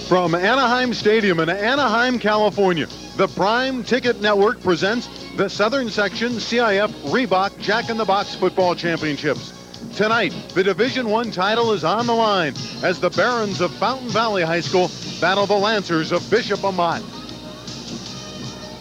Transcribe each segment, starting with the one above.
From Anaheim Stadium in Anaheim, California, the Prime Ticket Network presents the Southern Section CIF Reebok Jack in the Box Football Championships. Tonight, the Division I title is on the line as the Barons of Fountain Valley High School battle the Lancers of Bishop Amat.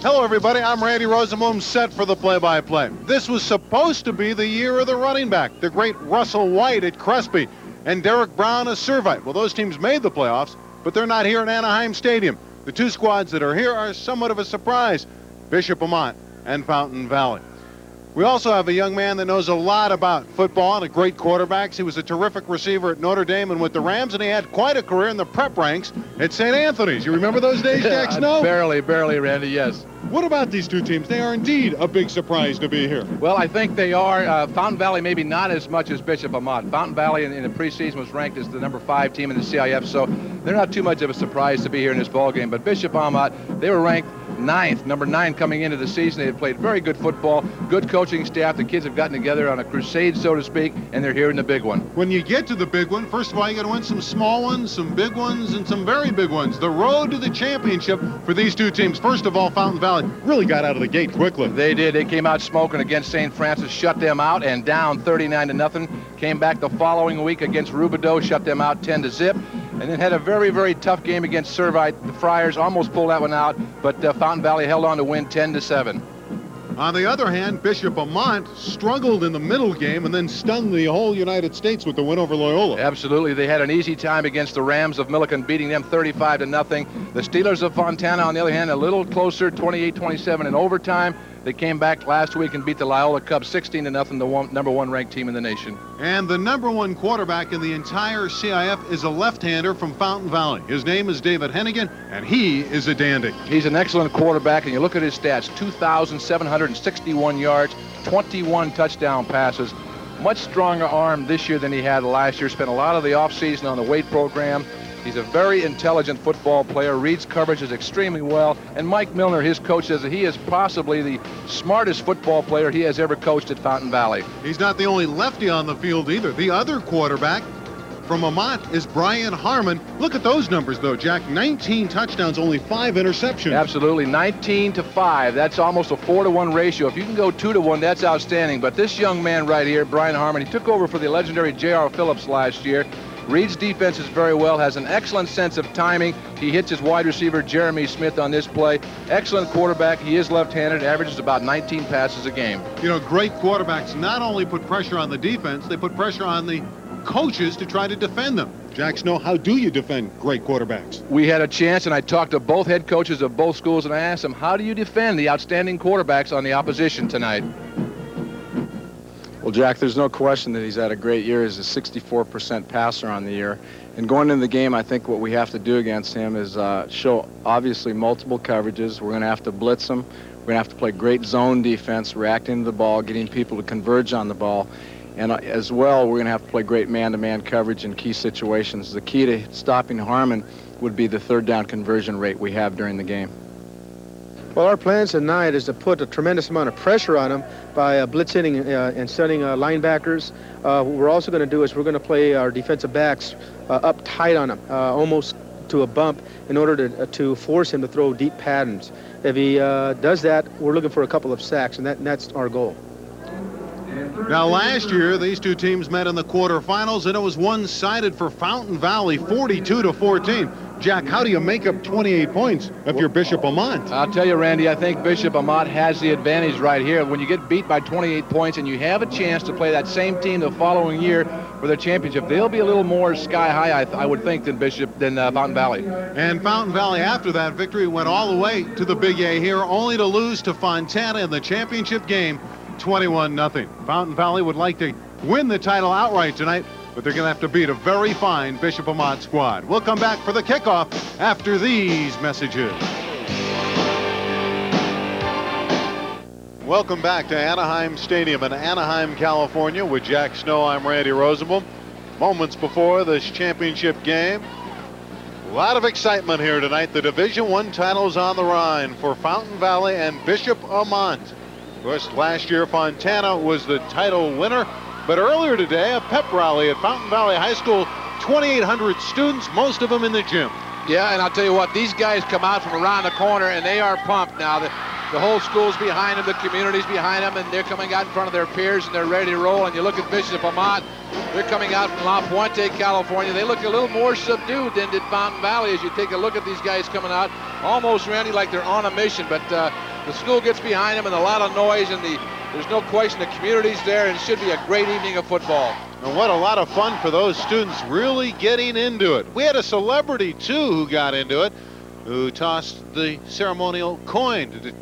Hello, everybody. I'm Randy Rosenblum, set for the play-by-play. This was supposed to be the year of the running back, the great Russell White at Crespi and Derek Brown of Servite. Well, those teams made the playoffs, but they're not here in Anaheim Stadium. The two squads that are here are somewhat of a surprise, Bishop Amat and Fountain Valley. We also have a young man that knows a lot about football and a great quarterback. He was a terrific receiver at Notre Dame and with the Rams, and he had quite a career in the prep ranks at St. Anthony's. You remember those days, Jack Snow? Barely, Randy, yes. What about these two teams? They are indeed a big surprise to be here. Well, I think they are. Fountain Valley maybe not as much as Bishop Amat. Fountain Valley in the preseason was ranked as the number 5 team in the CIF, so they're not too much of a surprise to be here in this ball game. But Bishop Amat, they were ranked number 9 coming into the season. They had played very good football, good coaching staff. The kids have gotten together on a crusade, so to speak, and they're here in the big one. When you get to the big one, first of all, you got to win some small ones, some big ones, and some very big ones. The road to the championship for these two teams. First of all, Fountain Valley really got out of the gate quickly. They did. They came out smoking against St. Francis, shut them out, and down 39-0. Came back the following week against Rubidoux, shut them out 10-0. And then had a very, very tough game against Servite. The Friars almost pulled that one out, but Fountain Valley held on to win 10-7. On the other hand, Bishop Amat struggled in the middle game and then stunned the whole United States with the win over Loyola. Absolutely. They had an easy time against the Rams of Milliken, beating them 35-0. The Steelers of Fontana, on the other hand, a little closer, 28-27 in overtime. They came back last week and beat the Loyola Cubs 16-0, the number 1 ranked team in the nation. And the number 1 quarterback in the entire CIF is a left-hander from Fountain Valley. His name is David Hennigan, and he is a dandy. He's an excellent quarterback, and you look at his stats, 2,761 yards, 21 touchdown passes. Much stronger arm this year than he had last year. Spent a lot of the offseason on the weight program. He's a very intelligent football player, reads coverages extremely well, and Mike Milner, his coach, says that he is possibly the smartest football player he has ever coached at Fountain Valley. He's not the only lefty on the field either. The other quarterback from Amat is Brian Harmon. Look at those numbers, though, Jack. 19 touchdowns, only 5 interceptions. Absolutely, 19-5. That's almost a 4-to-1 ratio. If you can go 2-to-1, that's outstanding. But this young man right here, Brian Harmon, he took over for the legendary J.R. Phillips last year. Reads defenses very well, has an excellent sense of timing. He hits his wide receiver, Jeremy Smith, on this play. Excellent quarterback. He is left-handed, averages about 19 passes a game. You know, great quarterbacks not only put pressure on the defense, they put pressure on the coaches to try to defend them. Jack Snow, how do you defend great quarterbacks? We had a chance, and I talked to both head coaches of both schools, and I asked them, how do you defend the outstanding quarterbacks on the opposition tonight? Well, Jack, there's no question that he's had a great year. He's a 64% passer on the year. And going into the game, I think what we have to do against him is show, obviously, multiple coverages. We're going to have to blitz him. We're going to have to play great zone defense, reacting to the ball, getting people to converge on the ball. And as well, we're going to have to play great man-to-man coverage in key situations. The key to stopping Harmon would be the third down conversion rate we have during the game. Well, our plans tonight is to put a tremendous amount of pressure on them by blitzing and setting linebackers. What we're also going to do is we're going to play our defensive backs up tight on them, almost to a bump, in order to force him to throw deep patterns. If he does that, we're looking for a couple of sacks, and that's our goal. Now, last year, these two teams met in the quarterfinals, and it was one-sided for Fountain Valley, 42-14. Jack, how do you make up 28 points if you're Bishop Amat? I'll tell you, Randy, I think Bishop Amat has the advantage right here. When you get beat by 28 points and you have a chance to play that same team the following year for the championship, they'll be a little more sky-high, I would think, than Fountain Valley. And Fountain Valley, after that victory, went all the way to the Big A here, only to lose to Fontana in the championship game, 21-0. Fountain Valley would like to win the title outright tonight, but they're going to have to beat a very fine Bishop Amat squad. We'll come back for the kickoff after these messages. Welcome back to Anaheim Stadium in Anaheim, California. With Jack Snow, I'm Randy Rosenblum. Moments before this championship game, a lot of excitement here tonight. The Division I title is on the line for Fountain Valley and Bishop Amat. Of course, last year Fontana was the title winner. But earlier today, a pep rally at Fountain Valley High School, 2,800 students, most of them in the gym. Yeah, and I'll tell you what, these guys come out from around the corner, and they are pumped now. The whole school's behind them, the community's behind them, and they're coming out in front of their peers, and they're ready to roll. And you look at Bishop Amat, they're coming out from La Puente, California. They look a little more subdued than did Fountain Valley as you take a look at these guys coming out. Almost, Randy, like they're on a mission, but the school gets behind them and a lot of noise, and there's no question the community's there, and it should be a great evening of football. And what a lot of fun for those students really getting into it. We had a celebrity, too, who got into it, who tossed the ceremonial coin.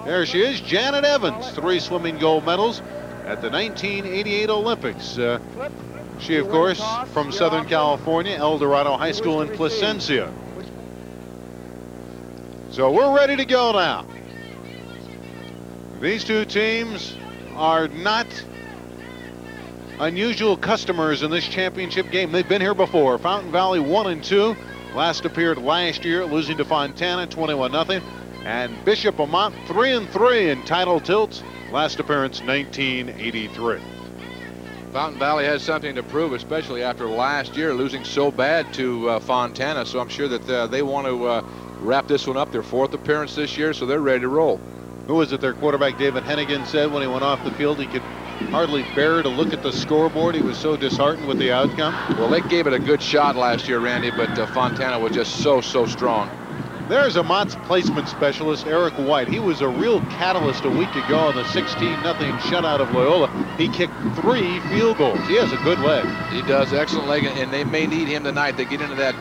There she is, Janet Evans, 3 swimming gold medals at the 1988 Olympics. She, of course, from Southern California, El Dorado High School in Placencia. So we're ready to go now. These two teams are not unusual customers in this championship game. They've been here before. Fountain Valley 1-2. Last appeared last year, losing to Fontana 21-0. And Bishop Amat 3-3 in title tilts. Last appearance 1983. Fountain Valley has something to prove, especially after last year losing so bad to Fontana. So I'm sure that they want to wrap this one up. Their 4th appearance this year, so they're ready to roll. Who was it their quarterback David Hennigan said when he went off the field he could hardly bear to look at the scoreboard? He was so disheartened with the outcome. Well, they gave it a good shot last year, Randy, but Fontana was just so strong. There's Amat's placement specialist, Eric White. He was a real catalyst a week ago in the 16-0 shutout of Loyola. He kicked 3 field goals. He has a good leg. He does, excellent leg, and they may need him tonight to get into that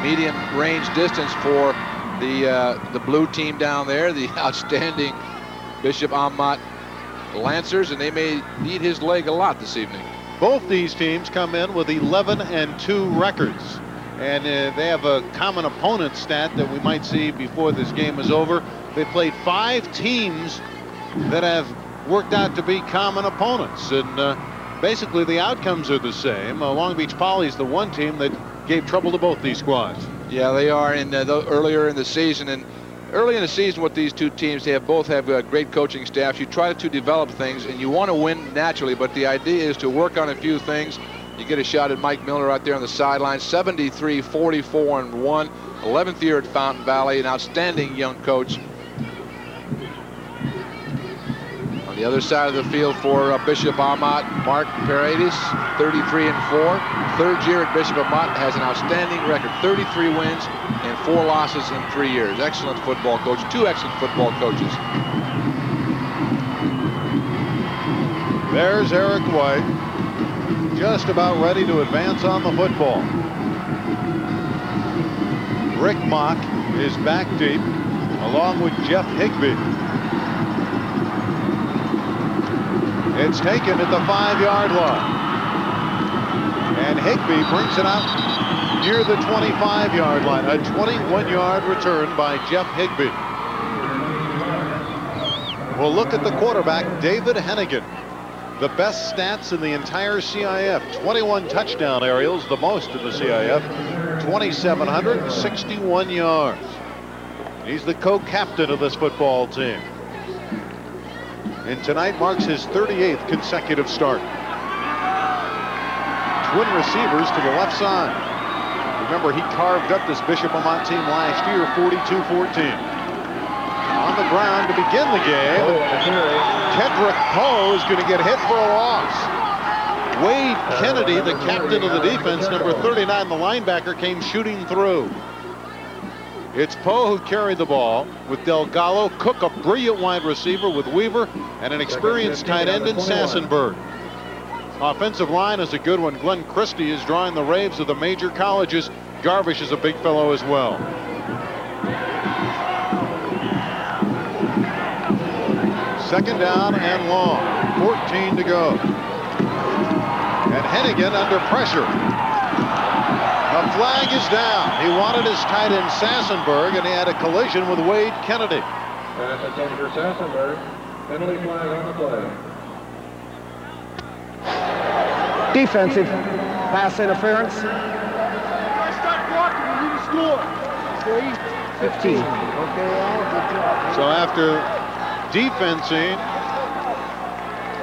medium range distance for the blue team down there, the outstanding Bishop Amat Lancers, and they may need his leg a lot this evening. Both these teams come in with 11-2 records. And they have a common opponent stat that we might see before this game is over. They played 5 teams that have worked out to be common opponents. And basically the outcomes are the same. Long Beach Poly is the one team that gave trouble to both these squads. Yeah, they are earlier in the season. And early in the season with these two teams, they both have great coaching staffs. You try to develop things, and you want to win naturally. But the idea is to work on a few things. You get a shot at Mike Miller out there on the sideline, 73, 44-1, 11th year at Fountain Valley, an outstanding young coach. On the other side of the field for Bishop Amat, Mark Paredes, 33-4, 3rd year at Bishop Amat, has an outstanding record, 33 wins and 4 losses in 3 years. Excellent football coach, 2 excellent football coaches. There's Eric White, just about ready to advance on the football. Rick Mock is back deep, along with Jeff Higbee. It's taken at the 5-yard line. And Higbee brings it out near the 25-yard line. A 21-yard return by Jeff Higbee. We'll look at the quarterback, David Hennigan. The best stats in the entire CIF. 21 touchdown aerials, the most in the CIF. 2,761 yards. He's the co-captain of this football team. And tonight marks his 38th consecutive start. Twin receivers to the left side. Remember, he carved up this Bishop Amat team last year, 42-14. On the ground to begin the game. Kendrick Poe is going to get hit for a loss. Wade Kennedy, the captain of the defense, number 39, the linebacker, came shooting through. It's Poe who carried the ball with Delgado, Cook, a brilliant wide receiver with Weaver, and an experienced tight end in Sassenberg. Offensive line is a good one. Glenn Christie is drawing the raves of the major colleges. Garvish is a big fellow as well. Second down and long, 14 to go. And Hennigan under pressure. A flag is down. He wanted his tight end Sassenberg, and he had a collision with Wade Kennedy. Attention for Sassenberg. Penalty flag on the play. Defensive pass interference. Start blocking, you score. 15. So after defensing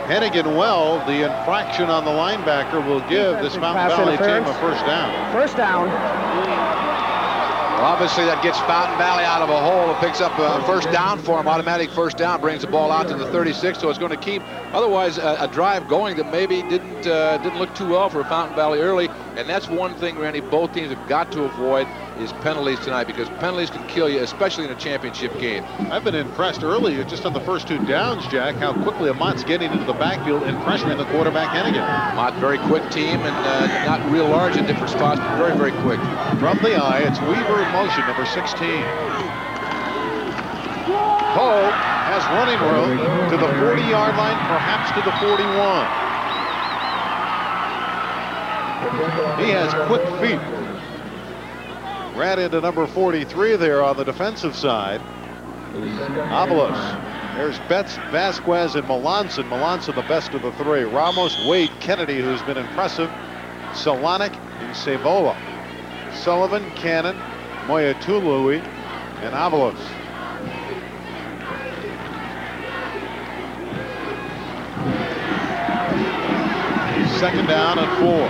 Hennigan well, the infraction on the linebacker will give this Fountain Valley team a first down. First down. Well, obviously, that gets Fountain Valley out of a hole. It picks up a first down for him. Automatic first down, brings the ball out to the 36, so it's going to keep, otherwise, a drive going that maybe didn't look too well for Fountain Valley early. And that's one thing, Randy, both teams have got to avoid is penalties tonight, because penalties can kill you, especially in a championship game. I've been impressed early, just on the first 2 downs, Jack, how quickly Amat's getting into the backfield and pressuring the quarterback Hennigan. Amat, very quick team, and not real large in different spots, but very, very quick. From the eye, it's Weaver in motion, number 16. Poe has running room to the 40-yard line, perhaps to the 41. He has quick feet. Ran into number 43 there on the defensive side. Avalos. There's Betts, Vasquez, and Melanson. Melanson the best of the 3. Ramos, Wade, Kennedy, who's been impressive. Solonic and Savola. Sullivan, Cannon, Moyatului, and Avalos. Second down and 4.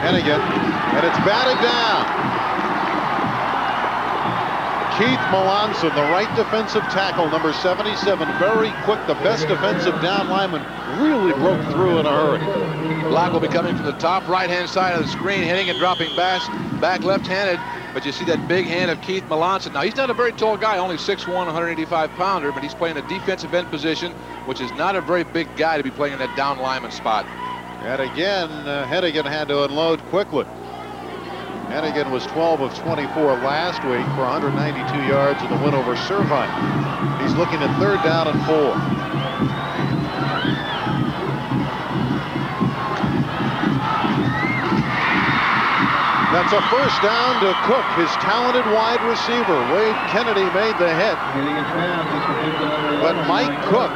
Hennigan, and it's batted down. Keith Melanson, the right defensive tackle, number 77, very quick, the best defensive down lineman, really broke through in a hurry. Block will be coming from the top right-hand side of the screen, Hennigan dropping back left-handed, but you see that big hand of Keith Melanson. Now, he's not a very tall guy, only 6'1", 185-pounder, but he's playing a defensive end position, which is not a very big guy to be playing in that down lineman spot. And again, Hennigan had to unload quickly. Hennigan was 12 of 24 last week for 192 yards in the win over Servine. He's looking at third down and 4. That's a first down to Cook, his talented wide receiver. Wade Kennedy made the hit. But Mike Cook,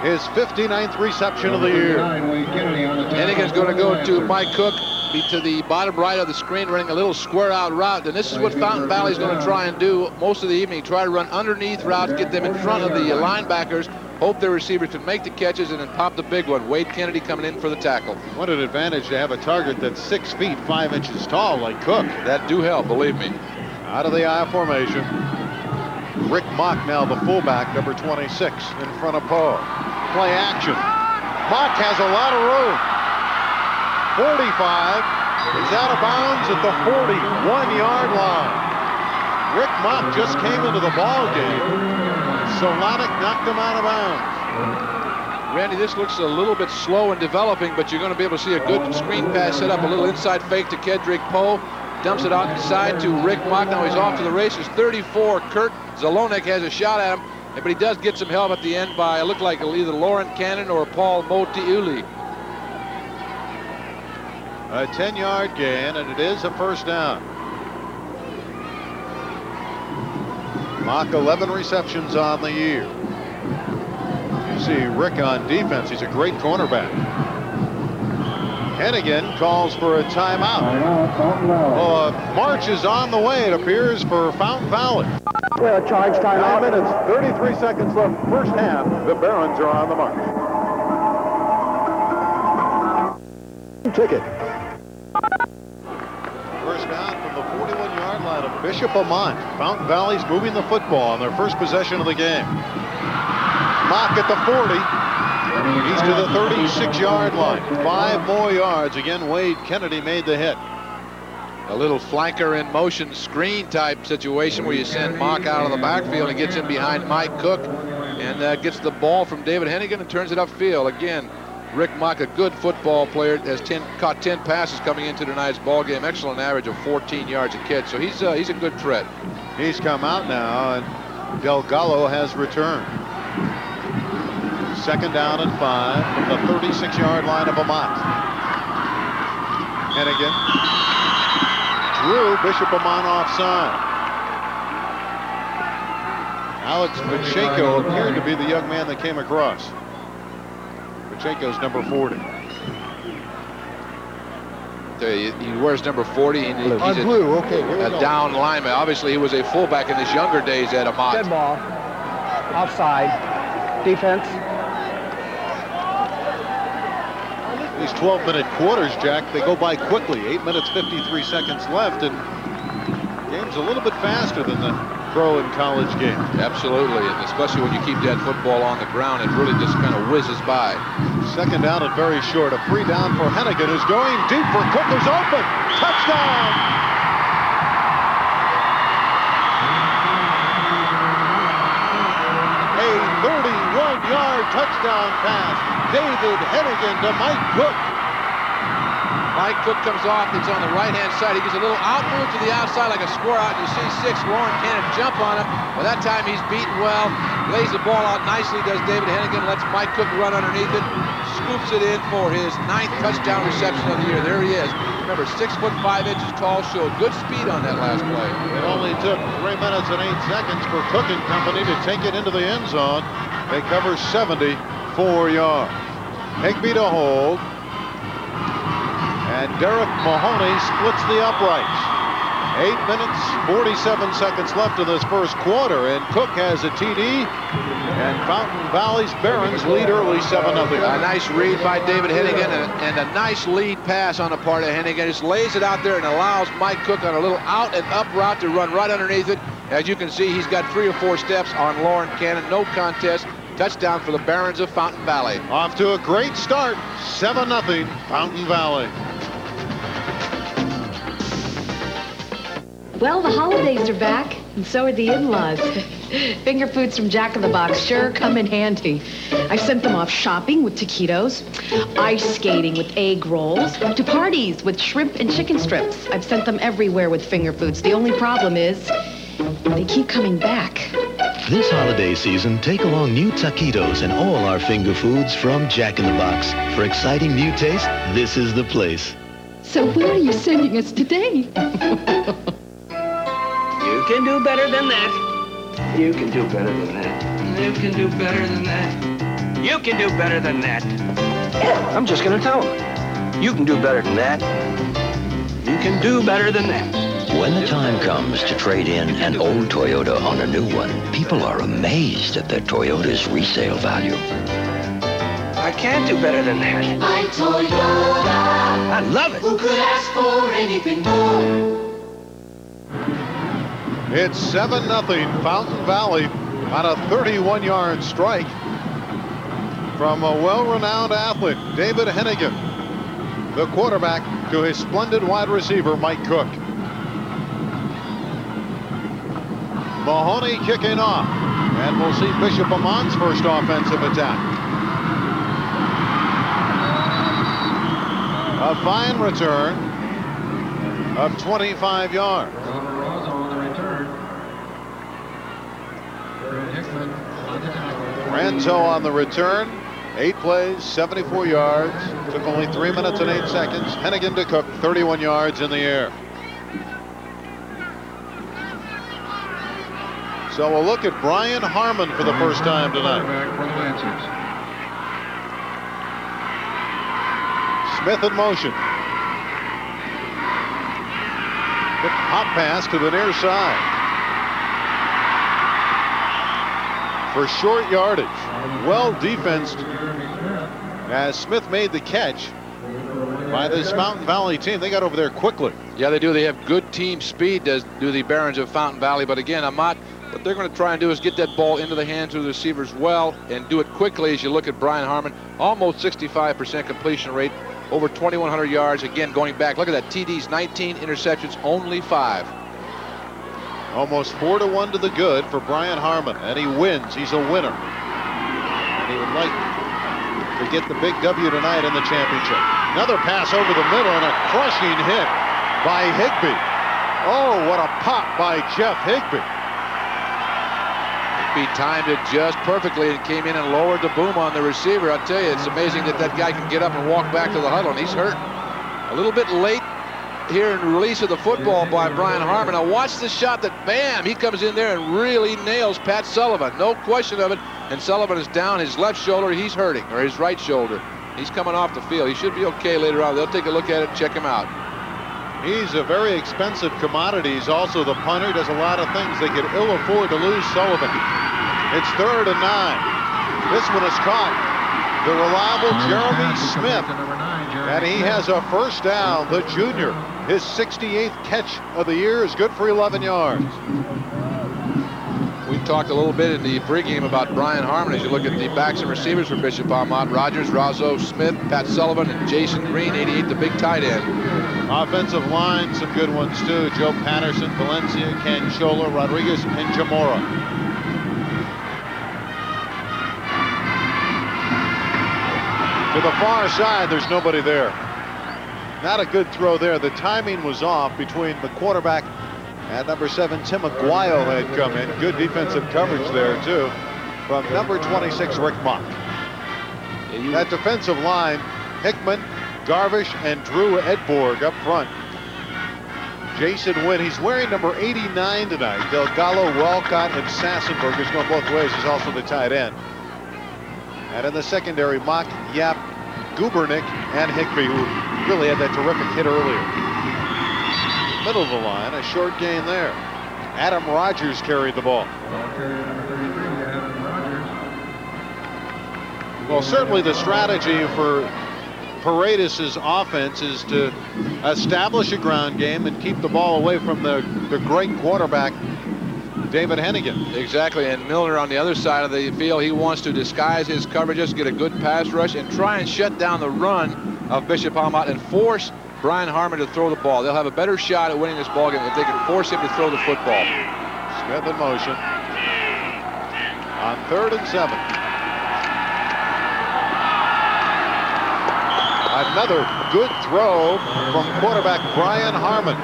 his 59th reception of the year. Hennigan's going to go to Mike Cook, be to the bottom right of the screen, running a little square out route. And this is what Fountain Valley's going to try and do most of the evening. Try to run underneath routes, get them in front of the linebackers, hope their receivers can make the catches, and then pop the big one. Wade Kennedy coming in for the tackle. What an advantage to have a target that's 6 feet 5 inches tall like Cook. That do help, believe me. Out of the I formation. Rick Mock now the fullback, number 26, in front of Poe. Play action. Mock has a lot of room. 45. He's out of bounds at the 41-yard line. Rick Mock just came into the ball game. Solonic knocked him out of bounds. Randy, this looks a little bit slow in developing, but you're going to be able to see a good screen pass set up, a little inside fake to Kedrick Poe. Dumps it out inside to Rick Mock. Now he's off to the races. 34, Kurt Zalonik has a shot at him, but he does get some help at the end by, it looked like either Lauren Cannon or Paul Motiuli. A 10-yard gain, and it is a first down. Mock 11 receptions on the year. You see Rick on defense. He's a great cornerback. Hennigan calls for a timeout. March is on the way, it appears, for Fountain Valley. Well, charge timeout. 9 minutes, 33 seconds left, first half. The Barons are on the mark. Ticket. First down from the 41-yard line of Bishop Amat. Fountain Valley's moving the football on their first possession of the game. Mock at the 40. He's to the 36-yard line. 5 more yards. Again, Wade Kennedy made the hit. A little flanker in motion screen type situation where you send Mock out of the backfield and gets in behind Mike Cook and gets the ball from David Hennigan and turns it upfield. Again, Rick Mock, a good football player, has caught 10 passes coming into tonight's ball game. Excellent average of 14 yards a catch. So he's a good threat. He's come out now, and Delgado has returned. Second down and 5 from the 36-yard line of Amat. Hennigan drew Bishop Amat offside. Alex Pacheco appeared to be the young man that came across. Pacheco's number 40. He wears number 40, and he's a down lineman. Obviously, he was a fullback in his younger days at Amat. Dead ball. Offside. Defense. These 12-minute quarters, Jack, they go by quickly. 8 minutes, 53 seconds left, and the game's a little bit faster than the pro and college game. Absolutely, and especially when you keep that football on the ground, it really just kind of whizzes by. Second down and very short. A free down for Hennigan, who's going deep for Cook, who's open. Touchdown! A 31-yard touchdown pass. David Hennigan to Mike Cook. Mike Cook comes off. It's on the right-hand side. He gets a little out move to the outside like a square out. You see 6, Lauren Cannon jump on him. By that time, he's beaten well. Lays the ball out nicely, does David Hennigan. Lets Mike Cook run underneath it. Scoops it in for his 9th touchdown reception of the year. There he is. Remember, 6 foot 5 inches tall. Showed good speed on that last play. It only took 3 minutes and 8 seconds for Cook and company to take it into the end zone. They cover 74 yards. Higbee to hold. And Derek Mahoney splits the uprights. 8 minutes, 47 seconds left in this first quarter, and Cook has a TD, and Fountain Valley's Barons lead early 7-0. A nice read by David Hennigan, and a nice lead pass on the part of Hennigan. Just lays it out there and allows Mike Cook on a little out and up route to run right underneath it. As you can see, he's got 3 or 4 steps on Lauren Cannon. No contest. Touchdown for the Barons of Fountain Valley. Off to a great start, 7-0 Fountain Valley. Well, the holidays are back, and so are the in-laws. Finger foods from Jack in the Box sure come in handy. I've sent them off shopping with taquitos, ice skating with egg rolls, to parties with shrimp and chicken strips. I've sent them everywhere with finger foods. The only problem is they keep coming back. This holiday season, take along new taquitos and all our finger foods from Jack in the Box. For exciting new taste, this is the place. So where are you sending us today? You can do better than that. You can do better than that. You can do better than that. You can do better than that. I'm just gonna tell him. You can do better than that. You can do better than that. When the time comes to trade in an old Toyota on a new one, people are amazed at their Toyota's resale value. I can't do better than that. My Toyota. I love it. Who could ask for anything more? It's 7-0 Fountain Valley on a 31-yard strike from a well-renowned athlete, David Hennigan, the quarterback, to his splendid wide receiver, Mike Cook. Mahoney kicking off, and we'll see Bishop Amat's first offensive attack. A fine return of 25 yards. Ranzo on the return, 8 plays, 74 yards, took only 3 minutes and 8 seconds. Hennigan to Cook, 31 yards in the air. So we'll look at Brian Harmon for the first time tonight. Smith in motion. Quick hop pass to the near side. For short yardage. Well defensed as Smith made the catch by this Fountain Valley team. They got over there quickly. Yeah, they do. They have good team speed, do the Barons of Fountain Valley. But again, Amat, what they're going to try and do is get that ball into the hands of the receivers well and do it quickly. As you look at Brian Harmon, almost 65% completion rate, over 2,100 yards. Again, going back, look at that. TDs, 19 interceptions, only 5. Almost 4-1 to the good for Brian Harmon, and he wins. He's a winner. And he would like to get the big W tonight in the championship. Another pass over the middle and a crushing hit by Higbee. Oh, what a pop by Jeff Higbee. Higbee timed it just perfectly and came in and lowered the boom on the receiver. I'll tell you, it's amazing that that guy can get up and walk back to the huddle, and he's hurt. A little bit late here in the release of the football by Brian Harmon. Now watch the shot that, bam, he comes in there and really nails Pat Sullivan. No question of it. And Sullivan is down his left shoulder. He's hurting, or his right shoulder. He's coming off the field. He should be okay later on. They'll take a look at it and check him out. He's a very expensive commodity. He's also the punter. He does a lot of things. They could ill afford to lose Sullivan. It's 3rd and 9. This one is caught. The reliable Jeremy Smith And he has a first down, the junior. His 68th catch of the year is good for 11 yards. We talked a little bit in the pregame about Brian Harmon. As you look at the backs and receivers for Bishop Amat: Rogers, Razzo Smith, Pat Sullivan, and Jason Green, 88, the big tight end. Offensive line, some good ones too. Joe Patterson, Valencia, Canshola, Rodriguez, and Jamora. To the far side, there's nobody there. Not a good throw there. The timing was off between the quarterback and number 7, Tim Aguayo had come in. Good defensive coverage there, too, from number 26, Rick Mock. That defensive line, Hickman, Garvish, and Drew Edborg up front. Jason Wynn, he's wearing number 89 tonight. Delgado, Walcott, and Sassenberg is going both ways. He's also the tight end. And in the secondary, Mock, Yap, Gubernick, and Higbee, who really had that terrific hit earlier. Middle of the line, a short gain there. Adam Rogers carried the ball. Well, certainly the strategy for Paredes' offense is to establish a ground game and keep the ball away from the great quarterback, David Hennigan. Exactly, and Milner on the other side of the field, he wants to disguise his coverages, get a good pass rush, and try and shut down the run of Bishop Amat and force Brian Harmon to throw the ball. They'll have a better shot at winning this ball game if they can force him to throw the football. Smith in motion on 3rd and 7. Another good throw from quarterback Brian Harmon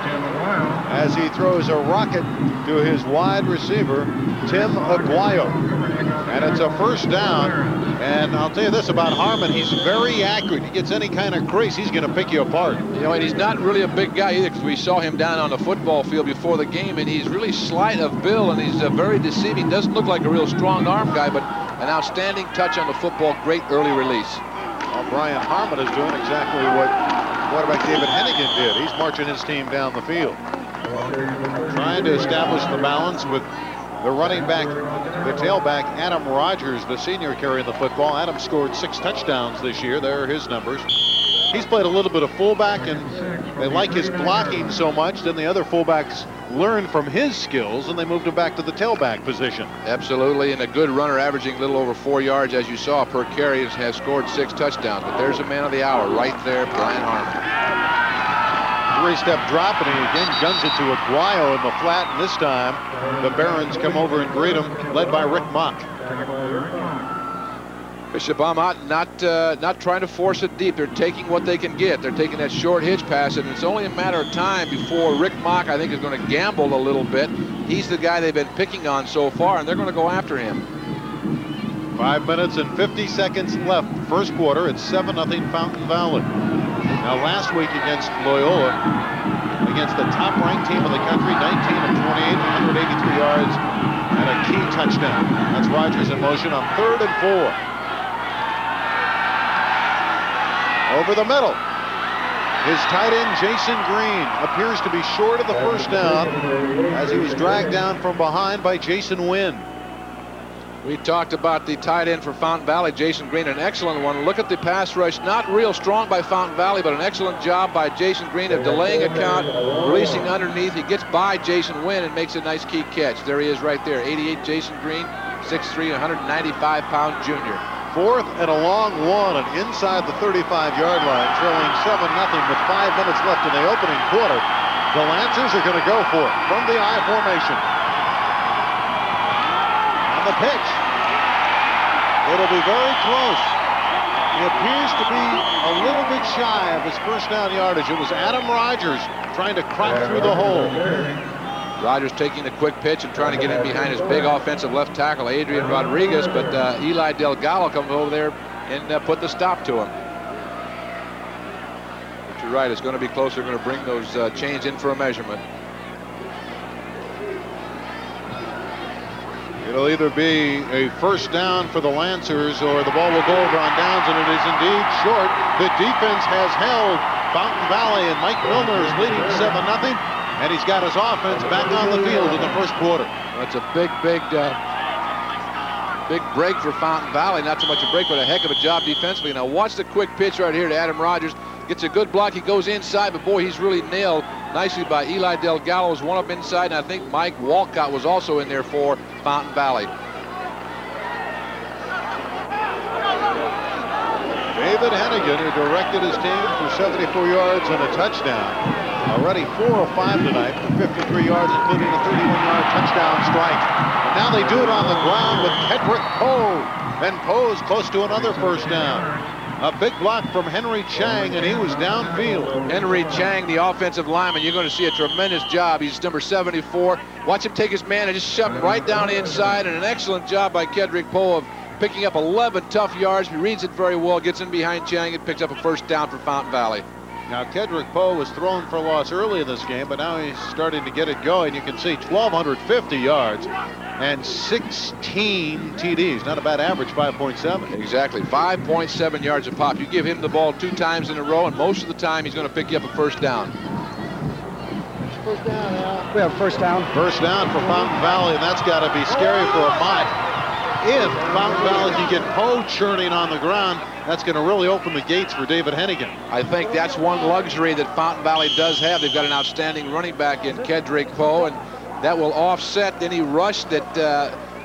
as he throws a rocket to his wide receiver, Tim Aguayo. And it's a first down. And I'll tell you this about Harmon, he's very accurate. He gets any kind of crease, he's going to pick you apart. You know, and he's not really a big guy either, because we saw him down on the football field before the game, and he's really slight of build, and he's very deceiving. Doesn't look like a real strong arm guy, but an outstanding touch on the football, great early release. Well, Brian Harmon is doing exactly what quarterback David Hennigan did. He's marching his team down the field, trying to establish the balance with the running back, the tailback, Adam Rogers, the senior, carrying the football. Adam scored 6 touchdowns this year. There are his numbers. He's played a little bit of fullback, and they like his blocking so much. Then the other fullbacks learned from his skills, and they moved him back to the tailback position. Absolutely, and a good runner, averaging a little over 4 yards, as you saw, per carry, has scored 6 touchdowns. But there's a man of the hour right there, Brian Harmon. 3-step drop, and he again guns it to Aguayo in the flat, and this time the Barons come over and greet him, led by Rick Mock. Bishop Amat not trying to force it deep. They're taking what they can get. They're taking that short hitch pass, and it's only a matter of time before Rick Mock, I think, is going to gamble a little bit. He's the guy they've been picking on so far, and they're going to go after him. 5 minutes and 50 seconds left. First quarter, it's 7-0 Fountain Valley. Now last week against Loyola, against the top-ranked team in the country, 19 of 28, 183 yards, and a key touchdown. That's Rogers in motion on 3rd and 4. Over the middle. His tight end, Jason Green, appears to be short of the first down as he was dragged down from behind by Jason Wynn. We talked about the tight end for Fountain Valley, Jason Green, an excellent one. Look at the pass rush, not real strong by Fountain Valley, but an excellent job by Jason Green of delaying a count, releasing underneath. He gets by Jason Wynn and makes a nice key catch. There he is right there, 88 Jason Green, 6'3", 195-pound junior. 4th and a long one, and inside the 35-yard line, trailing 7-0 with 5 minutes left in the opening quarter. The Lancers are going to go for it from the I formation. On the pitch. It'll be very close. He appears to be a little bit shy of his first down yardage. It was Adam Rogers trying to crack through the hole. Rogers taking a quick pitch and trying to get in behind his big offensive left tackle, Adrian Rodriguez, but Eli Delgado comes over there and put the stop to him. But you're right, it's going to be close. They're going to bring those chains in for a measurement. It'll either be a first down for the Lancers, or the ball will go over on downs, and it is indeed short. The defense has held Fountain Valley, and Mike Milner is leading 7-0. And he's got his offense back on the field in the first quarter. That's a big break for Fountain Valley. Not so much a break, but a heck of a job defensively. Now watch the quick pitch right here to Adam Rogers. Gets a good block. He goes inside, but boy, he's really nailed nicely by Eli Delgado. Was one up inside, and I think Mike Walcott was also in there for Fountain Valley. David Hennigan, who directed his team for 74 yards and a touchdown. Already 4 of 5 tonight for 53 yards, including a 31-yard touchdown strike. And now they do it on the ground with Kedrick Poe. And Poe is close to another first down. A big block from Henry Chang, and he was downfield. Henry Chang, the offensive lineman, you're going to see a tremendous job. He's number 74. Watch him take his man and just shove him right down inside, and an excellent job by Kedrick Poe of picking up 11 tough yards. He reads it very well, gets in behind Chang, and picks up a first down for Fountain Valley. Now, Kedrick Poe was thrown for loss early in this game, but now he's starting to get it going. You can see 1,250 yards and 16 TDs. Not a bad average, 5.7. Exactly, 5.7 yards a pop. You give him the ball 2 times in a row, and most of the time he's going to pick you up a first down. First down, yeah. We have first down. First down for Fountain Valley, and that's got to be scary for Amat. If Fountain Valley can get Poe churning on the ground, that's going to really open the gates for David Hennigan. I think that's one luxury that Fountain Valley does have. They've got an outstanding running back in Kedrick Poe, and that will offset any rush that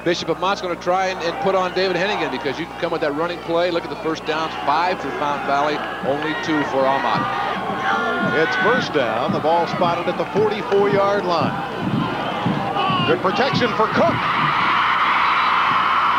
Bishop Amat's going to try and put on David Hennigan, because you can come with that running play. Look at the first downs, 5 for Fountain Valley, only 2 for Amat. It's first down. The ball spotted at the 44-yard line. Good protection for Cook.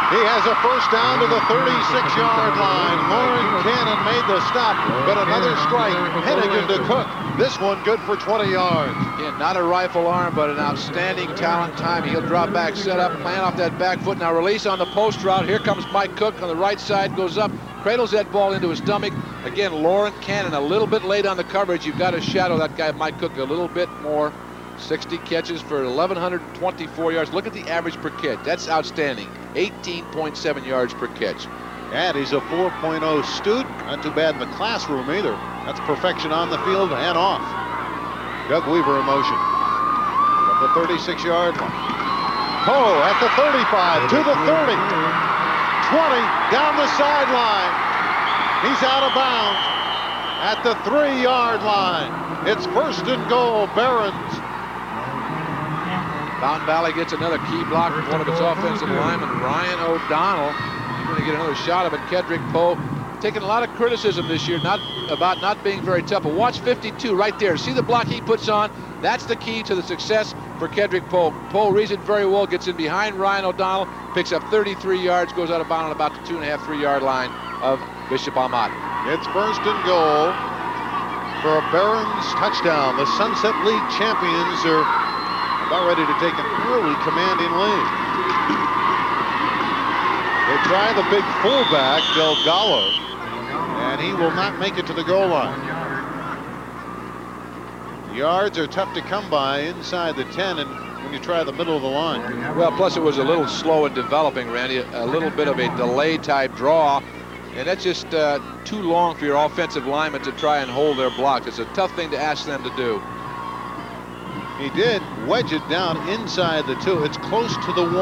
He has a first down to the 36-yard line. Lauren Cannon made the stop, but another strike. Hennigan to Cook. This one good for 20 yards. Again, not a rifle arm, but an outstanding talent timing. He'll drop back, set up, plant off that back foot. Now release on the post route. Here comes Mike Cook on the right side, goes up, cradles that ball into his stomach. Again, Lauren Cannon a little bit late on the coverage. You've got to shadow that guy, Mike Cook, a little bit more. 60 catches for 1,124 yards. Look at the average per catch. That's outstanding. 18.7 yards per catch. And he's a 4.0 student. Not too bad in the classroom either. That's perfection on the field and off. Doug Weaver in motion. From the 36-yard line. Poe at the 35, to the 30. 20, down the sideline. He's out of bounds at the 3-yard line. It's first and goal, Barons. Fountain Valley gets another key block from one of its offensive linemen, Ryan O'Donnell. He's going to get another shot of it. Kedrick Poe taking a lot of criticism this year, about not being very tough. But watch 52 right there. See the block he puts on? That's the key to the success for Kedrick Poe. Poe reads it very well, gets in behind Ryan O'Donnell, picks up 33 yards, goes out of bounds on about the 2.5, 3-yard line of Bishop Amat. It's first and goal for a Barons touchdown. The Sunset League champions are about ready to take an early commanding lead. They try the big fullback, Delgado, and he will not make it to the goal line. Yards are tough to come by inside the 10, and when you try the middle of the line. Well, plus it was a little slow in developing, Randy. A little bit of a delay type draw, and that's just too long for your offensive linemen to try and hold their blocks. It's a tough thing to ask them to do. He did wedge it down inside the 2. It's close to the 1.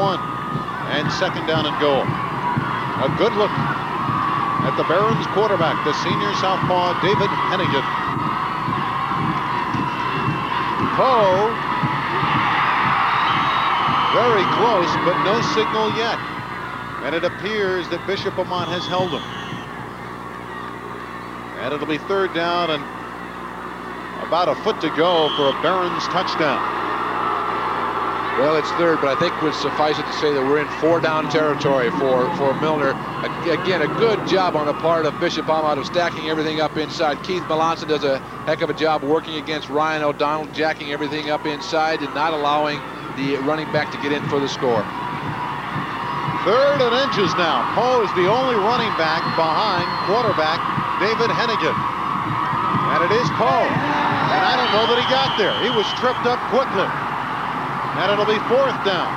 And second down and goal. A good look at the Barons quarterback, the senior southpaw, David Hennigan. Poe, very close, but no signal yet. And it appears that Bishop Amat has held him. And it'll be third down and about a foot to go for a Barons touchdown. Well, it's third, but I think would suffice it to say that we're in 4-down territory for Milner. Again, a good job on the part of Bishop Amat of stacking everything up inside. Keith Melanson does a heck of a job working against Ryan O'Donnell, jacking everything up inside and not allowing the running back to get in for the score. 3rd and inches now. Poe is the only running back behind quarterback David Hennigan. And it is Poe. And I don't know that he got there. He was tripped up quickly. And it'll be 4th down.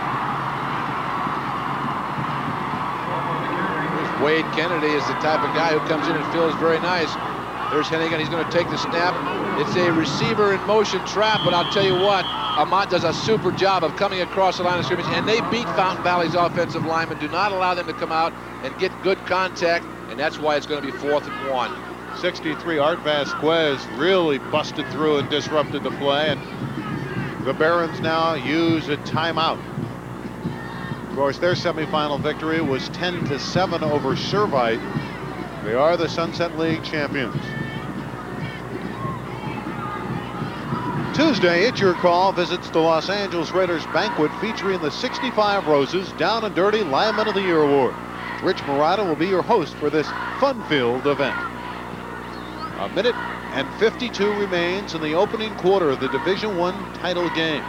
Wade Kennedy is the type of guy who comes in and feels very nice. There's Hennigan. He's going to take the snap. It's a receiver in motion trap, but I'll tell you what, Amat does a super job of coming across the line of scrimmage, and they beat Fountain Valley's offensive linemen. Do not allow them to come out and get good contact, and that's why it's going to be 4th and 1. 63, Art Vasquez really busted through and disrupted the play, and the Barons now use a timeout. Of course, their semifinal victory was 10-7 over Servite. They are the Sunset League champions. Tuesday, It's Your Call visits the Los Angeles Raiders banquet featuring the 65 Roses Down and Dirty Lineman of the Year Award. Rich Murata will be your host for this fun-filled event. A minute and 52 remains in the opening quarter of the Division I title game.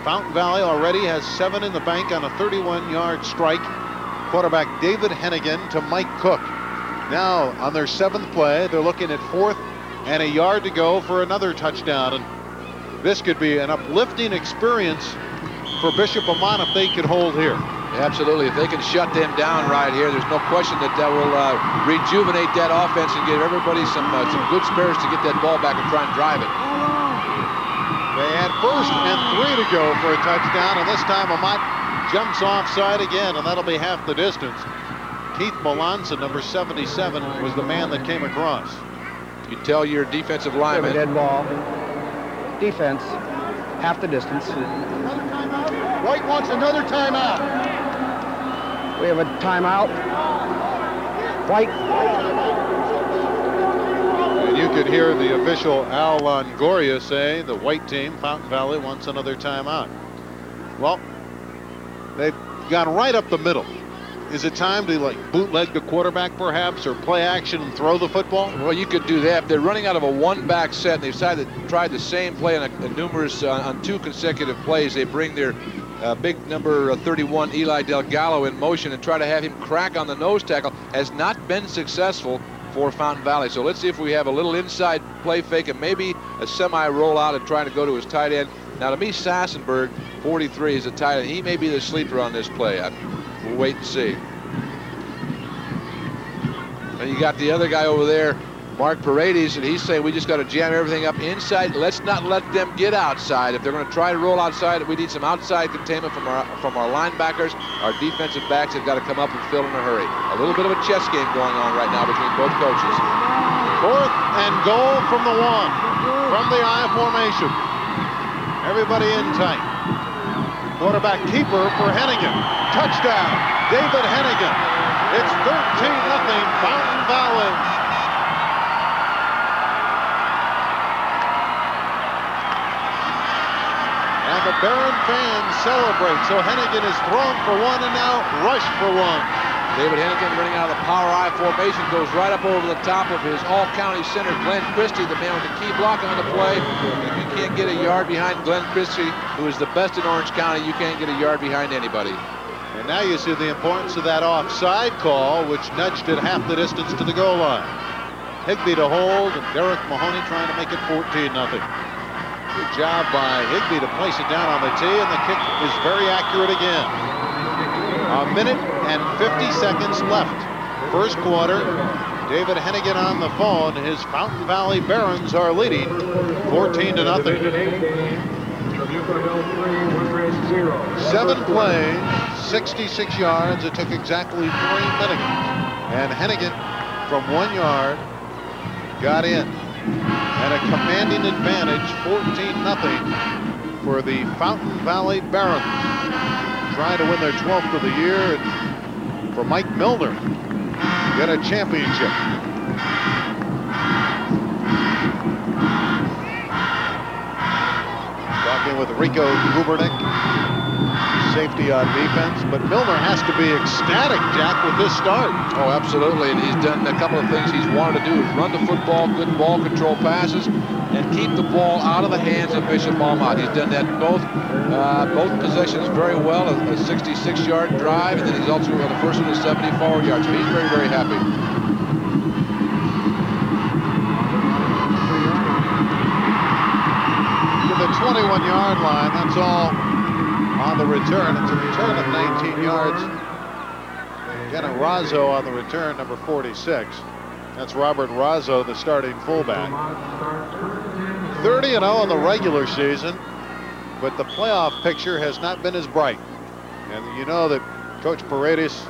Fountain Valley already has 7 in the bank on a 31-yard strike. Quarterback David Hennigan to Mike Cook. Now on their 7th play, they're looking at 4th and a yard to go for another touchdown. And this could be an uplifting experience for Bishop Amat if they could hold here. Absolutely. If they can shut them down right here, there's no question that will rejuvenate that offense and give everybody some good spares to get that ball back and try and drive it. They had 1st and 3 to go for a touchdown, and this time Amat jumps offside again, and that'll be half the distance. Keith Melanson, number 77, was the man that came across. You tell your defensive lineman. Dead ball. Defense, half the distance. White wants another timeout. We have a timeout. White. And you could hear the official Al Longoria say the White team, Fountain Valley, wants another timeout. Well, they've gone right up the middle. Is it time to bootleg the quarterback perhaps, or play action and throw the football? Well, you could do that. If they're running out of a one-back set and they've tried the same play on 2 consecutive plays, they bring their big number 31 Eli Delgado in motion and try to have him crack on the nose tackle. Has not been successful for Fountain Valley. So let's see if we have a little inside play fake and maybe a semi-rollout and trying to go to his tight end. Now, to me, Sassenberg, 43, is a tight end. He may be the sleeper on this play. We'll wait and see. And you got the other guy over there, Mark Paredes, and he's saying we just got to jam everything up inside. Let's not let them get outside. If they're going to try to roll outside, we need some outside containment from our linebackers. Our defensive backs have got to come up and fill in a hurry. A little bit of a chess game going on right now between both coaches. 4th and goal from the 1, from the I formation. Everybody in tight. Quarterback keeper for Hennigan. Touchdown, David Hennigan. It's 13-0 Fountain Valley. And the Baron fans celebrate. So Hennigan is thrown for 1 and now rushed for 1. David Hennigan, running out of the power I formation, goes right up over the top of his all-county center, Glenn Christie, the man with the key block on the play. If you can't get a yard behind Glenn Christie, who is the best in Orange County, you can't get a yard behind anybody. And now you see the importance of that offside call, which nudged it half the distance to the goal line. Higbee to hold, and Derek Mahoney trying to make it 14-0. Good job by Higbee to place it down on the tee, and the kick is very accurate again. A minute and 50 seconds left. First quarter. David Hennigan on the phone. His Fountain Valley Barons are leading 14-0. 7 plays, 66 yards. It took exactly 3 minutes. And Hennigan from 1 yard got in. And a commanding advantage, 14-0 for the Fountain Valley Barons. Trying to win their 12th of the year, and for Mike Milner, get a championship. Talking with Rico Gubernick, safety on defense, but Milner has to be ecstatic, Jack, with this start. Oh, absolutely, and he's done a couple of things he's wanted to do: run the football, good ball control passes, and keep the ball out of the hands of Bishop Amat. He's done that both possessions very well, a 66-yard drive, and then he's also on the first one, a 74 yards. So he's very, very happy. To the 21-yard line, that's all on the return. It's a return of 19 yards. Again, Razzo on the return, number 46. That's Robert Razzo, the starting fullback. 30-0 in the regular season, but the playoff picture has not been as bright. And you know that Coach Paredes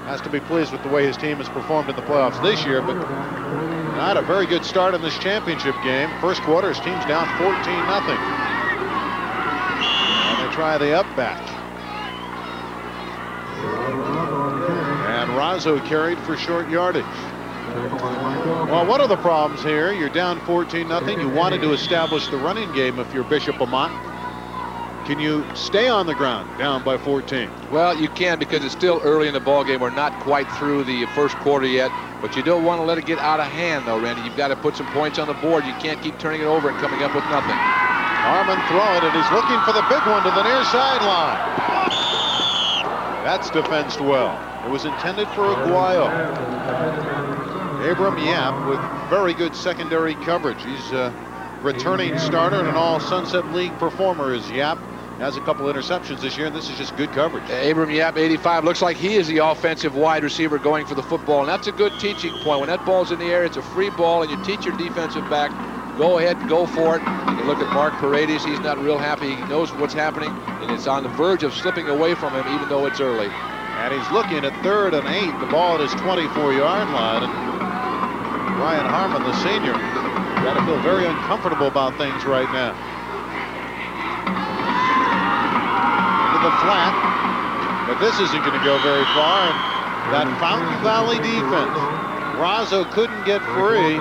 has to be pleased with the way his team has performed in the playoffs this year, but Not a very good start in this championship game. First quarter, his team's down 14-0. And they try the up back. And Razzo carried for short yardage. Well, one of the problems here, you're down 14-0. You wanted to establish the running game if you're Bishop Amat. Can you stay on the ground down by 14? Well, you can, because it's still early in the ball game. We're not quite through the first quarter yet, but you don't want to let it get out of hand, though, Randy. You've got to put some points on the board. You can't keep turning it over and coming up with nothing. Harmon throw it, and he's looking for the big one to the near sideline. That's defensed well. It was intended for Aguayo. Abram Yap with very good secondary coverage. He's a returning starter and an all-Sunset League performer is Yap. Has a couple interceptions this year, and this is just good coverage. Abram Yap, 85, looks like he is the offensive wide receiver going for the football, and that's a good teaching point. When that ball's in the air, it's a free ball, and you teach your defensive back, go ahead and go for it. You look at Mark Paredes, he's not real happy. He knows what's happening, and it's on the verge of slipping away from him, even though it's early. And he's looking at 3rd and 8, the ball at his 24-yard line, and Ryan Harmon, the senior, got to feel very uncomfortable about things right now. The flat, but this isn't going to go very far, and that Fountain Valley defense, Razzo couldn't get free.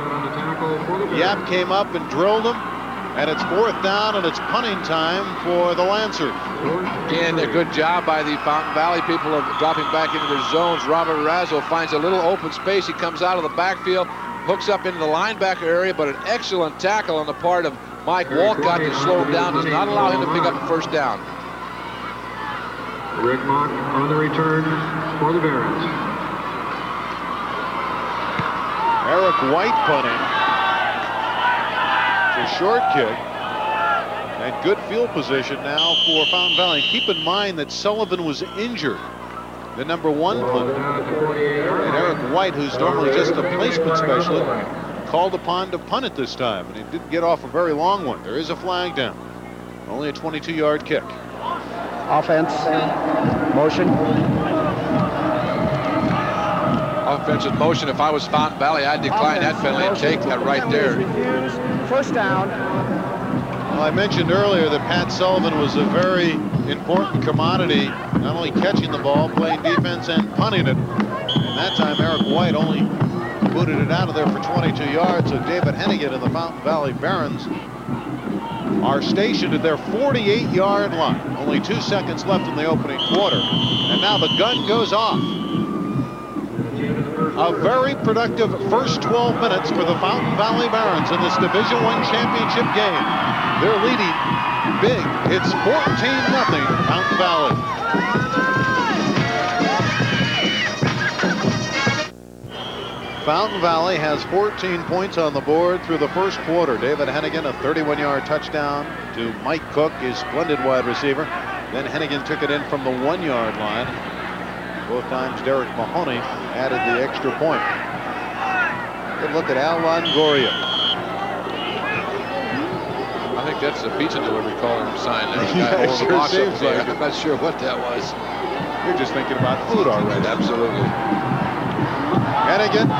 Yap came up and drilled him, and it's 4th down, and it's punting time for the Lancers. Again, a good job by the Fountain Valley people of dropping back into their zones. Robert Razzo finds a little open space. He comes out of the backfield, hooks up into the linebacker area, but an excellent tackle on the part of Mike Walcott to slow him down, does not allow him to pick up the first down. Rick Mock on the return for the Barons. Eric White punting. It's a short kick. And good field position now for Fountain Valley. Keep in mind that Sullivan was injured, the number 1 punter. And Eric White, who's normally just a placement specialist, called upon to punt it this time. And he didn't get off a very long one. There is a flag down. Only a 22-yard kick. Offense. Motion. Offensive motion. If I was Fountain Valley, I'd decline that penalty and take that right there. First down. Well, I mentioned earlier that Pat Sullivan was a very important commodity, not only catching the ball, playing defense, and punting it. And that time, Eric White only booted it out of there for 22 yards. So David Hennigan and the Fountain Valley Barons are stationed at their 48-yard line. Only 2 seconds left in the opening quarter. And now the gun goes off. A very productive first 12 minutes for the Fountain Valley Barons in this Division I championship game. They're leading big. It's 14-0 Fountain Valley. Fountain Valley has 14 points on the board through the first quarter. David Hennigan, a 31-yard touchdown to Mike Cook, his splendid wide receiver. Then Hennigan took it in from the 1-yard line. Both times Derek Mahoney added the extra point. Good look at Al Longoria. I think that's a pizza delivery caller sign. There's a guy Yeah, holding sure the box up seems there. like it. I'm not sure what that was. You're just thinking about food already. Absolutely. Hennigan,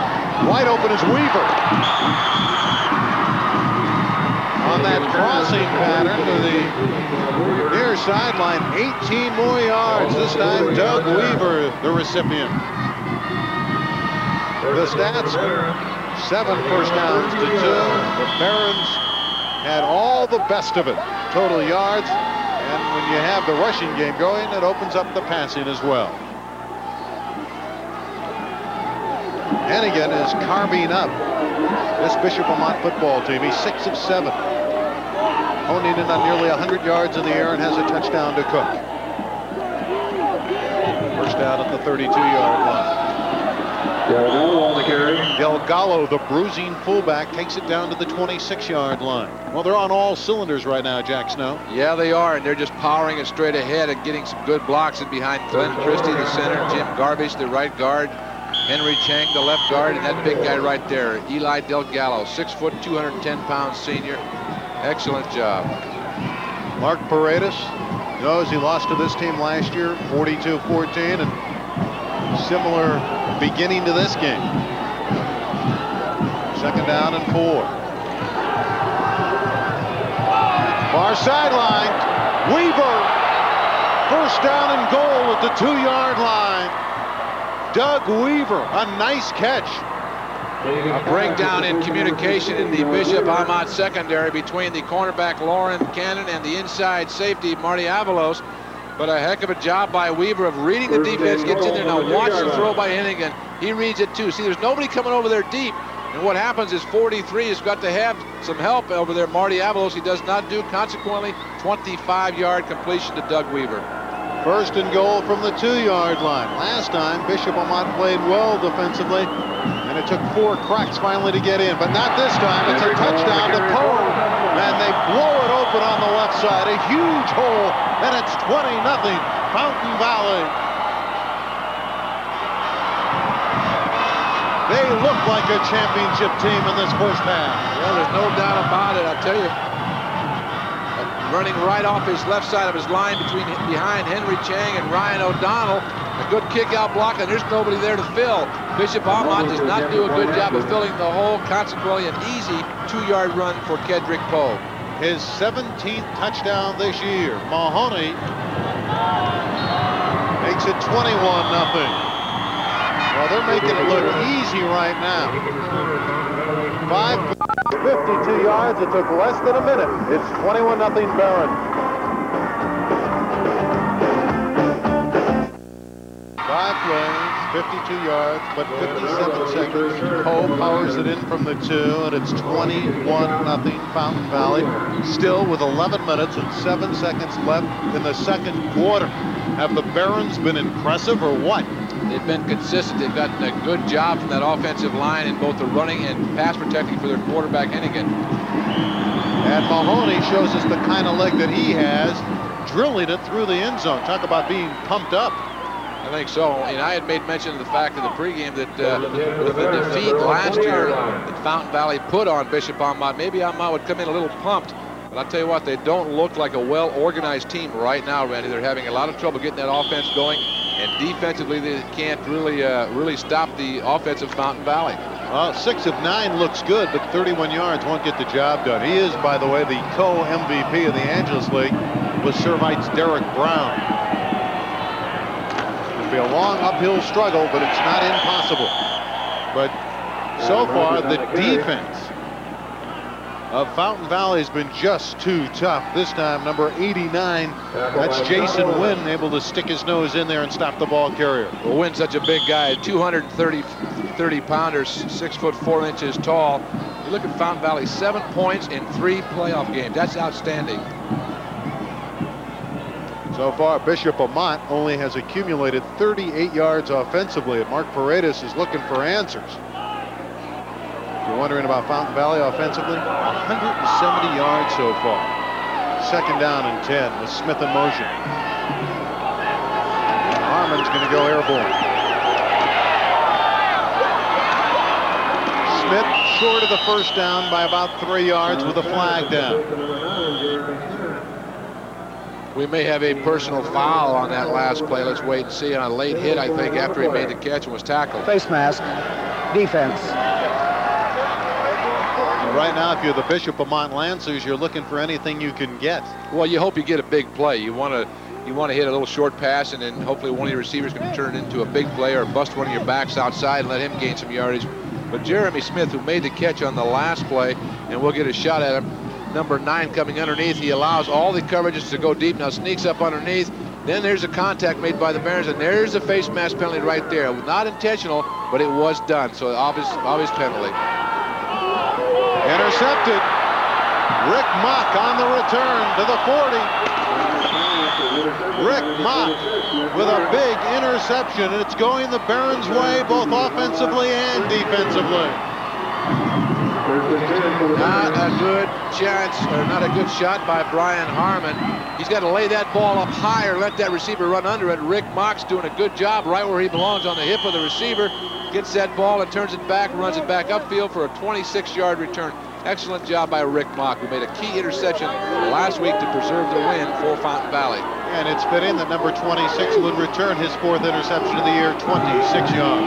wide open is Weaver. On that crossing pattern to the near sideline, 18 more yards. This time, Doug Weaver, the recipient. The stats, 7 first downs to 2. The Barons had all the best of it. Total yards, and when you have the rushing game going, it opens up the passing as well. Hennigan is carving up this Bishop Amat football team. He's 6 of 7. Honing in on nearly 100 yards in the air and has a touchdown to Cook. First down at the 32-yard line. Delgado, the bruising fullback, takes it down to the 26-yard line. Well, they're on all cylinders right now, Jack Snow. Yeah, they are, and they're just powering it straight ahead and getting some good blocks in behind Glenn Christie, the center, Jim Garbage, the right guard, Henry Chang, the left guard, and that big guy right there, Eli Delgado, 6 foot, 210-pound senior. Excellent job. Mark Paredes knows he lost to this team last year, 42-14, and similar beginning to this game. Second down and 4. Far sideline. Weaver. First down and goal at the 2-yard line. Doug Weaver, a nice catch. A breakdown in communication in the Bishop Amat secondary between the cornerback Lauren Cannon and the inside safety Marty Avalos. But a heck of a job by Weaver of reading the defense, gets in there. Now watch the throw by Hennigan. He reads it too. See, there's nobody coming over there deep. And what happens is 43 has got to have some help over there. Marty Avalos, he does not do. Consequently, 25-yard completion to Doug Weaver. First and goal from the 2-yard line. Last time, Bishop Amat played well defensively, and it took 4 cracks finally to get in. But not this time. It's a touchdown to Poe, and they blow it open on the left side. A huge hole, and it's 20-0 Fountain Valley. They look like a championship team in this first half. Well, there's no doubt about it, I'll tell you. Running right off his left side of his line behind Henry Chang and Ryan O'Donnell. A good kick-out block, and there's nobody there to fill. Bishop Amat does not do a good job of filling the hole. Consequently, an easy 2-yard run for Kedrick Poe. His 17th touchdown this year. Mahoney makes it 21-0. Well, they're making it look easy right now. 52 yards. It took less than a minute. It's 21-0 Barron. 5 plays, 52 yards, but 57 seconds. Poe powers it in from the 2, and it's 21-0 Fountain Valley. Still with 11 minutes and 7 seconds left in the second quarter. Have the Barons been impressive or what? They've been consistent. They've gotten a good job from that offensive line in both the running and pass protecting for their quarterback, Hennigan. And Mahoney shows us the kind of leg that he has, drilling it through the end zone. Talk about being pumped up. I think so. And I had made mention of the fact in the pregame that with the defeat last year that Fountain Valley put on Bishop Amat, maybe Amat would come in a little pumped. But I'll tell you what, they don't look like a well-organized team right now, Randy. They're having a lot of trouble getting that offense going. And defensively, they can't really stop the offense of Fountain Valley. Well, 6 of 9 looks good, but 31 yards won't get the job done. He is, by the way, the co-MVP of the Angeles League with Servite's Derek Brown. It'll be a long uphill struggle, but it's not impossible. But so far, the defense of Fountain Valley has been just too tough. This time, number 89, that's Jason Wynn, able to stick his nose in there and stop the ball carrier. Well, Wynn's such a big guy, 230 pounders, 6 foot 4 inches tall. You look at Fountain Valley, 7 points in 3 playoff games. That's outstanding. So far, Bishop Amat only has accumulated 38 yards offensively, and Mark Paredes is looking for answers. If you're wondering about Fountain Valley offensively, 170 yards so far. Second down and 10 with Smith in motion. And Harmon's going to go airborne. Smith short of the first down by about 3 yards with a flag down. We may have a personal foul on that last play. Let's wait and see. On a late hit, I think, after he made the catch and was tackled. Face mask. Defense. Right now, if you're the Bishop Amat Lancers, you're looking for anything you can get. Well, you hope you get a big play. You want to hit a little short pass, and then hopefully one of your receivers can turn it into a big play or bust one of your backs outside and let him gain some yardage. But Jeremy Smith, who made the catch on the last play, and we'll get a shot at him, number 9 coming underneath. He allows all the coverages to go deep. Now sneaks up underneath. Then there's a contact made by the Barons, and there's a face mask penalty right there. Not intentional, but it was done. So obvious penalty. Intercepted. Rick Mock on the return to the 40. Rick Mock with a big interception, and it's going the Barons' way both offensively and defensively. Not a good chance, or not a good shot by Brian Harmon. He's got to lay that ball up higher, let that receiver run under it. Rick Mock's doing a good job right where he belongs on the hip of the receiver. Gets that ball and turns it back, runs it back upfield for a 26-yard return. Excellent job by Rick Mock, who made a key interception last week to preserve the win for Fountain Valley. And it's fitting that number 26 would return his 4th interception of the year, 26 yards.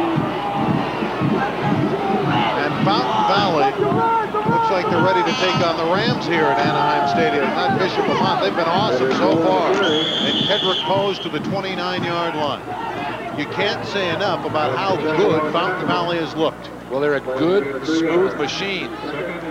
And Fountain Valley. Looks like they're ready to take on the Rams here at Anaheim Stadium. Not Bishop Amat. They've been awesome so far. And Kedrick Pose to the 29-yard line. You can't say enough about how good Fountain Valley has looked. Well, they're a good, smooth machine.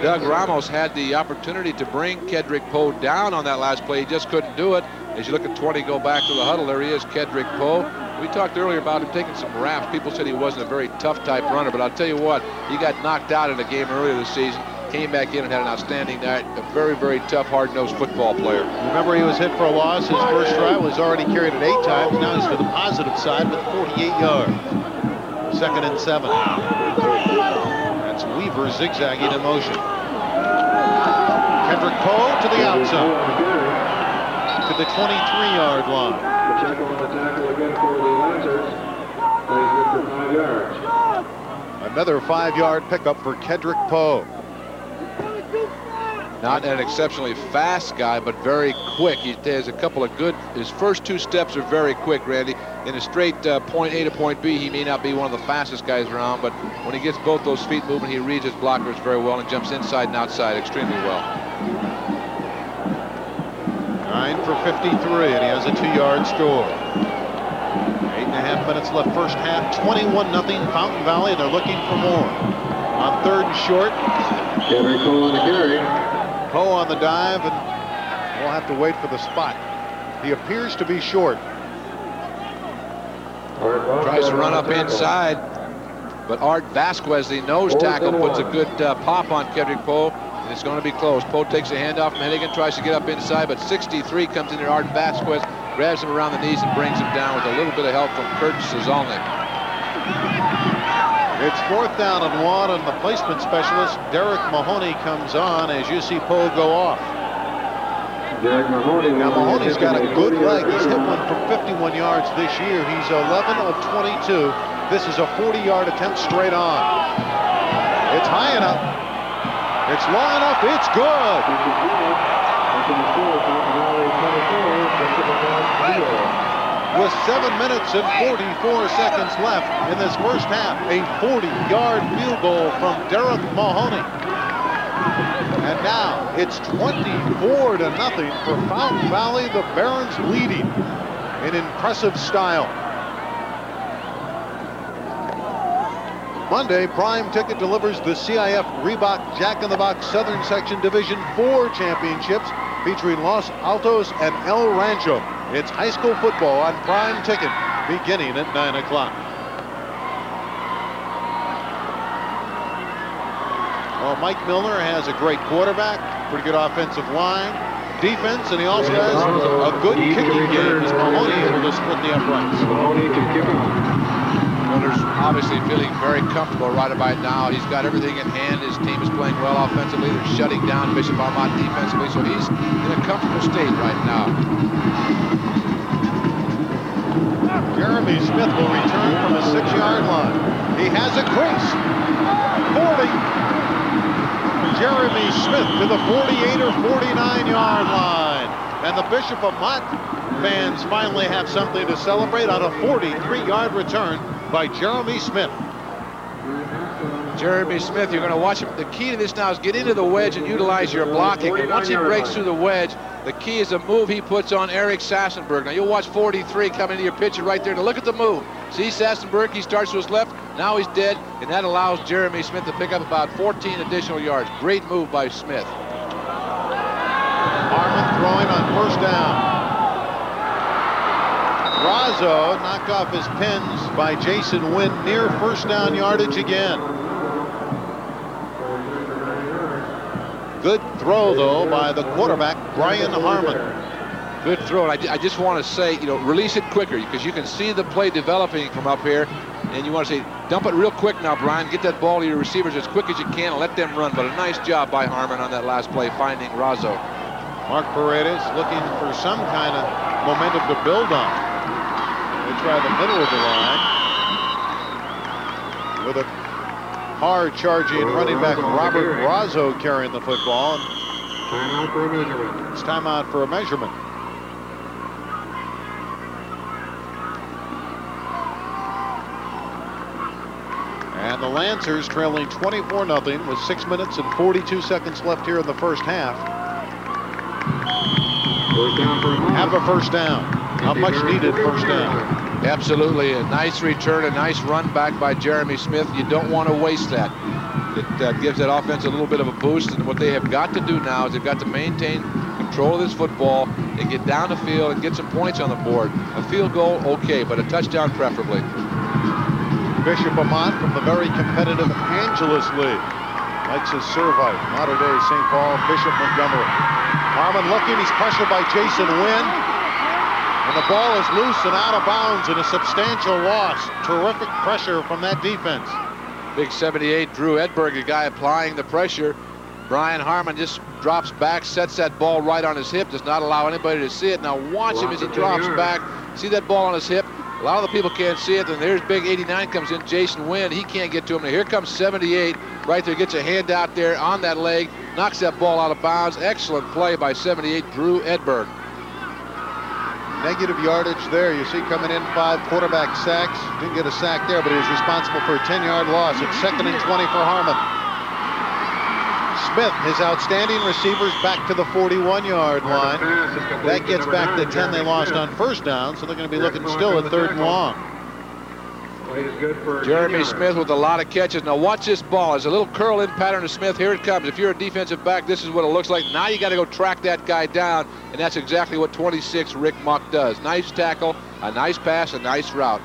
Doug Ramos had the opportunity to bring Kedrick Poe down on that last play. He just couldn't do it. As you look at 20 go back to the huddle, there he is, Kedrick Poe. We talked earlier about him taking some raps. People said he wasn't a very tough type runner, but I'll tell you what, he got knocked out in a game earlier this season, came back in and had an outstanding night. A very, very tough, hard-nosed football player. Remember, he was hit for a loss. His first try was already carried it 8 times. Now he's to the positive side with 48 yards. 2nd and 7. That's Weaver zigzagging in motion. Kedrick Poe to the outside. To the 23-yard line. Pacheco on the tackle again for the Lancers. Plays good for 5 yards. Another 5-yard pickup for Kedrick Poe. Not an exceptionally fast guy, but very quick. He has a couple of good, his first 2 steps are very quick, Randy. In a straight point A to point B, he may not be one of the fastest guys around, but when he gets both those feet moving, he reads his blockers very well and jumps inside and outside extremely well. 9 for 53, and he has a 2-yard score. 8.5 minutes left first half. 21-0 Fountain Valley, and they're looking for more. On 3rd and short. Kedrick Poe on the carry. Poe on the dive, and we'll have to wait for the spot. He appears to be short. Tries to run up inside, but Art Vasquez, the nose tackle, puts a good pop on Kedrick Poe, and it's going to be close. Poe takes a handoff from Hennigan, tries to get up inside, but 63 comes in there. Art Vasquez grabs him around the knees and brings him down with a little bit of help from Kurt Szolnik. It's 4th down and 1, and the placement specialist, Derek Mahoney, comes on as you see Poe go off. Now Mahoney's got a good leg. He's hit one from 51 yards this year. He's 11 of 22. This is a 40-yard attempt straight on. It's high enough. It's long enough. It's good. With 7 minutes and 44 seconds left in this first half, a 40-yard field goal from Derek Mahoney. And now it's 24-0 for Fountain Valley. The Barons leading in impressive style. Monday, Prime Ticket delivers the CIF Reebok Jack in the Box Southern Section Division 4 championships featuring Los Altos and El Rancho. It's high school football on Prime Ticket beginning at 9 o'clock. Well, Mike Milner has a great quarterback, pretty good offensive line, defense, and he also has a good kicking game. Is Mahoney able to split the uprights? Mahoney can kick off. Milner's obviously feeling very comfortable right about now. He's got everything in hand. His team is playing well offensively. They're shutting down Bishop Amat defensively, so he's in a comfortable state right now. Jeremy Smith will return from a 6-yard line. He has a crease. 40. Jeremy Smith to the 48 or 49-yard line. And the Bishop Amat fans finally have something to celebrate on a 43-yard return by Jeremy Smith. Jeremy Smith, you're going to watch him. The key to this now is get into the wedge and utilize your blocking. And once he breaks through the wedge, the key is a move he puts on Eric Sassenberg. Now you'll watch 43 come into your picture right there. Now look at the move. See Sassenberg, he starts to his left. Now he's dead, and that allows Jeremy Smith to pick up about 14 additional yards. Great move by Smith. Harmon throwing on 1st down. Razzo knocked off his pins by Jason Wynn near 1st down yardage again. Good throw, though, by the quarterback, Brian Harmon. Good throw. And I just want to say, release it quicker because you can see the play developing from up here. And you want to say, dump it real quick now, Brian. Get that ball to your receivers as quick as you can and let them run. But a nice job by Harmon on that last play, finding Razzo. Mark Paredes looking for some kind of momentum to build on. They try the middle of the line with a hard charging running back Robert Razzo carrying the football. Timeout for a measurement. It's timeout for a measurement. And And the Lancers trailing 24-0 with 6 minutes and 42 seconds left here in the first half. First down for Amat. Have a first down. A much needed first down. Absolutely. A nice return, a nice run back by Jeremy Smith. You don't want to waste that. It gives that offense a little bit of a boost. And what they have got to do now is they've got to maintain control of this football and get down the field and get some points on the board. A field goal, okay, but a touchdown preferably. Bishop Amat from the very competitive Angeles League. Likes his Servite, Mater Dei, St. Paul, Bishop Montgomery. Harmon looking, he's pressured by Jason Wynn. And the ball is loose and out of bounds and a substantial loss. Terrific pressure from that defense. Big 78, Drew Edberg, the guy applying the pressure. Brian Harmon just drops back, sets that ball right on his hip, does not allow anybody to see it. Now watch him as he drops back. See that ball on his hip? A lot of the people can't see it. And there's big 89 comes in, Jason Wynn. He can't get to him. Now here comes 78 right there, gets a hand out there on that leg, knocks that ball out of bounds. Excellent play by 78, Drew Edberg. Negative yardage there. You see coming in 5 quarterback sacks. Didn't get a sack there, but he was responsible for a 10-yard loss. It's 2nd and 20 for Harmon. Smith, his outstanding receivers back to the 41-yard line. That gets back the 10 they lost on first down, so they're going to be looking still at 3rd and long. Jeremy Smith with a lot of catches. Now watch this ball. There's a little curl-in pattern to Smith. Here it comes. If you're a defensive back, this is what it looks like. Now you got to go track that guy down, and that's exactly what 26 Rick Muck does. Nice tackle, a nice pass, a nice route.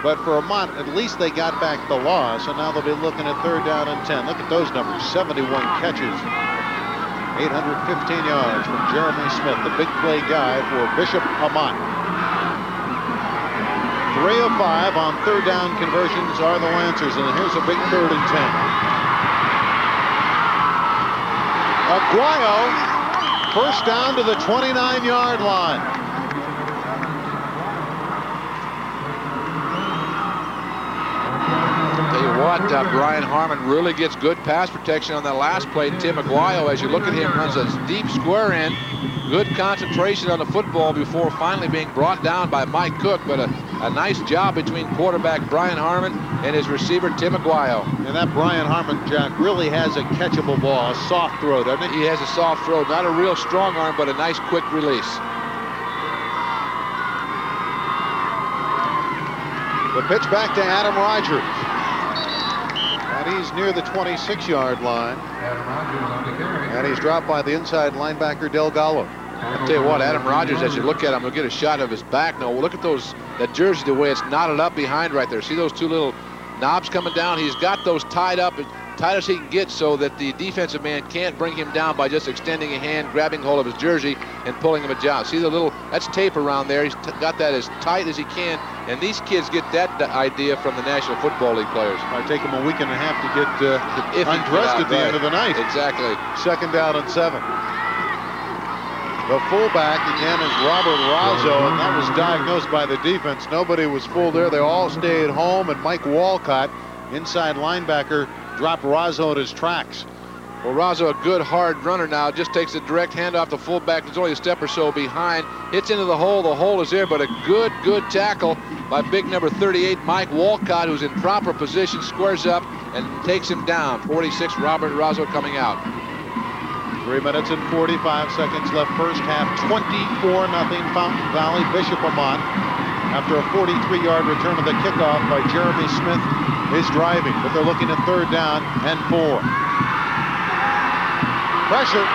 But for Amat, at least they got back the loss, and now they'll be looking at 3rd down and 10. Look at those numbers, 71 catches, 815 yards from Jeremy Smith, the big play guy for Bishop Amat. 3 of 5 on 3rd down conversions are the Lancers, and here's a big 3rd and 10. Aguayo, first down to the 29-yard line. Tell you what, Brian Harmon really gets good pass protection on that last play. Tim Aguayo, as you look at him, runs a deep square in. Good concentration on the football before finally being brought down by Mike Cook, but a nice job between quarterback Brian Harmon and his receiver Tim Aguayo. And that Brian Harmon, Jack, really has a catchable ball, a soft throw, doesn't he? He has a soft throw, not a real strong arm, but a nice quick release. The pitch back to Adam Rogers. And he's near the 26-yard line. And he's dropped by the inside linebacker Del Gallo. I'll tell you what, Adam Rogers, as you look at him, you'll get a shot of his back. Now, look at that jersey, the way it's knotted up behind right there. See those 2 little knobs coming down? He's got those tied up as tight as he can get so that the defensive man can't bring him down by just extending a hand, grabbing hold of his jersey, and pulling him a job. See that's tape around there. He's got that as tight as he can. And these kids get that idea from the National Football League players. Might take them a week and a half to get undressed at the end of the night. Exactly. 2nd down and 7. The fullback again is Robert Razzo, and that was diagnosed by the defense. Nobody was fooled there. They all stayed home, and Mike Walcott, inside linebacker, dropped Razzo at his tracks. Well, Razzo, a good hard runner now, just takes a direct handoff to fullback. It's only a step or so behind. Hits into the hole. The hole is there, but a good tackle by big number 38, Mike Walcott, who's in proper position, squares up and takes him down. 46, Robert Razzo coming out. 3 minutes and 45 seconds left first half. 24-0 Fountain Valley. Bishop Amat, after a 43-yard return of the kickoff by Jeremy Smith, is driving, but they're looking at 3rd down and 4. Pressure.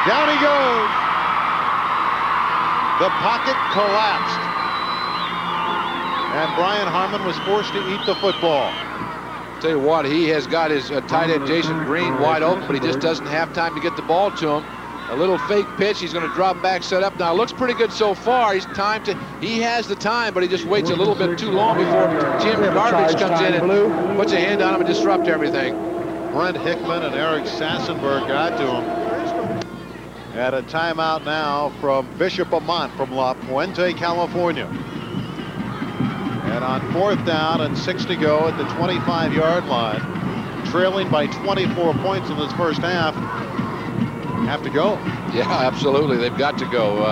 Down he goes. The pocket collapsed. And Brian Harmon was forced to eat the football. Tell you what, he has got his tight end Jason Green wide open, but he just doesn't have time to get the ball to him. A little fake pitch. He's going to drop back, set up. Now, it looks pretty good so far. He has the time, but he just waits a little bit too long before Jim Garbage comes in and puts a hand on him and disrupts everything. Brent Hickman and Eric Sassenberg got to him. At a timeout now from Bishop Amat from La Puente, California. And on 4th down and 6 to go at the 25-yard line, trailing by 24 points in this first half. Have to go. Yeah, absolutely. They've got to go,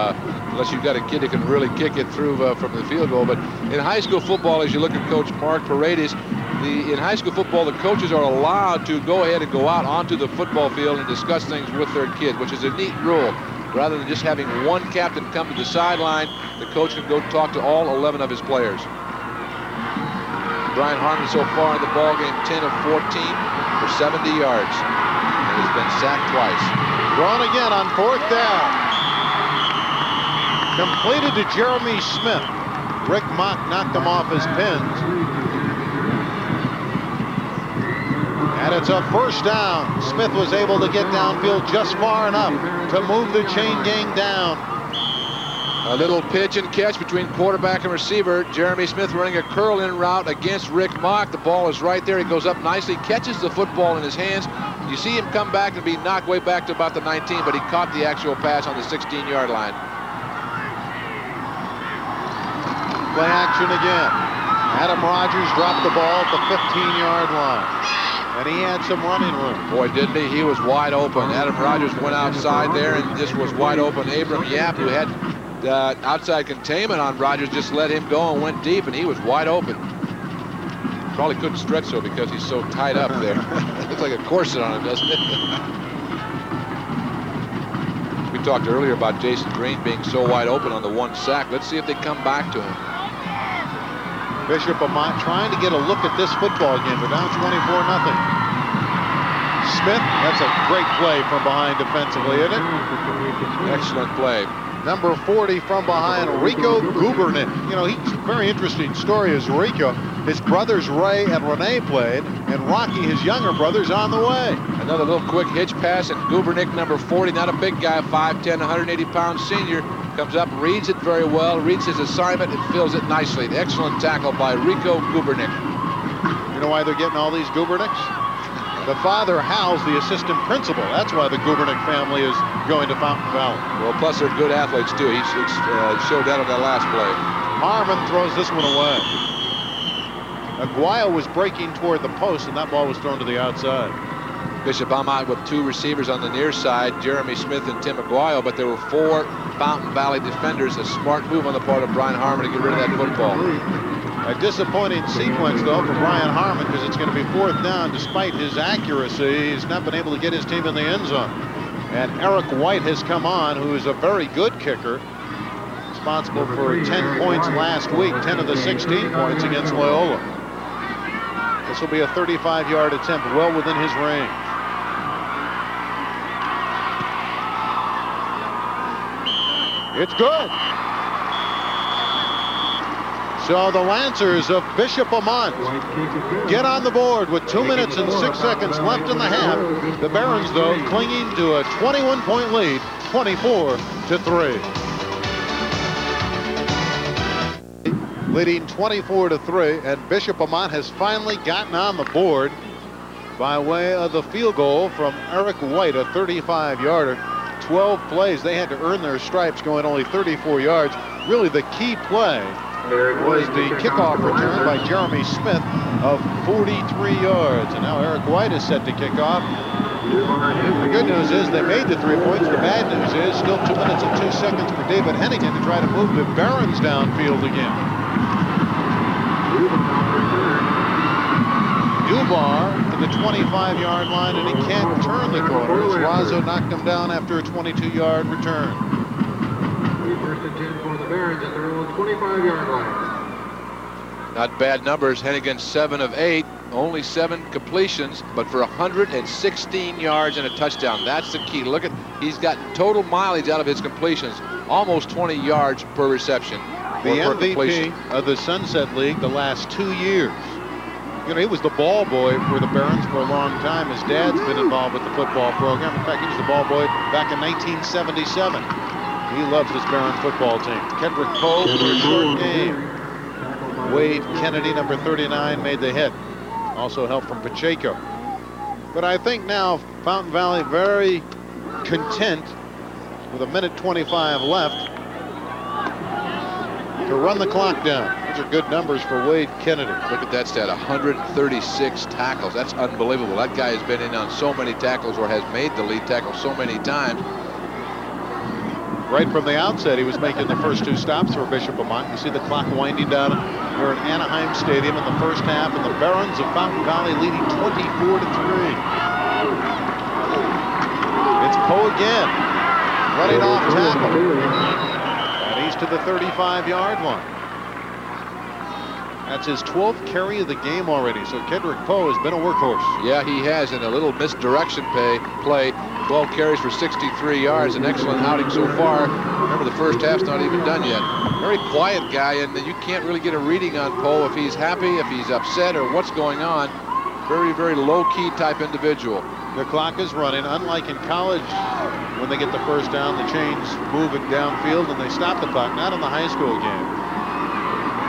unless you've got a kid that can really kick it through from the field goal. But in high school football, as you look at Coach Mark Paredes, in high school football, the coaches are allowed to go ahead and go out onto the football field and discuss things with their kids, which is a neat rule. Rather than just having one captain come to the sideline, the coach can go talk to all 11 of his players. Brian Harmon so far in the ball game, 10 of 14 for 70 yards. And he's been sacked twice. Drawn again on 4th down. Completed to Jeremy Smith. Rick Mock knocked him off his pins. And it's a 1st down. Smith was able to get downfield just far enough to move the chain gang down. A little pitch and catch between quarterback and receiver. Jeremy Smith running a curl-in route against Rick Mock. The ball is right there. He goes up nicely, catches the football in his hands. You see him come back and be knocked way back to about the 19, but he caught the actual pass on the 16-yard line. Play action again. Adam Rogers dropped the ball at the 15-yard line. And he had some running room. Boy, didn't he? He was wide open. Adam Rogers went outside there and just was wide open. Abram Yap, who had outside containment on Rogers, just let him go and went deep, and he was wide open. Probably couldn't stretch so because he's so tied up there. Looks like a corset on him, doesn't it? We talked earlier about Jason Green being so wide open on the 1 sack. Let's see if they come back to him. Bishop Amat trying to get a look at this football game. They're down 24-0. Smith, that's a great play from behind defensively, isn't it? Excellent play. Number 40 from behind, Rico Gubernick. You know, he's a very interesting story is Rico. His brothers Ray and Rene played, and Rocky, his younger brother's on the way. Another little quick hitch pass, and Gubernick, number 40, not a big guy, 5'10", 180-pound senior, comes up, reads it very well, reads his assignment, and fills it nicely. An excellent tackle by Rico Gubernick. You know why they're getting all these Gubernicks? The father, Hal's the assistant principal. That's why the Gubernick family is going to Fountain Valley. Well, plus they're good athletes, too. He showed that on that last play. Harmon throws this one away. Aguayo was breaking toward the post, and that ball was thrown to the outside. Bishop Amat with 2 receivers on the near side, Jeremy Smith and Tim Aguayo, but there were 4 Fountain Valley defenders. A smart move on the part of Brian Harmon to get rid of that football. A disappointing sequence, though, for Brian Harmon, because it's going to be 4th down. Despite his accuracy, he's not been able to get his team in the end zone. And Eric White has come on, who is a very good kicker, responsible for 10 points last week, 10 of the 16 points against Loyola. This will be a 35-yard attempt, well within his range. It's good. So the Lancers of Bishop Amat get on the board with 2 minutes and 6 seconds left in the half. The Barons, though, clinging to a 21-point lead, 24-3. Leading 24-3, and Bishop Amat has finally gotten on the board by way of the field goal from Eric White, a 35-yarder. 12 plays. They had to earn their stripes, going only 34 yards. Really, the key play was the kickoff return by Jeremy Smith of 43 yards. And now Eric White is set to kick off. The good news is they made the 3 points. The bad news is still 2 minutes and 2 seconds for David Hennigan to try to move the Barons downfield again. Dubar to the 25-yard line, and he can't turn the corner as Razzo knocked him down after a 22-yard return. First and 10 for the Barons at their own 25-yard line. Not bad numbers. Hennigan 7 of 8, only 7 completions, but for 116 yards and a touchdown. That's the key. Look at, he's gotten total mileage out of his completions, almost 20 yards per reception. The MVP of the Sunset League the last 2 years. You know, he was the ball boy for the Barons for a long time. His dad's been involved with the football program. In fact, he was the ball boy back in 1977. He loves this Barons football team. Kendrick Poe for a short game. Wade Kennedy, number 39, made the hit. Also help from Pacheco. But I think now Fountain Valley very content with 1:25 left to run the clock down. Those are good numbers for Wade Kennedy. Look at that stat, 136 tackles. That's unbelievable. That guy has been in on so many tackles or has made the lead tackle so many times. Right from the outset, he was making the first 2 stops for Bishop Amat. You see the clock winding down here at Anaheim Stadium in the first half, and the Barons of Fountain Valley leading 24-3. It's Poe again, running off tackle, and he's to the 35-yard line. That's his 12th carry of the game already, so Kendrick Poe has been a workhorse. Yeah, he has, in a little misdirection play. 12 carries for 63 yards, an excellent outing so far. Remember, the first half's not even done yet. Very quiet guy, and you can't really get a reading on Poe if he's happy, if he's upset, or what's going on. Very, very low-key type individual. The clock is running. Unlike in college, when they get the first down, the chains move it downfield and they stop the clock. Not in the high school game.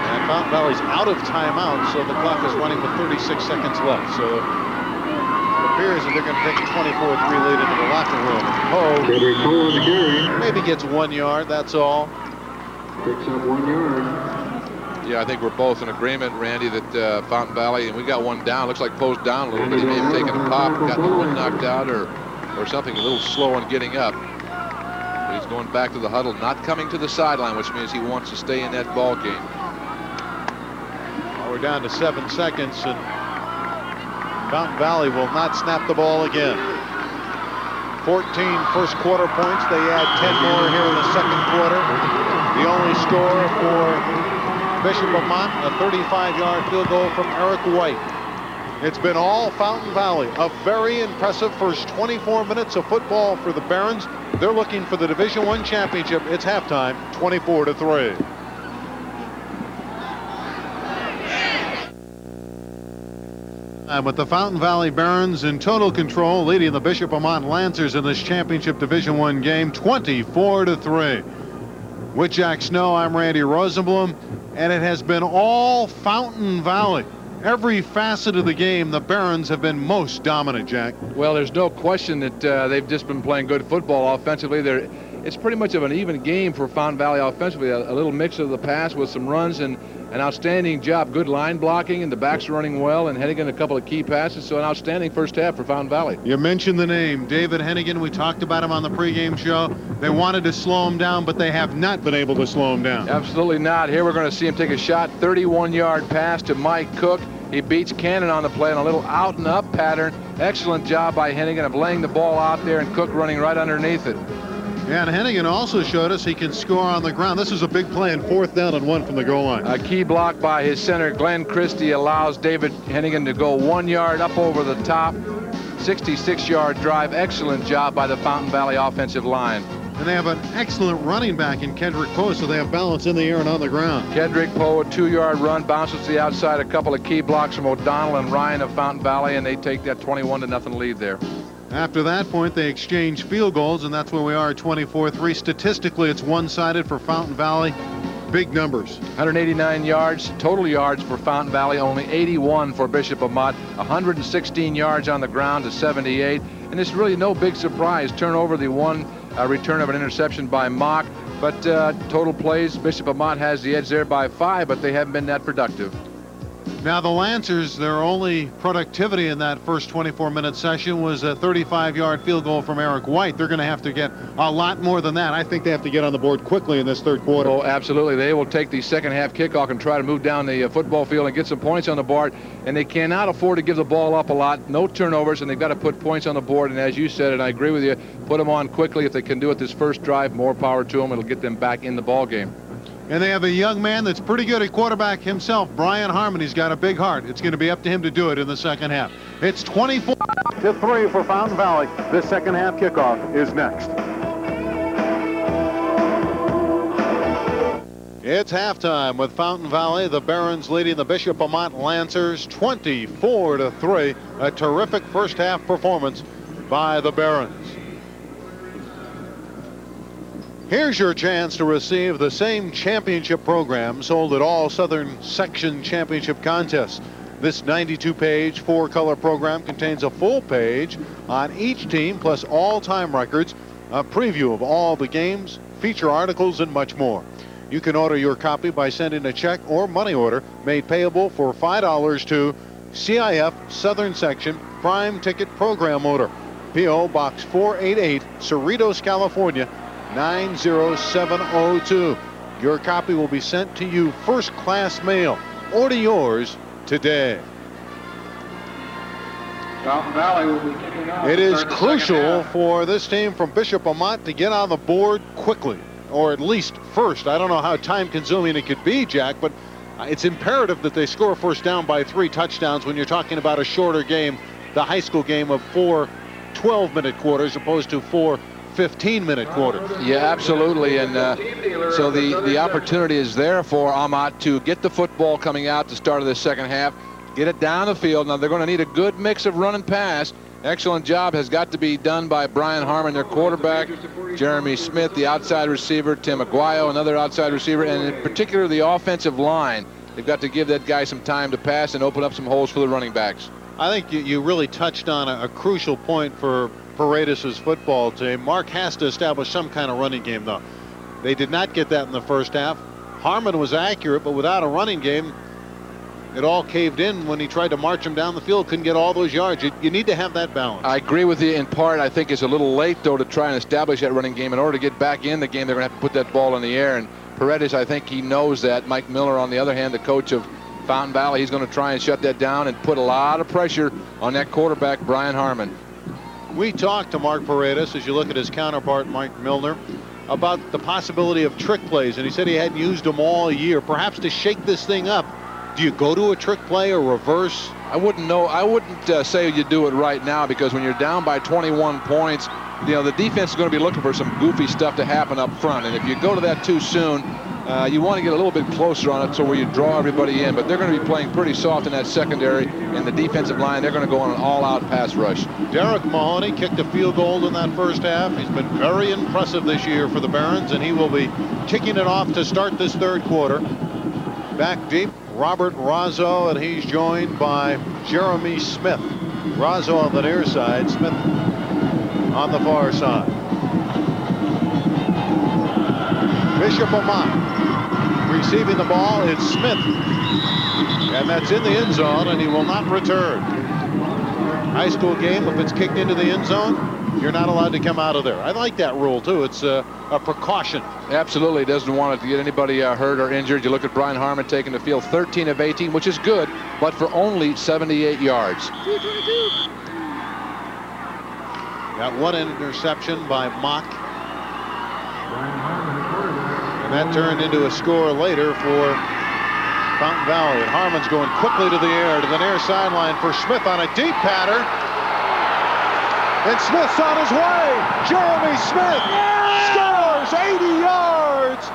And Fountain Valley's out of timeout, so the clock is running with 36 seconds left. So it appears that they're going to take a 24-3 lead into the locker room. Oh, maybe gets 1 yard, that's all. Picks up 1 yard. Yeah, I think we're both in agreement, Randy, that Fountain Valley, and we got one down. Looks like Poe's down a little bit. He may have taken a pop, gotten the wind knocked out, or something, a little slow on getting up. But he's going back to the huddle, not coming to the sideline, which means he wants to stay in that ball game. Well, we're down to 7 seconds, and Fountain Valley will not snap the ball again. 14 first quarter points. They add 10 more here in the second quarter. The only score for Bishop Amat, a 35-yard field goal from Eric White. It's been all Fountain Valley. A very impressive first 24 minutes of football for the Barons. They're looking for the Division I championship. It's halftime, 24-3. And with the Fountain Valley Barons in total control, leading the Bishop Amat Lancers in this championship Division I game, 24-3. With Jack Snow, I'm Randy Rosenblum, and it has been all Fountain Valley. Every facet of the game, the Barons have been most dominant, Jack. Well, there's no question that they've just been playing good football offensively. It's pretty much of an even game for Fountain Valley offensively. A little mix of the pass with some runs and an outstanding job. Good line blocking, and the backs running well and Hennigan a couple of key passes. So an outstanding first half for Fountain Valley. You mentioned the name, David Hennigan. We talked about him on the pregame show. They wanted to slow him down, but they have not been able to slow him down. Absolutely not. Here we're going to see him take a shot. 31-yard pass to Mike Cook. He beats Cannon on the play on a little out and up pattern. Excellent job by Hennigan of laying the ball out there and Cook running right underneath it. Yeah, and Hennigan also showed us he can score on the ground. This is a big play in 4th down and 1 from the goal line. A key block by his center, Glenn Christie, allows David Hennigan to go 1 yard up over the top. 66-yard drive. Excellent job by the Fountain Valley offensive line. And they have an excellent running back in Kendrick Poe, so they have balance in the air and on the ground. Kendrick Poe, a 2-yard run, bounces to the outside. A couple of key blocks from O'Donnell and Ryan of Fountain Valley, and they take that 21-0 lead there. After that point, they exchange field goals, and that's where we are at 24-3. Statistically, it's one-sided for Fountain Valley. Big numbers. 189 yards, total yards for Fountain Valley, only 81 for Bishop Amat. 116 yards on the ground to 78. And it's really no big surprise. Turnover, the one return of an interception by Mock. But total plays, Bishop Amat has the edge there by 5, but they haven't been that productive. Now the Lancers, their only productivity in that first 24-minute session was a 35-yard field goal from Eric White. They're going to have to get a lot more than that. I think they have to get on the board quickly in this third quarter. Oh, absolutely. They will take the second half kickoff and try to move down the football field and get some points on the board. And they cannot afford to give the ball up a lot. No turnovers, and they've got to put points on the board. And as you said, and I agree with you, put them on quickly. If they can do it this first drive, more power to them. It'll get them back in the ball game. And they have a young man that's pretty good at quarterback himself, Brian Harmon. He's got a big heart. It's going to be up to him to do it in the second half. It's 24-3 for Fountain Valley. The second half kickoff is next. It's halftime with Fountain Valley, the Barons leading the Bishop Amat Lancers 24-3. A terrific first half performance by the Barons. Here's your chance to receive the same championship program sold at all Southern Section Championship contests. This 92-page, 4-color program contains a full page on each team, plus all time records, a preview of all the games, feature articles, and much more. You can order your copy by sending a check or money order made payable for $5 to CIF Southern Section Prime Ticket Program Order, P.O. Box 488, Cerritos, California, 90702. Your copy will be sent to you first class mail. Order yours today. Fountain Valley will be kicking off. It is crucial for this team from Bishop Amat to get on the board quickly, or at least first. I don't know how time consuming it could be, Jack, but it's imperative that they score first down by 3 touchdowns when you're talking about a shorter game, the high school game of 4 12-minute quarters opposed to 4 15-minute quarters. Yeah, absolutely. And so the opportunity is there for Amat to get the football coming out the start of the second half, get it down the field. Now they're going to need a good mix of run and pass. Excellent job has got to be done by Brian Harmon, their quarterback, Jeremy Smith, the outside receiver, Tim Aguayo, another outside receiver, and in particular the offensive line. They've got to give that guy some time to pass and open up some holes for the running backs. I think you really touched on a crucial point for Paredes' football team. Mark has to establish some kind of running game, though. They did not get that in the first half. Harmon was accurate, but without a running game, it all caved in when he tried to march him down the field. Couldn't get all those yards. You need to have that balance. I agree with you in part. I think it's a little late, though, to try and establish that running game. In order to get back in the game, they're going to have to put that ball in the air. And Paredes, I think he knows that. Mike Miller, on the other hand, the coach of Fountain Valley, he's going to try and shut that down and put a lot of pressure on that quarterback, Brian Harmon. We talked to Mark Paredes, as you look at his counterpart, Mike Milner, about the possibility of trick plays, and he said he hadn't used them all year, perhaps to shake this thing up. Do you go to a trick play or reverse? I wouldn't know. I wouldn't say you do it right now, because when you're down by 21 points, you know, the defense is going to be looking for some goofy stuff to happen up front, and if you go to that too soon, you want to get a little bit closer on it so where you draw everybody in, but they're going to be playing pretty soft in that secondary, and the defensive line, they're going to go on an all-out pass rush. Derek Mahoney kicked a field goal in that first half. He's been very impressive this year for the Barons, and he will be kicking it off to start this third quarter. Back deep, Robert Razzo, and he's joined by Jeremy Smith. Razzo on the near side, Smith on the far side. Bishop Amat receiving the ball. It's Smith, and that's in the end zone, and he will not return. High school game, if it's kicked into the end zone, you're not allowed to come out of there. I like that rule too. It's a precaution. Absolutely. Doesn't want it to get anybody hurt or injured. You look at Brian Harmon taking the field 13 of 18, which is good, but for only 78 yards. Got one interception by Mock, and that turned into a score later for Fountain Valley. And Harmon's going quickly to the air, to the near sideline for Smith on a deep pattern. And Smith's on his way. Jeremy Smith scores 80 yards.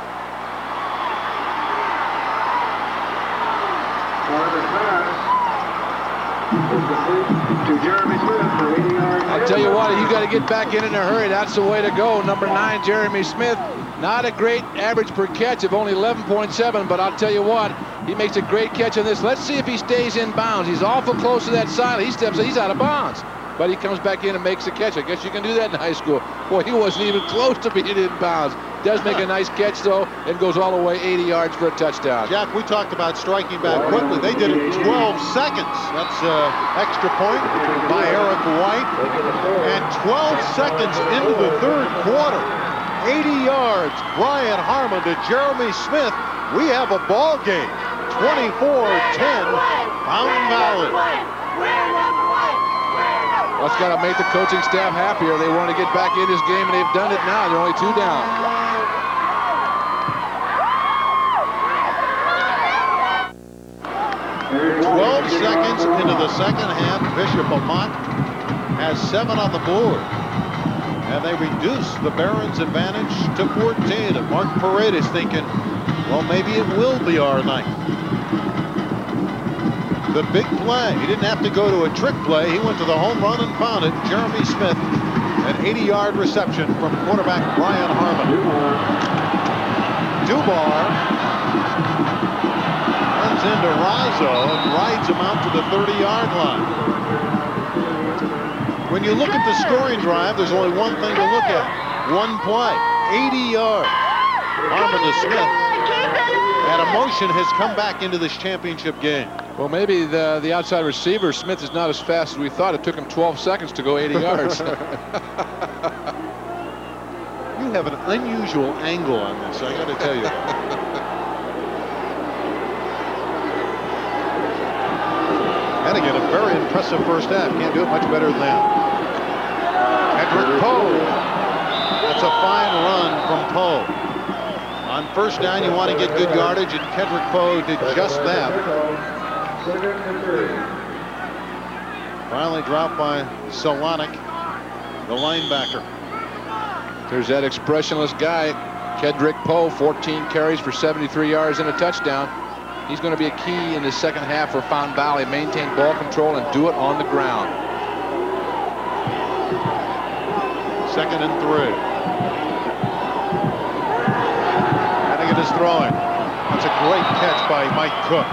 To Jeremy Smith for 80 yards. I'll tell you what, you got to get back in a hurry. That's the way to go. Number 9, Jeremy Smith. Not a great average per catch of only 11.7, but I'll tell you what, he makes a great catch on this. Let's see if he stays in bounds. He's awful close to that side. He steps, he's out of bounds. But he comes back in and makes the catch. I guess you can do that in high school. Boy, he wasn't even close to being in bounds. Does make a nice catch, though, and goes all the way 80 yards for a touchdown. Jack, we talked about striking back quickly. They did it in 12 seconds. That's an extra point by Eric White. And 12 seconds into the third quarter, 80 yards, Brian Harmon to Jeremy Smith. We have a ball game. 24-10, Fountain Valley. Well, it's got to make the coaching staff happier. They want to get back in this game, and they've done it now. They're only 2 down. Seconds into the second half, Bishop Amat has 7 on the board, and they reduce the Barons' advantage to 14. And Mark Paredes thinking, well, maybe it will be our night. The big play. He didn't have to go to a trick play. He went to the home run and found it. Jeremy Smith, an 80-yard reception from quarterback Brian Harmon. Dubar runs into Razzo and rides him out to the 30-yard line. When you look at the scoring drive, there's only one thing to look at. One play, 80 yards. Harmon to Smith. And emotion has come back into this championship game. Well, maybe the outside receiver, Smith, is not as fast as we thought. It took him 12 seconds to go 80 yards. You have an unusual angle on this, I got to tell you. And again, a very impressive first half. Can't do it much better than that. Kedrick Poe. That's a fine run from Poe. On first down, you want to get good yardage, and Kedrick Poe did just that. Finally dropped by Solonic, the linebacker. There's that expressionless guy, Kedrick Poe, 14 carries for 73 yards and a touchdown. He's going to be a key in the second half for Fountain Valley. Maintain ball control and do it on the ground. 2nd and 3. Hennigan is throwing. That's a great catch by Mike Cook.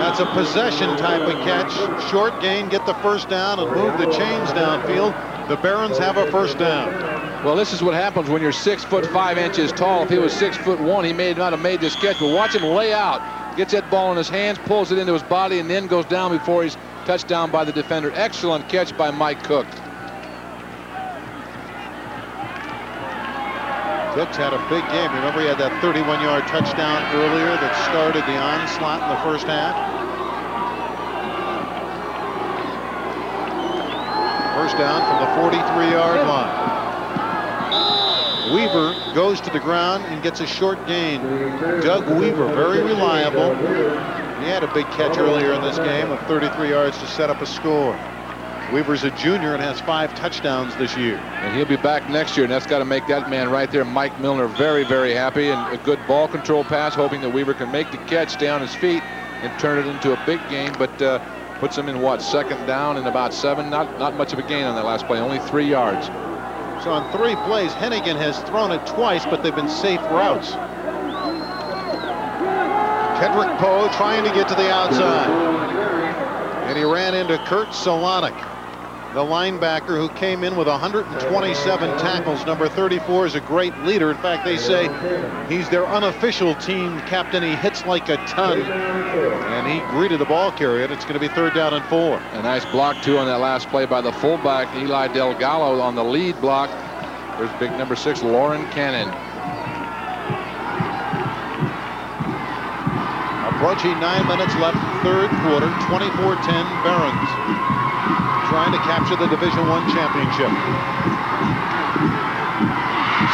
That's a possession type of catch. Short gain, get the first down, and move the chains downfield. The Barons have a first down. Well, this is what happens when you're 6'5" tall. If he was 6'1", he may not have made this catch, but watch him lay out. Gets that ball in his hands, pulls it into his body, and then goes down before he's touched down by the defender. Excellent catch by Mike Cook. Cook's had a big game. Remember, he had that 31-yard touchdown earlier that started the onslaught in the first half. First down from the 43-yard line. Weaver goes to the ground and gets a short gain. Doug Weaver, very reliable. He had a big catch earlier in this game of 33 yards to set up a score. Weaver's a junior and has 5 touchdowns this year. And he'll be back next year, and that's got to make that man right there, Mike Milner, very, very happy. And a good ball control pass, hoping that Weaver can make the catch, stay on his feet, and turn it into a big game. But puts him in, what, 2nd down and about 7? Not much of a gain on that last play, only 3 yards. So on 3 plays, Hennigan has thrown it twice, but they've been safe routes. Kedrick Poe trying to get to the outside. And he ran into Kurt Solonic, the linebacker who came in with 127 tackles. Number 34 is a great leader. In fact, they say he's their unofficial team captain. He hits like a ton. And he greeted the ball carrier. It's going to be 3rd down and 4. A nice block, too, on that last play by the fullback, Eli Delgado, on the lead block. There's big number 6, Lauren Cannon. Approaching 9 minutes left, 3rd quarter, 24-10 Barons. Trying to capture the Division I championship.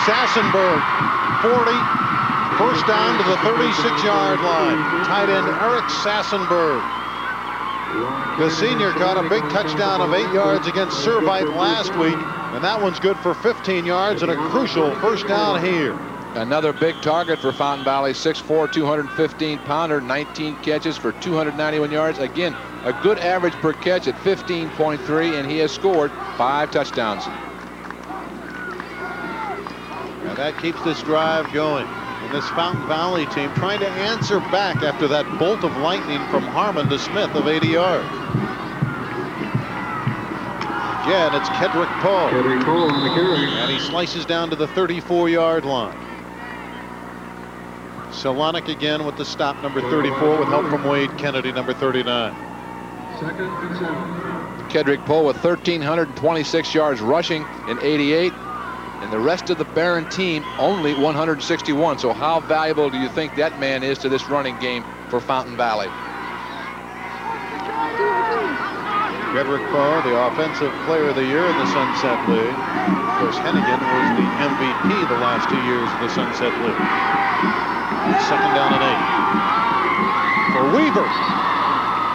Sassenberg, 40, first down to the 36-yard line. Tight end Eric Sassenberg. The senior caught a big touchdown of 8 yards against Servite last week, and that one's good for 15 yards and a crucial first down here. Another big target for Fountain Valley, 6'4", 215-pounder, 19 catches for 291 yards. Again, a good average per catch at 15.3, and he has scored 5 touchdowns. And that keeps this drive going. And this Fountain Valley team trying to answer back after that bolt of lightning from Harmon to Smith of 80 yards. Again, it's Kedrick Poe. Kedrick Poe on the carry. And he slices down to the 34-yard line. Solonic again with the stop, number 34, with help from Wade Kennedy, number 39. 2nd and 7. Kedrick Poe with 1,326 yards rushing in 88. And the rest of the Barron team only 161. So how valuable do you think that man is to this running game for Fountain Valley? Kedrick Poe, the offensive player of the year in the Sunset League. Of course, Hennigan was the MVP the last 2 years of the Sunset League. 2nd down and 8. For Weaver,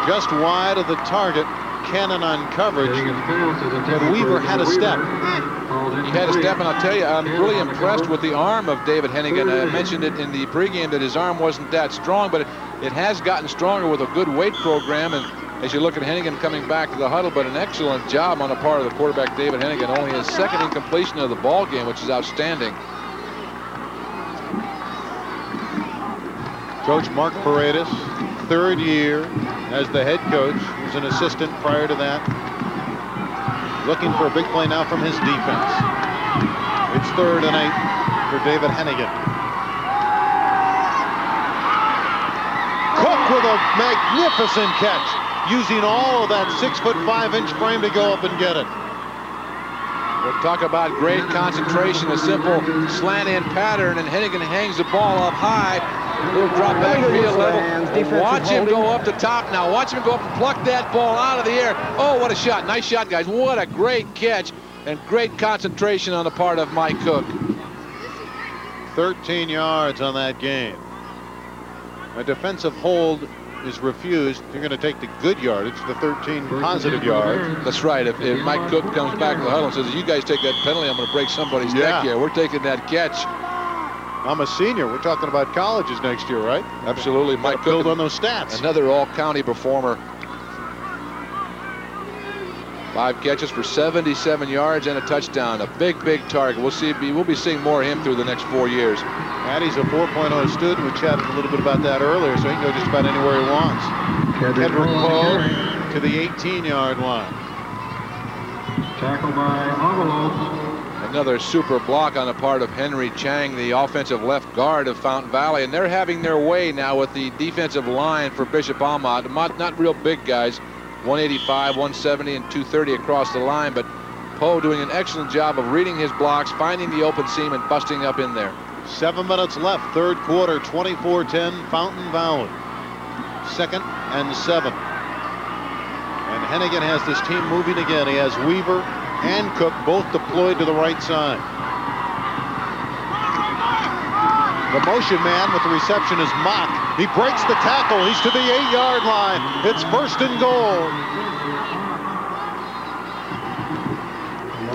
just wide of the target. Cannon on coverage, but Weaver had a step. He had a step, and I'll tell you, I'm really impressed with the arm of David Hennigan. I mentioned it in the pregame that his arm wasn't that strong, but it has gotten stronger with a good weight program. And as you look at Hennigan coming back to the huddle, but an excellent job on the part of the quarterback, David Hennigan. Only his 2nd incompletion of the ball game, which is outstanding. Coach Mark Paredes, 3rd year as the head coach. He was an assistant prior to that. Looking for a big play now from his defense. It's 3rd and 8 for David Hennigan. Cook with a magnificent catch, using all of that 6'5" frame to go up and get it. We'll talk about great concentration, a simple slant-in pattern, and Hennigan hangs the ball up high. Little drop back field level. Watch him go up the top now. Watch him go up and pluck that ball out of the air. Oh, what a shot. Nice shot, guys. What a great catch and great concentration on the part of Mike Cook. 13 yards on that game. A defensive hold is refused. You're going to take the good yardage, the 13 positive yards. That's right. If Mike Cook comes back to the huddle and says, you guys take that penalty, I'm going to break somebody's neck here. We're taking that catch. I'm a senior. We're talking about colleges next year, right? Absolutely. Mike Cook build on those stats. Another all-county performer. 5 catches for 77 yards and a touchdown. A big, big target. We'll be seeing more of him through the next 4 years. Addie's a 4.0 student. We chatted a little bit about that earlier, so he can go just about anywhere he wants. Kedrick Poe to the 18-yard line. Tackle by Envelope. Another super block on the part of Henry Chang, the offensive left guard of Fountain Valley, and they're having their way now with the defensive line for Bishop Amat. Not real big guys, 185, 170, and 230 across the line, but Poe doing an excellent job of reading his blocks, finding the open seam, and busting up in there. 7 minutes left, third quarter, 24-10, Fountain Valley. 2nd and 7. And Hennigan has this team moving again. He has Weaver and Cook both deployed to the right side. The motion man with the reception is Mock. He breaks the tackle. He's to the 8-yard line. It's 1st and goal.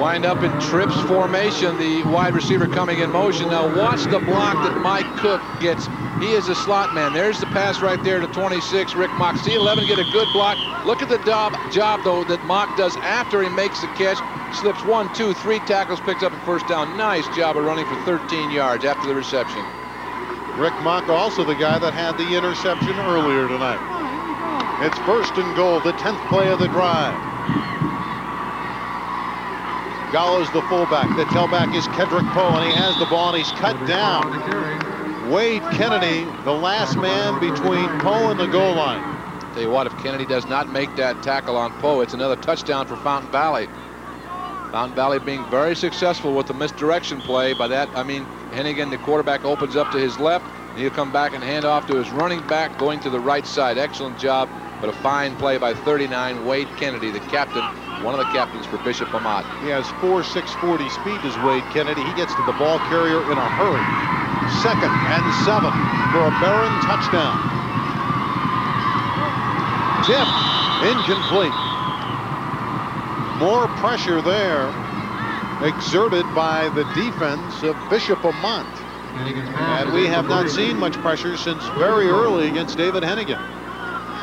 Wind up in trips formation, the wide receiver coming in motion. Now watch the block that Mike Cook gets. He is a slot man. There's the pass right there to 26, Rick Mock. C11 get a good block. Look at the job though, that Mock does after he makes the catch. Slips 1, 2, 3 tackles, picks up a 1st down. Nice job of running for 13 yards after the reception. Rick Mock also the guy that had the interception earlier tonight. It's 1st and goal, the 10th play of the drive. Gallo's the fullback. The tailback is Kedrick Poe, and he has the ball, and he's cut down. Wade Kennedy, the last man between Poe and the goal line. Tell you what, if Kennedy does not make that tackle on Poe, it's another touchdown for Fountain Valley. Fountain Valley being very successful with the misdirection play. By that, I mean Hennigan, the quarterback, opens up to his left, and he'll come back and hand off to his running back going to the right side. Excellent job, but a fine play by 39, Wade Kennedy, the captain, one of the captains for Bishop Amat. He has 4.640 speed as Wade Kennedy. He gets to the ball carrier in a hurry. 2nd and 7 for a Barron touchdown. Tip, incomplete. More pressure there exerted by the defense of Bishop Amat. And we have not seen much pressure since very early against David Hennigan.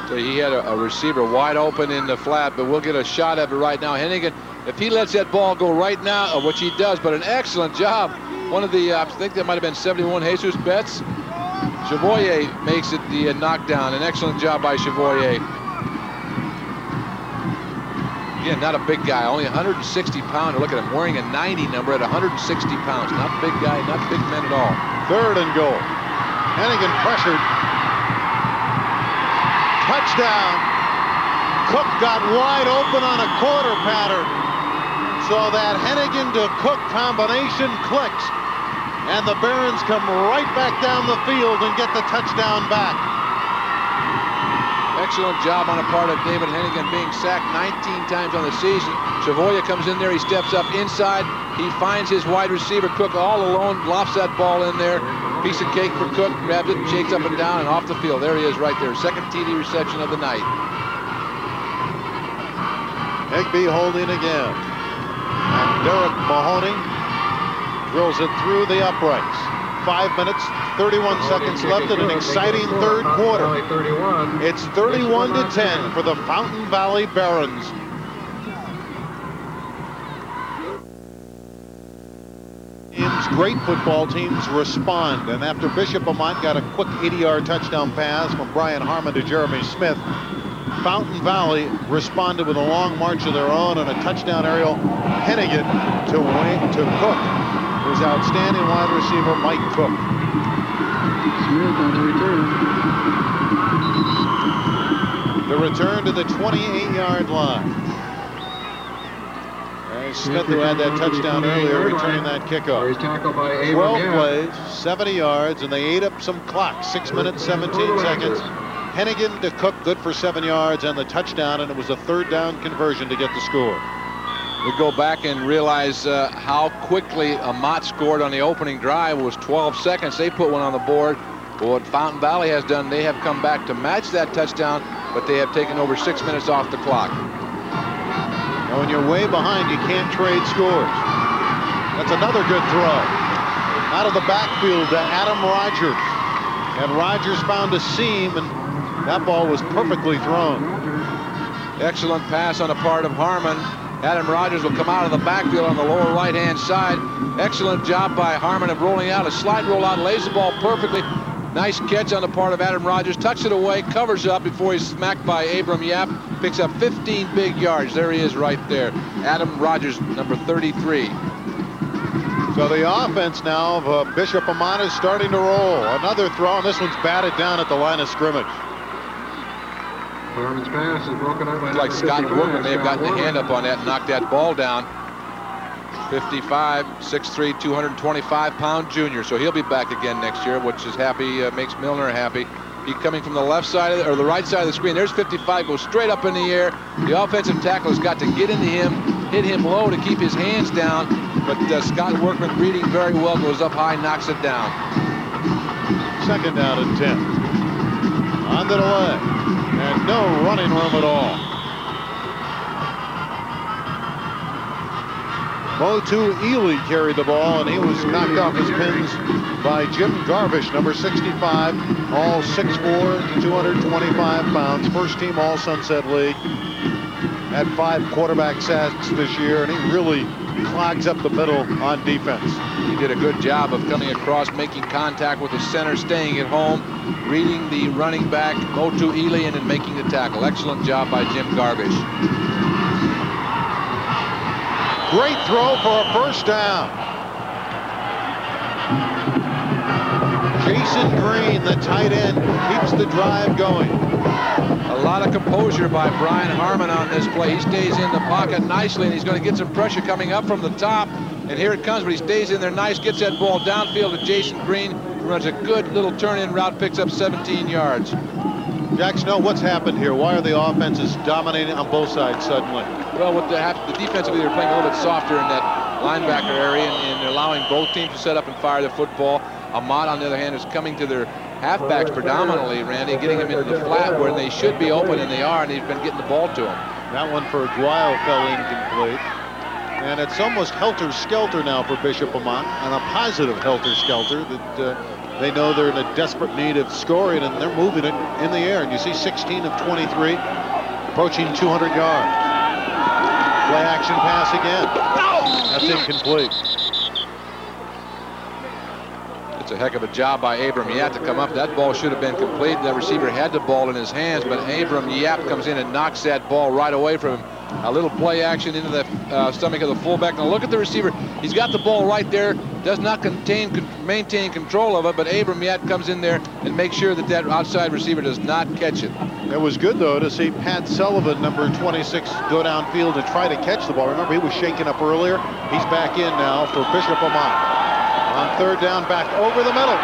So he had a receiver wide open in the flat, but we'll get a shot of it right now. Hennigan, if he lets that ball go right now, which he does, but an excellent job. One of the, I think that might have been 71, Jesus Betts. Chavoyer makes it the knockdown. An excellent job by Chavoyer. Again, not a big guy, only 160 pounds. Look at him wearing a 90 number at 160 pounds. Not a big guy, not big men at all. 3rd and goal. Hennigan pressured. Touchdown. Cook got wide open on a quarter pattern. So that Hennigan to Cook combination clicks. And the Barons come right back down the field and get the touchdown back. Excellent job on the part of David Hennigan, being sacked 19 times on the season. Chavoyer comes in there, he steps up inside. He finds his wide receiver, Cook, all alone, lofts that ball in there. Piece of cake for Cook, grabs it, shakes up and down, and off the field. There he is right there, 2nd TD reception of the night. Higby holding again. And Derek Mahoney drills it through the uprights. 5 minutes, 31 seconds left in an exciting third quarter. It's 31-10 for the Fountain Valley Barons. Great football teams respond, and after Bishop Amat got a quick 80-yard touchdown pass from Brian Harmon to Jeremy Smith, Fountain Valley responded with a long march of their own and a touchdown aerial. Hennigan to Cook. His outstanding wide receiver, Mike Cook. Smith on the return. The return to the 28-yard line. Smith, who had that touchdown earlier, returning that kickoff. 12 plays, 70 yards, and they ate up some clock. 6 minutes, 17 seconds. Hennigan to Cook, good for 7 yards and the touchdown, and it was a third down conversion to get the score. We go back and realize how quickly Amat scored on the opening drive. It was 12 seconds. They put one on the board. But what Fountain Valley has done, they have come back to match that touchdown, but they have taken over 6 minutes off the clock. Now, when you're way behind, you can't trade scores. That's another good throw. Out of the backfield to Adam Rogers. And Rogers found a seam, and that ball was perfectly thrown. Excellent pass on the part of Harmon. Adam Rogers will come out of the backfield on the lower right-hand side. Excellent job by Harmon of rolling out. A slide roll out, lays the ball perfectly. Nice catch on the part of Adam Rogers. Tucks it away, covers up before he's smacked by Abram Yap. Picks up 15 big yards. There he is right there. Adam Rogers, number 33. So the offense now of Bishop Amat is starting to roll. Another throw, and this one's batted down at the line of scrimmage. Harmon's pass is broken up by like Scott Workman may have gotten a hand up on that and knocked that ball down. 55, 6'3", 225-pound junior. So he'll be back again next year, which is happy, makes Milner happy. He coming from the left side of the, or the right side of the screen. There's 55, goes straight up in the air. The offensive tackle has got to get into him, hit him low to keep his hands down. But Scott Workman reading very well, goes up high, knocks it down. Second down and 10. On the delay. And no running room at all. Motu Ely carried the ball, and he was knocked off his pins by Jim Garvish, number 65, all 6'4", 225 pounds. First team All Sunset League. Had 5 quarterback sacks this year, and he really clogs up the middle on defense. He did a good job of coming across, making contact with the center, staying at home, reading the running back, Motu Ely, and then making the tackle. Excellent job by Jim Garvish. Great throw for a first down. Jason Green, the tight end, keeps the drive going. A lot of composure by Brian Harmon on this play. He stays in the pocket nicely, and he's going to get some pressure coming up from the top. And here it comes, but he stays in there nice, gets that ball downfield to Jason Green, who runs a good little turn-in route, picks up 17 yards. Jack Snow, what's happened here? Why are the offenses dominating on both sides suddenly? Well, with the defensively, they're playing a little bit softer in that linebacker area and allowing both teams to set up and fire the football. Amat, on the other hand, is coming to their halfbacks predominantly, Randy, getting them into the flat where they should be open, and they are, and he's been getting the ball to them. That one for Aguayo fell incomplete. And it's almost helter-skelter now for Bishop Amat, and a positive helter-skelter that they know they're in a desperate need of scoring, and they're moving it in the air. And you see 16 of 23, approaching 200 yards. Play action pass again. That's incomplete. It's a heck of a job by Abram Yap to come up. That ball should have been complete. That receiver had the ball in his hands, but Abram Yap comes in and knocks that ball right away from him. A little play action into the stomach of the fullback. Now look at the receiver. He's got the ball right there. Does not maintain control of it, but Abram Yap comes in there and makes sure that that outside receiver does not catch it. It was good, though, to see Pat Sullivan, number 26, go downfield and try to catch the ball. Remember, he was shaken up earlier. He's back in now for Bishop Amat. On third down, back over the middle.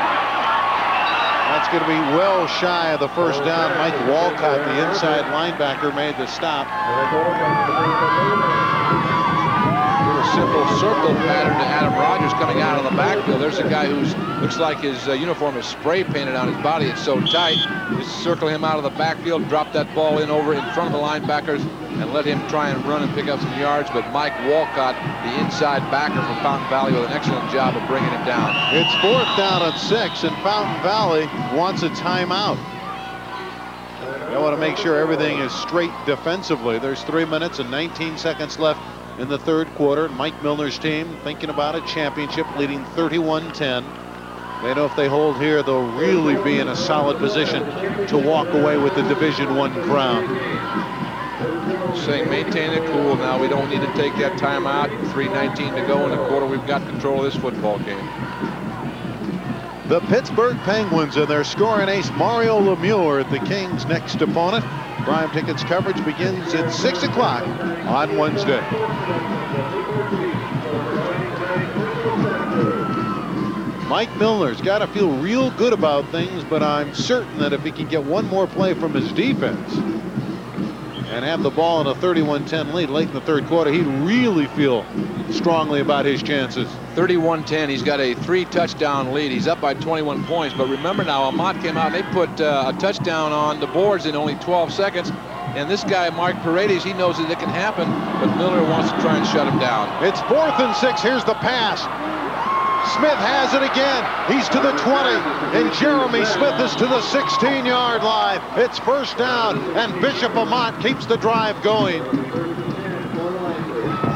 That's going to be well shy of the first down. Mike Walcott, the inside linebacker, made the stop. Little simple circle pattern to Adam Rogers coming out of the backfield. There's a guy who's looks like his uniform is spray painted on his body. It's so tight. Just circle him out of the backfield, drop that ball in over in front of the linebackers, and let him try and run and pick up some yards. But Mike Walcott, the inside backer from Fountain Valley, with an excellent job of bringing him down. It's fourth down and 6, and Fountain Valley wants a timeout. They want to make sure everything is straight defensively. There's 3 minutes and 19 seconds left in the third quarter. Mike Milner's team thinking about a championship, leading 31-10. They know if they hold here, they'll really be in a solid position to walk away with the Division I crown. Saying maintain it cool now. We don't need to take that timeout. 3:19 to go in the quarter. We've got control of this football game. The Pittsburgh Penguins and their scoring ace Mario Lemieux, the Kings' next opponent. Prime Tickets coverage begins at 6 o'clock on Wednesday. Mike Milner's got to feel real good about things, but I'm certain that if he can get one more play from his defense and have the ball in a 31-10 lead late in the third quarter, he'd really feel strongly about his chances. 31-10. He's got a 3-touchdown lead. He's up by 21 points. But remember now, Amat came out and they put a touchdown on the boards in only 12 seconds. And this guy, Mark Paredes, he knows that it can happen, but Miller wants to try and shut him down. It's 4th and 6. Here's the pass. Smith has it again. He's to the 20, and Jeremy Smith is to the 16-yard line. It's first down, and Bishop Amat keeps the drive going.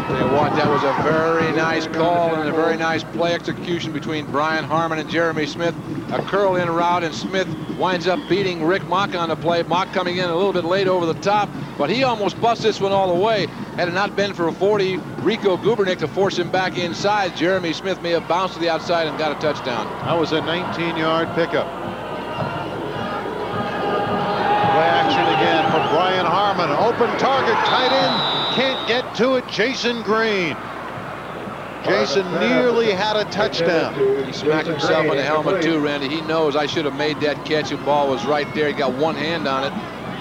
Tell you what, that was a very nice call and a very nice play execution between Brian Harmon and Jeremy Smith. A curl-in route, and Smith winds up beating Rick Mock on the play. Mock coming in a little bit late over the top, but he almost busts this one all the way. Had it not been for a 40, Rico Gubernick to force him back inside, Jeremy Smith may have bounced to the outside and got a touchdown. That was a 19-yard pickup. Play action again for Brian Harmon. Open target, tight end. Can't get to it. Jason Green. Jason nearly had a touchdown. He smacked himself in the helmet too, Randy. He knows I should have made that catch. The ball was right there. He got one hand on it.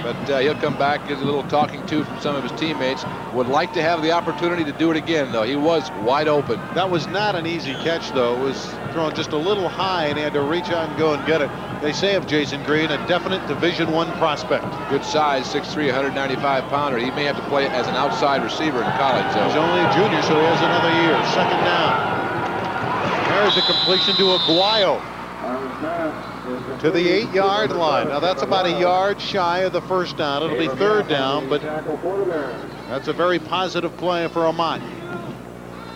But he'll come back, gives a little talking to from some of his teammates. Would like to have the opportunity to do it again, though. He was wide open. That was not an easy catch, though. It was thrown just a little high, and he had to reach out and go and get it. They say of Jason Green, a definite Division I prospect. Good size, 6'3", 195-pounder. He may have to play as an outside receiver in college, though. He's only a junior, so he has another year. Second down. There's a completion to Aguayo. To the 8-yard line. Now that's about a yard shy of the first down. It'll be third down, but that's a very positive play for Amat.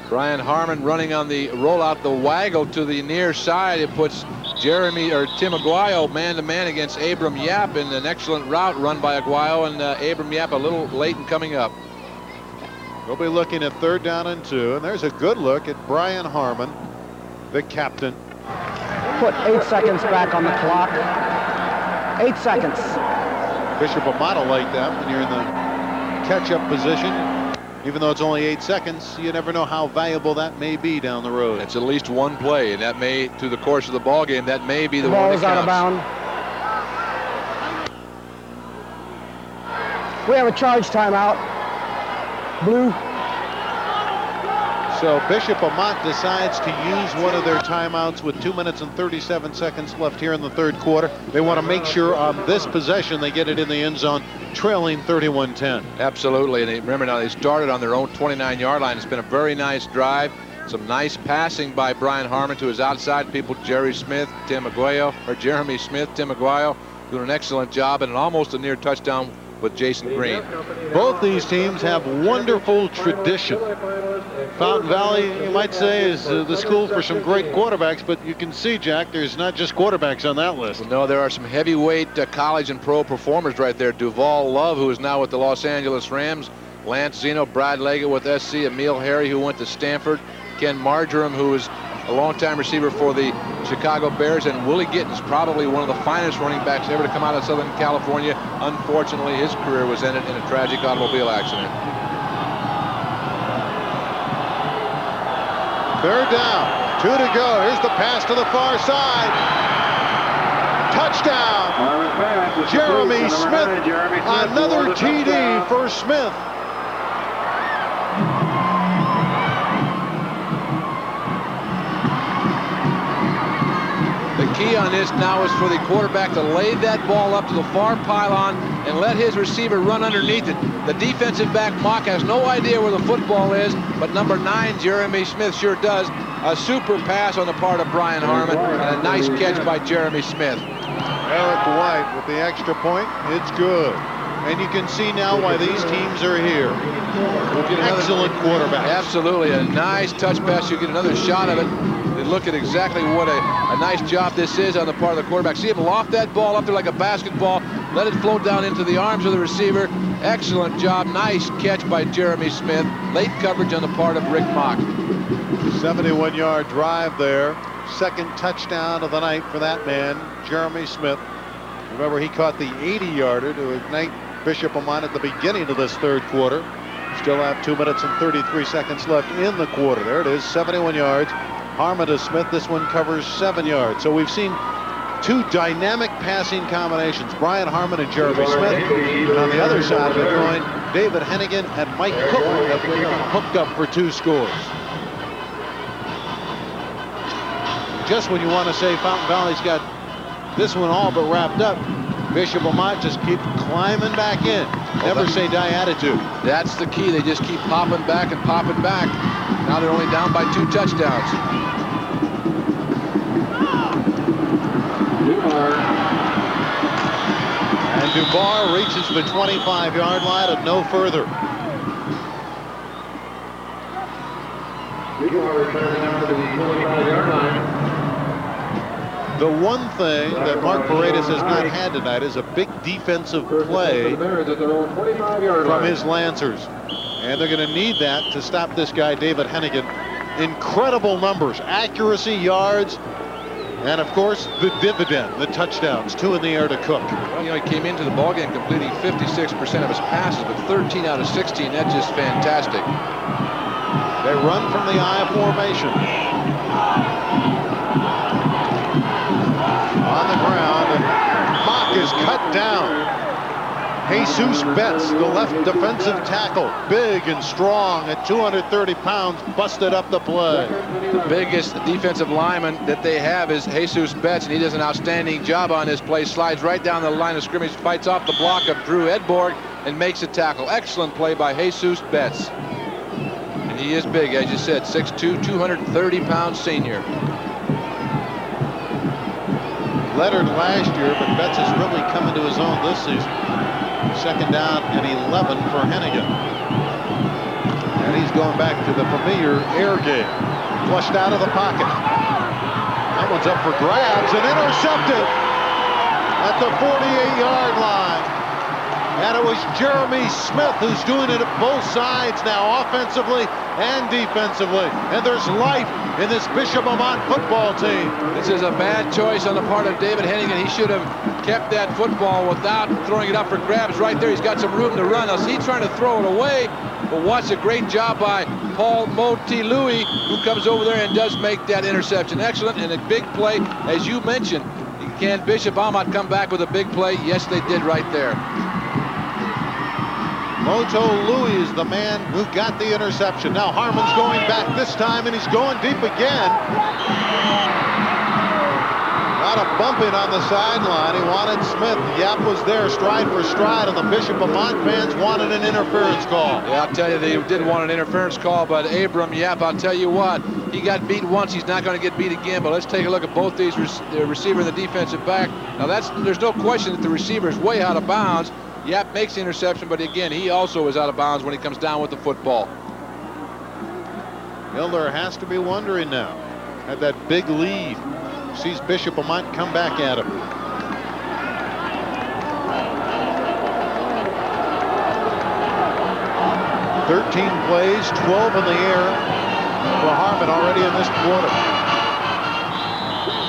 Brian Harmon running on the rollout, the waggle to the near side. It puts Tim Aguayo man-to-man against Abram Yap in an excellent route run by Aguayo, and Abram Yap a little late in coming up. We'll be looking at 3rd down and 2, and there's a good look at Brian Harmon, the captain. Put 8 seconds back on the clock. 8 seconds. Bishop Amat will like that when you're in the catch-up position. Even though it's only 8 seconds, you never know how valuable that may be down the road. It's at least one play, and that may, through the course of the ball game, that may be the one Ball that is out of counts. bounds. We have a charge timeout. Blue. So Bishop Amat decides to use one of their timeouts with 2 minutes and 37 seconds left here in the third quarter. They want to make sure on this possession they get it in the end zone, trailing 31-10. Absolutely, and remember now they started on their own 29-yard line. It's been a very nice drive. Some nice passing by Brian Harmon to his outside people, Jeremy Smith, Tim Aguayo, doing an excellent job, and almost a near touchdown with Jason Green. Both these teams have wonderful tradition. Fountain Valley, you might say, is the school for some great quarterbacks, but you can see, Jack, there's not just quarterbacks on that list. No, there are some heavyweight college and pro performers right there. Duval Love, who is now with the Los Angeles Rams, Lance Zeno, Brad Leggett with SC, Emil Harry, who went to Stanford, Ken Marjoram, who is a longtime receiver for the Chicago Bears, and Willie Gittens, probably one of the finest running backs ever to come out of Southern California. Unfortunately, his career was ended in a tragic automobile accident. 3rd down, 2 to go. Here's the pass to the far side. Touchdown, Jeremy Smith. Another TD for Smith. The key on this now is for the quarterback to lay that ball up to the far pylon and let his receiver run underneath it. The defensive back, Mock, has no idea where the football is, but number 9, Jeremy Smith, sure does. A super pass on the part of Brian Harmon, and a nice catch by Jeremy Smith. Eric White with the extra point. It's good. And you can see now why these teams are here. Excellent quarterback. Absolutely, a nice touch pass. You get another shot of it. They look at exactly what a nice job this is on the part of the quarterback. See him loft that ball up there like a basketball, let it float down into the arms of the receiver. Excellent job. Nice catch by Jeremy Smith. Late coverage on the part of Rick Mock. 71-yard drive there. Second touchdown of the night for that man, Jeremy Smith. Remember, he caught the 80-yarder to ignite Bishop Amat at the beginning of this third quarter. Still have 2 minutes and 33 seconds left in the quarter. There it is, 71 yards. Harmon to Smith. This one covers 7 yards. So we've seen two dynamic passing combinations, Brian Harmon and Jeremy Smith. And on the other side of the coin, David Hennigan and Mike Cook have hooked up for 2 scores. Just when you want to say Fountain Valley's got this one all but wrapped up, Bishop Amat just keep climbing back in. Never say die attitude. That's the key. They just keep popping back and popping back. Now they're only down by 2 touchdowns. And Dubar reaches the 25-yard line and no further. The one thing that Mark Paredes has not had tonight is a big defensive play from his Lancers. And they're going to need that to stop this guy, David Hennigan. Incredible numbers, accuracy, yards, and of course, the dividend, the touchdowns, 2 in the air to Cook. Well, you know, he came into the ballgame completing 56% of his passes, but 13 out of 16, that's just fantastic. They run from the I formation. On the ground, and Mock is cut down. Jesus Betts, the left defensive tackle, big and strong at 230 pounds, busted up the play. The biggest defensive lineman that they have is Jesus Betts, and he does an outstanding job on this play. Slides right down the line of scrimmage, fights off the block of Drew Edborg, and makes a tackle. Excellent play by Jesus Betts. And he is big, as you said, 6'2", 230-pound senior. Lettered last year, but Betts has really come into his own this season. Second down and 11 for Hennigan. And he's going back to the familiar air game. Flushed out of the pocket. That one's up for grabs and intercepted at the 48-yard line. And it was Jeremy Smith who's doing it at both sides now, offensively and defensively. And there's life in this Bishop Amat football team. This is a bad choice on the part of David Hennigan. He should have kept that football without throwing it up for grabs right there. He's got some room to run. Now, he's trying to throw it away, but watch a great job by Paul Motilui, who comes over there and does make that interception. Excellent, and a big play, as you mentioned. Can Bishop Amat come back with a big play? Yes, they did right there. Moto Louis is the man who got the interception. Now Harmon's going back this time, and he's going deep again. A lot of bumping on the sideline. He wanted Smith. Yap was there stride for stride, and the Bishop Amat fans wanted an interference call. Yeah, I'll tell you, they did want an interference call, but Abram Yap, I'll tell you what, he got beat once. He's not going to get beat again, but let's take a look at both these, the receiver and the defensive back. Now, there's no question that the receiver is way out of bounds. Yap makes the interception, but again, he also is out of bounds when he comes down with the football. Miller has to be wondering now. Had that big lead. Sees Bishop Amat come back at him. 13 plays, 12 in the air for Harmon already in this quarter.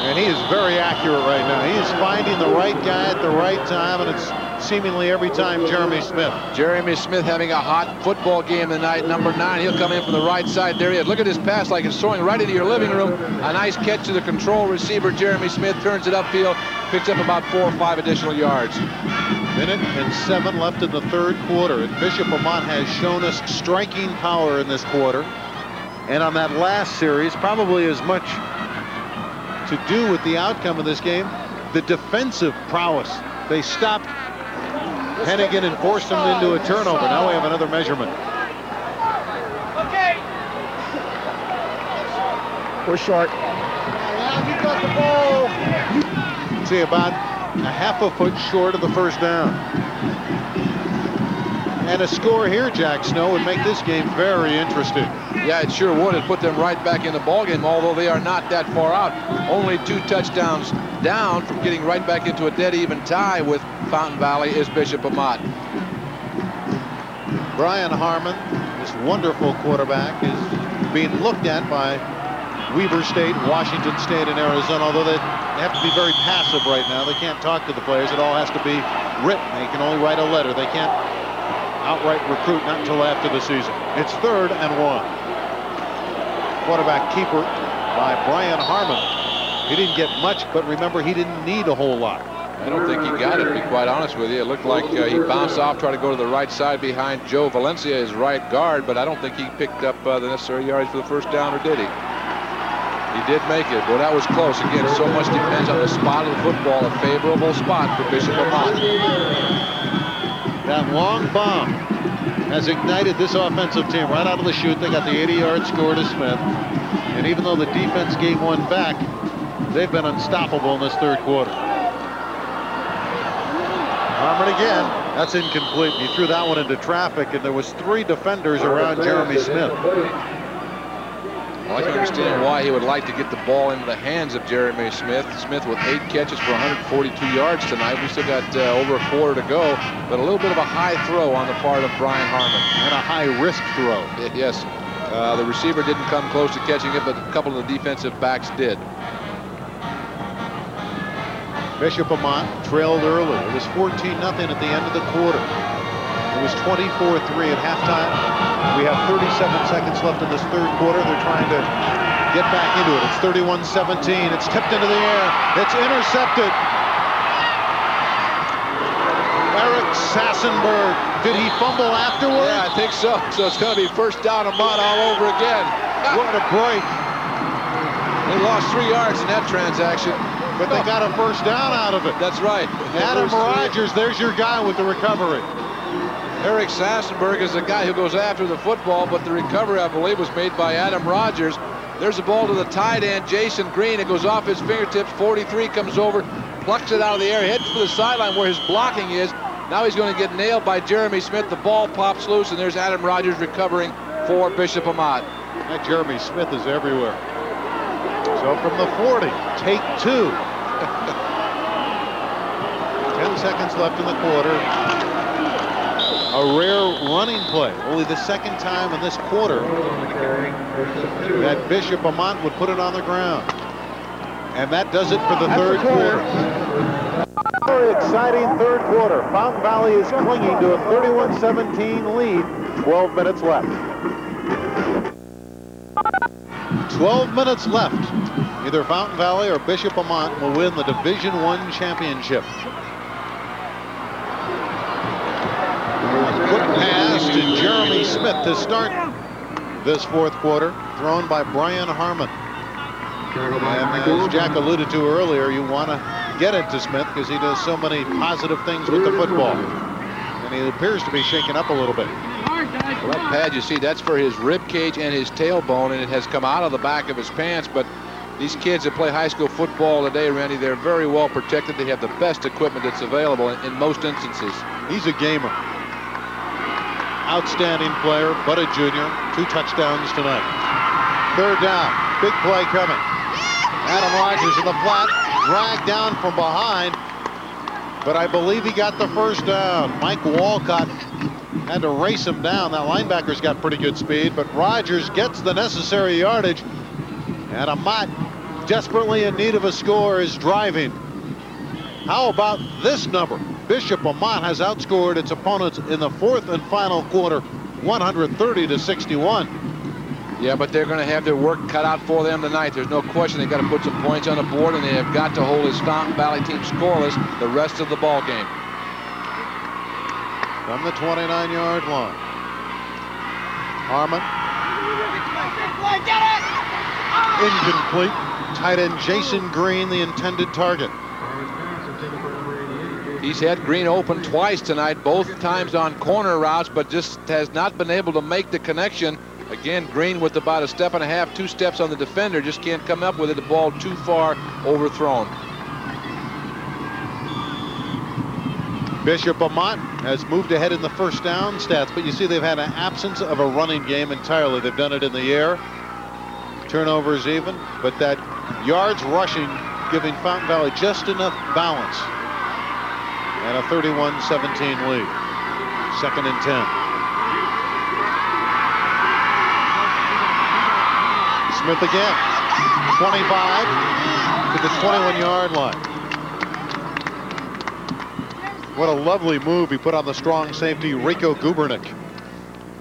And he is very accurate right now. He is finding the right guy at the right time, and it's seemingly every time Jeremy Smith. Jeremy Smith having a hot football game tonight. Number 9, he'll come in from the right side. There he is. Look at this pass like it's throwing right into your living room. A nice catch to the control receiver. Jeremy Smith turns it upfield, picks up about 4 or 5 additional yards. Minute and 7 left in the third quarter, and Bishop Amat has shown us striking power in this quarter. And on that last series, probably as much to do with the outcome of this game, the defensive prowess. They stopped Hennigan and forced him into a turnover. Now we have another measurement. Okay. We're short. You got the ball. See, about a half a foot short of the first down. And a score here, Jack Snow, would make this game very interesting. Yeah, it sure would. It put them right back in the ballgame, although they are not that far out. Only 2 touchdowns down from getting right back into a dead even tie with Fountain Valley is Bishop Amat. Brian Harmon, this wonderful quarterback, is being looked at by Weber State, Washington State, and Arizona, although they have to be very passive right now. They can't talk to the players. It all has to be written. They can only write a letter. They can't outright recruit, not until after the season. It's 3rd and 1. Quarterback keeper by Brian Harmon. He didn't get much, but remember, he didn't need a whole lot. I don't think he got it, to be quite honest with you. It looked like he bounced off, tried to go to the right side behind Joe Valencia, his right guard, but I don't think he picked up the necessary yards for the first down, or did he? He did make it. Well, that was close. Again, so much depends on the spot of the football, a favorable spot for Bishop Amat. That long bomb has ignited this offensive team right out of the chute. They got the 80-yard score to Smith. And even though the defense gave one back, they've been unstoppable in this third quarter. Harmon again. That's incomplete. He threw that one into traffic, and there was 3 defenders around Jeremy Smith. Well, I can understand why he would like to get the ball into the hands of Jeremy Smith. Smith with 8 catches for 142 yards tonight. We still got over a quarter to go, but a little bit of a high throw on the part of Brian Harmon. And a high-risk throw. Yes. The receiver didn't come close to catching it, but a couple of the defensive backs did. Bishop Amat trailed early. It was 14-0 at the end of the quarter. It was 24-3 at halftime. We have 37 seconds left in this third quarter. They're trying to get back into it. It's 31-17. It's tipped into the air. It's intercepted. Eric Sassenberg. Did he fumble afterwards? Yeah, I think so. So it's going to be first down Amat all over again. What a break. They lost 3 yards in that transaction. But they got a first down out of it. That's right. Adam Rogers, there's your guy with the recovery. Eric Sassenberg is the guy who goes after the football, but the recovery, I believe, was made by Adam Rogers. There's a ball to the tight end, Jason Green. It goes off his fingertips. 43 comes over, plucks it out of the air, heads for the sideline where his blocking is. Now he's going to get nailed by Jeremy Smith. The ball pops loose, and there's Adam Rogers recovering for Bishop Amat. That Jeremy Smith is everywhere. So from the 40, take 2. 10 seconds left in the quarter. A rare running play. Only the second time in this quarter that Bishop Amat would put it on the ground. And that does it for the third quarter. Very exciting third quarter. Fountain Valley is clinging to a 31-17 lead. 12 minutes left. 12 minutes left. Either Fountain Valley or Bishop Amat will win the Division I championship. Quick pass to Jeremy Smith to start this fourth quarter, thrown by Brian Harmon. And as Jack alluded to earlier, you want to get into Smith because he does so many positive things with the football. And he appears to be shaken up a little bit. Well, that pad, you see, that's for his rib cage and his tailbone, and it has come out of the back of his pants. But these kids that play high school football today, Randy, they're very well protected. They have the best equipment that's available in most instances. He's a gamer. Outstanding player, but a junior. 2 touchdowns tonight. Third down. Big play coming. Adam Rogers in the flat. Dragged down from behind. But I believe he got the first down. Mike Walcott had to race him down. That linebacker's got pretty good speed, but Rogers gets the necessary yardage. And Amat, desperately in need of a score, is driving. How about this number? Bishop Amat has outscored its opponents in the fourth and final quarter, 130-61. Yeah, but they're going to have their work cut out for them tonight. There's no question they've got to put some points on the board, and they have got to hold this Fountain Valley team scoreless the rest of the ball game. From the 29-yard line. Harmon. Incomplete. Tight end Jason Green, the intended target. He's had Green open twice tonight, both times on corner routes, but just has not been able to make the connection. Again, Green with about a step and a half, 2 steps on the defender, just can't come up with it. The ball too far overthrown. Bishop Amat has moved ahead in the first down stats, but you see they've had an absence of a running game entirely. They've done it in the air. Turnovers even, but that yards rushing giving Fountain Valley just enough balance. And a 31-17 lead. 2nd and 10. Smith again. 25 to the 21-yard line. What a lovely move he put on the strong safety, Rico Gubernick.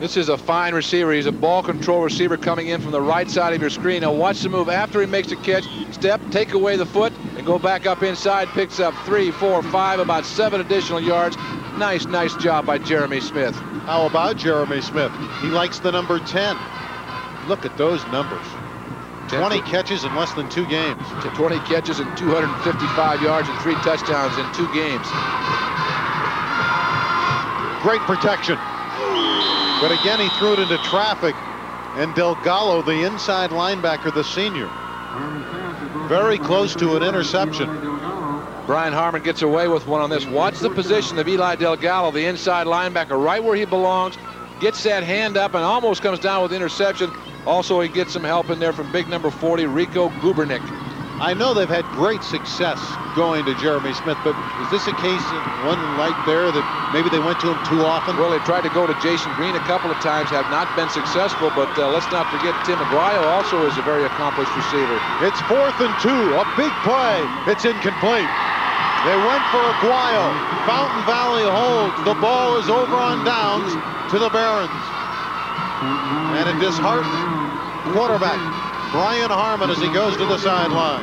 This is a fine receiver. He's a ball control receiver coming in from the right side of your screen. Now watch the move after he makes the catch. Step, take away the foot, and go back up inside. Picks up 3, 4, 5, about 7 additional yards. Nice job by Jeremy Smith. How about Jeremy Smith? He likes the number 10. Look at those numbers. 20 catches in less than 2 games. 20 catches and 255 yards and 3 touchdowns in 2 games. Great protection. But again, he threw it into traffic, and Delgado, the inside linebacker, the senior, very close to an interception. Brian Harmon gets away with one on this. Watch the position of Eli Delgado, the inside linebacker, right where he belongs. Gets that hand up and almost comes down with interception. Also, he gets some help in there from big number 40, Rico Gubernick. I know they've had great success going to Jeremy Smith, but is this a case of one right there that maybe they went to him too often? Well, they tried to go to Jason Green a couple of times, have not been successful, but let's not forget Tim Aguayo also is a very accomplished receiver. It's 4th and 2, a big play. It's incomplete. They went for Aguayo. Fountain Valley holds. The ball is over on downs to the Barons. And a disheartened quarterback, Brian Harmon, as he goes to the sideline.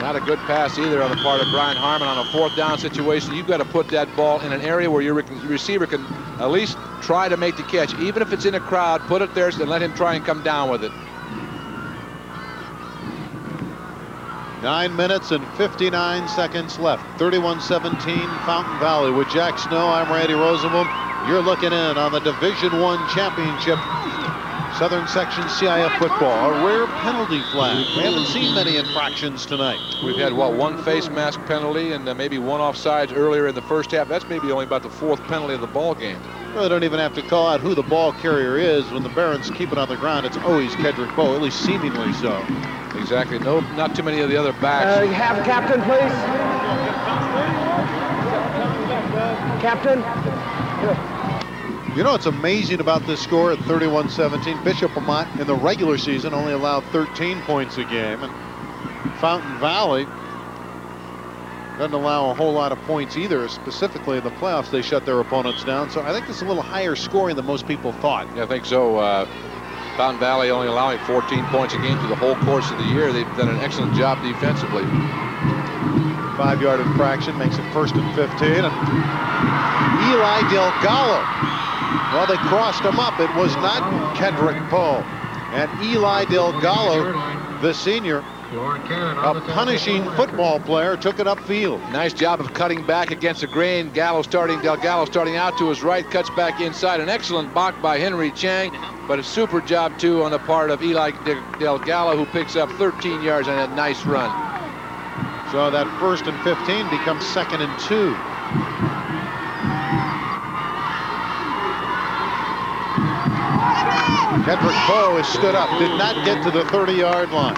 Not a good pass either on the part of Brian Harmon on a 4th down situation. You've got to put that ball in an area where your receiver can at least try to make the catch. Even if it's in a crowd, put it there and let him try and come down with it. 9 minutes and 59 seconds left. 31-17 Fountain Valley. With Jack Snow, I'm Randy Rosenblum. You're looking in on the Division I Championship. Southern Section CIF football. A rare penalty flag. We haven't seen many infractions tonight. We've had, what, 1 face mask penalty and maybe 1 offsides earlier in the first half. That's maybe only about the 4th penalty of the ball game. Really don't even have to call out who the ball carrier is. When the Barons keep it on the ground, it's always Kedrick Bowe, at least seemingly so. Exactly. No, not too many of the other backs. Have a captain, please. Captain. You know what's amazing about this score at 31-17? Bishop Amat in the regular season only allowed 13 points a game, and Fountain Valley doesn't allow a whole lot of points either. Specifically in the playoffs, they shut their opponents down. So I think it's a little higher scoring than most people thought. Yeah, I think so. Fountain Valley only allowing 14 points a game through the whole course of the year. They've done an excellent job defensively. 5-yard infraction makes it 1st and 15. And Eli Delgado, well, they crossed him up. It was not Kedrick Bowe. And Eli Delgado, the senior, a punishing football player, took it upfield. Nice job of cutting back against the grain. Delgado starting out to his right, cuts back inside. An excellent block by Henry Chang, but a super job, too, on the part of Eli Delgado, who picks up 13 yards on that nice run. So that 1st and 15 becomes 2nd and 2. Kedrick Bowe has stood up, did not get to the 30-yard line.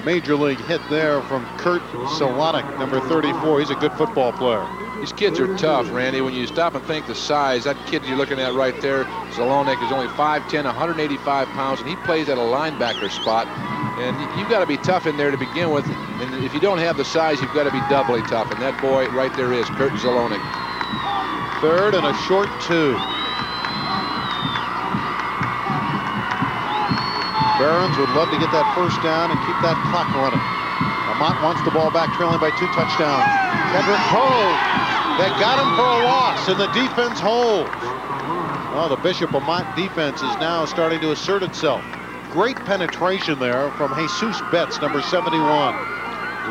Major league hit there from Kurt Solonic, number 34. He's a good football player. These kids are tough, Randy. When you stop and think the size, that kid you're looking at right there, Solonic, is only 5'10", 185 pounds, and he plays at a linebacker spot. And you've got to be tough in there to begin with. And if you don't have the size, you've got to be doubly tough. And that boy right there is Kurt Solonic. 3rd and a short 2. Barons would love to get that 1st down and keep that clock running. Amat wants the ball back, trailing by 2 touchdowns. Kedrick Bowe, they got him for a loss, and the defense holds. Well, the Bishop Amat defense is now starting to assert itself. Great penetration there from Jesus Betts, number 71.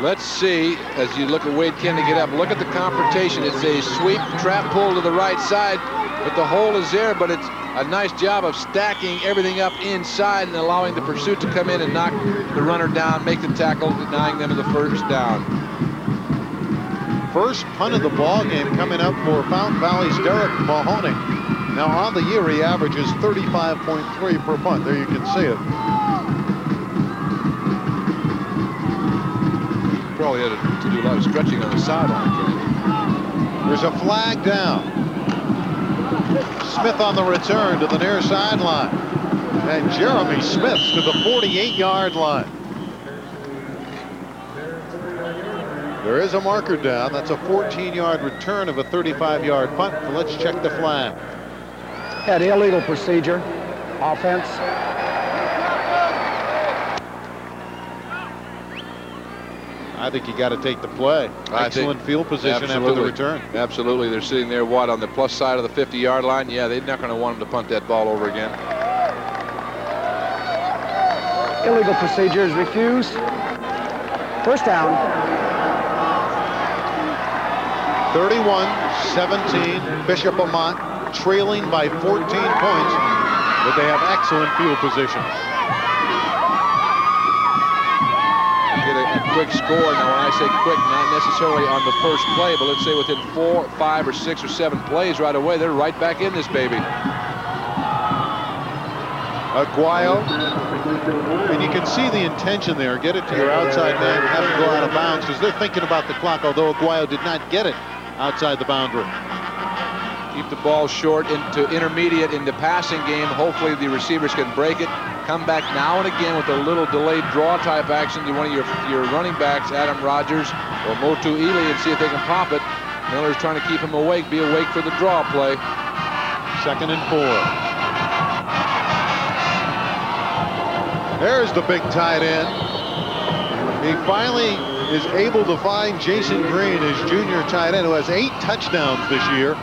Let's see, as you look at Wade Kennedy get up, look at the confrontation. It's a sweep, trap pull to the right side, but the hole is there, but it's a nice job of stacking everything up inside and allowing the pursuit to come in and knock the runner down, make the tackle, denying them the 1st down. First punt of the ball game coming up for Fountain Valley's Derek Mahoney. Now on the year, he averages 35.3 per punt. There you can see it. Probably had to do a lot of stretching on the sideline. There's a flag down. Smith on the return to the near sideline. And Jeremy Smith to the 48-yard line. There is a marker down. That's a 14-yard return of a 35-yard punt. But let's check the flag. Had illegal procedure. Offense. I think you got to take the play. Excellent field position after the return. Absolutely. They're sitting there, what, on the plus side of the 50-yard line? Yeah, they're not going to want him to punt that ball over again. Illegal procedure is refused. First down. 31-17. Bishop Amat trailing by 14 points, but they have excellent field position. Get a quick score. Now, when I say quick, not necessarily on the first play, but let's say within 4, 5, or 6, or 7 plays right away, they're right back in this baby. Aguayo, and you can see the intention there. Get it to your outside man, have him go out of bounds, because they're thinking about the clock, although Aguayo did not get it outside the boundary. Keep the ball short into intermediate in the passing game. Hopefully the receivers can break it. Come back now and again with a little delayed draw type action to one of your running backs, Adam Rogers or Motu Ely, and see if they can pop it. Miller's trying to keep him awake, be awake for the draw play. 2nd and 4. There's the big tight end. He finally is able to find Jason Green, his junior tight end, who has 8 touchdowns this year.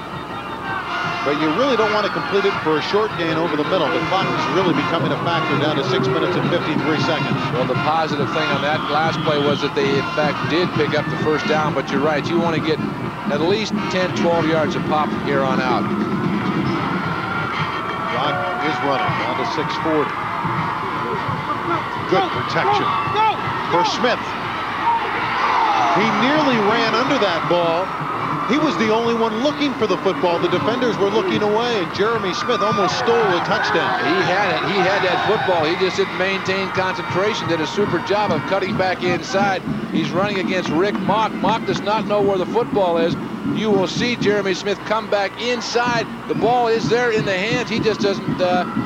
But you really don't want to complete it for a short gain over the middle. The clock is really becoming a factor down to 6 minutes and 53 seconds. Well, the positive thing on that last play was that they, in fact, did pick up the first down. But you're right. You want to get at least 10, 12 yards of pop from here on out. Rock is running down to 640. Good protection for Smith. He nearly ran under that ball. He was the only one looking for the football. The defenders were looking away, and Jeremy Smith almost stole a touchdown. He had it. He had that football. He just didn't maintain concentration. Did a super job of cutting back inside. He's running against Rick Mock. Mock does not know where the football is. You will see Jeremy Smith come back inside. The ball is there in the hands. He just doesn't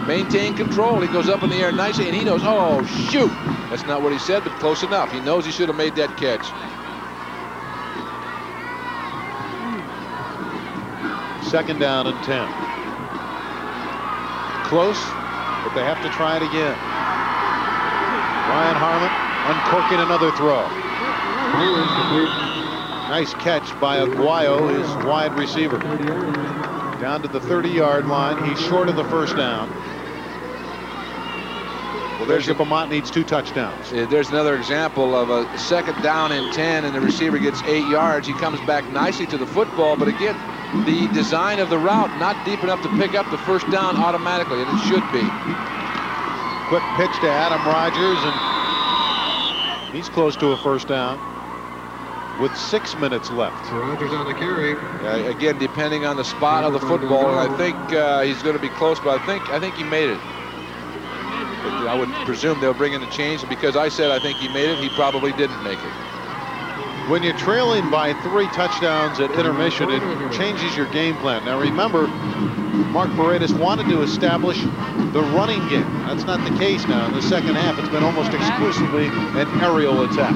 maintain control. He goes up in the air nicely, and he knows, oh, shoot. That's not what he said, but close enough. He knows he should have made that catch. 2nd down and 10. Close, but they have to try it again. Ryan Harmon uncorking another throw. Nice catch by Aguayo, his wide receiver. Down to the 30-yard line. He's short of the first down. Well, Bishop Amat needs 2 touchdowns. There's another example of a 2nd down and 10, and the receiver gets 8 yards. He comes back nicely to the football, but again, the design of the route not deep enough to pick up the first down automatically, and it should be. Quick pitch to Adam Rogers, and he's close to a first down with 6 minutes left. Rogers on the carry. Again, depending on the spot of the football, and I think he's going to be close, but I think he made it. But I would presume they'll bring in a change, and because I said I think he made it, he probably didn't make it. When you're trailing by 3 touchdowns at intermission, it changes your game plan. Now remember, Mark Paredes wanted to establish the running game. That's not the case now. In the second half, it's been almost exclusively an aerial attack.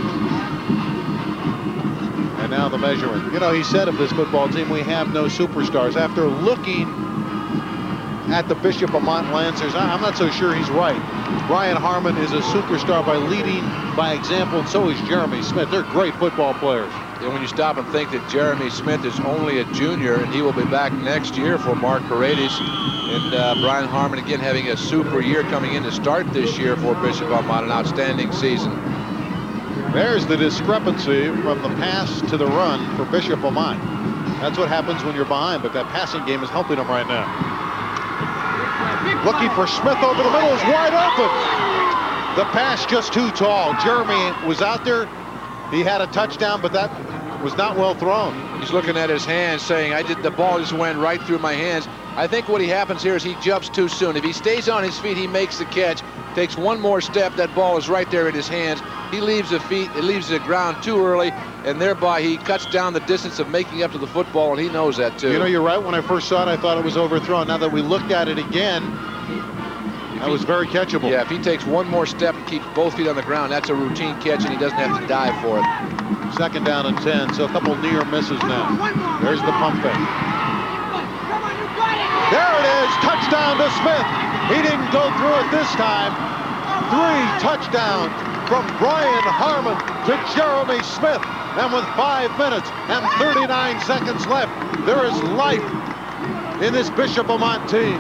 And now the measuring. You know, he said of this football team, we have no superstars. After looking at the Bishop Amat Lancers, I'm not so sure he's right. Ryan Harmon is a superstar by leading by example, and so is Jeremy Smith. They're great football players. And when you stop and think that Jeremy Smith is only a junior and he will be back next year for Mark Paredes, and Brian Harmon again having a super year coming in to start this year for Bishop Amat, an outstanding season. There's the discrepancy from the pass to the run for Bishop Amat. That's what happens when you're behind, but that passing game is helping them right now. Looking for Smith over the middle, is wide open. The pass just too tall. Jeremy was out there. He had a touchdown, but that was not well thrown. He's looking at his hands saying, the ball just went right through my hands. I think what happens here is he jumps too soon. If he stays on his feet, he makes the catch. Takes one more step, that ball is right there in his hands. He leaves the feet, it leaves the ground too early, and thereby he cuts down the distance of making up to the football, and he knows that too. You know, you're right. When I first saw it, I thought it was overthrown. Now that we looked at it again, that was very catchable. Yeah, if he takes one more step and keeps both feet on the ground, that's a routine catch, and he doesn't have to dive for it. Second down and 10, so a couple near misses now. There's the pump fake. There it is, touchdown to Smith. He didn't go through it this time. 3 touchdowns from Brian Harmon to Jeremy Smith. And with 5 minutes and 39 seconds left, there is life in this Bishop Amat team.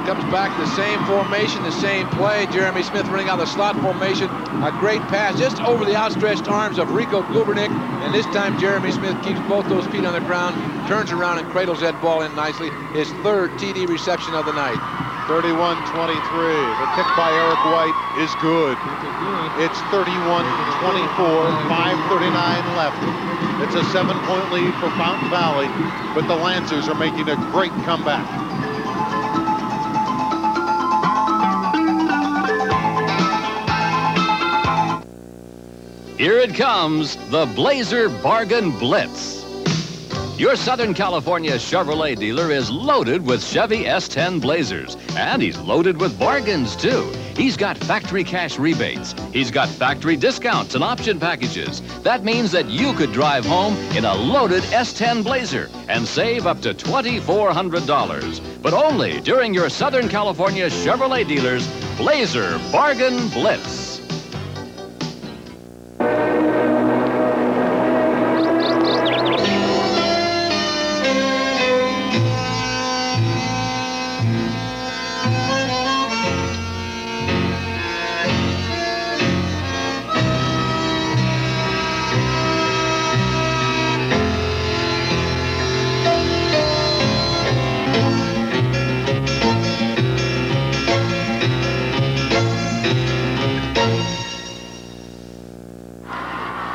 Comes back the same formation, the same play. Jeremy Smith running out of the slot formation. A great pass just over the outstretched arms of Rico Gubernick. And this time Jeremy Smith keeps both those feet on the ground, turns around and cradles that ball in nicely. His 3rd TD reception of the night. 31-23. The kick by Eric White is good. It's 31-24, 5:39 left. It's a 7-point lead for Fountain Valley, but the Lancers are making a great comeback. Here it comes, the Blazer Bargain Blitz. Your Southern California Chevrolet dealer is loaded with Chevy S10 Blazers, and he's loaded with bargains, too. He's got factory cash rebates. He's got factory discounts and option packages. That means that you could drive home in a loaded S10 Blazer and save up to $2,400. But only during your Southern California Chevrolet dealer's Blazer Bargain Blitz.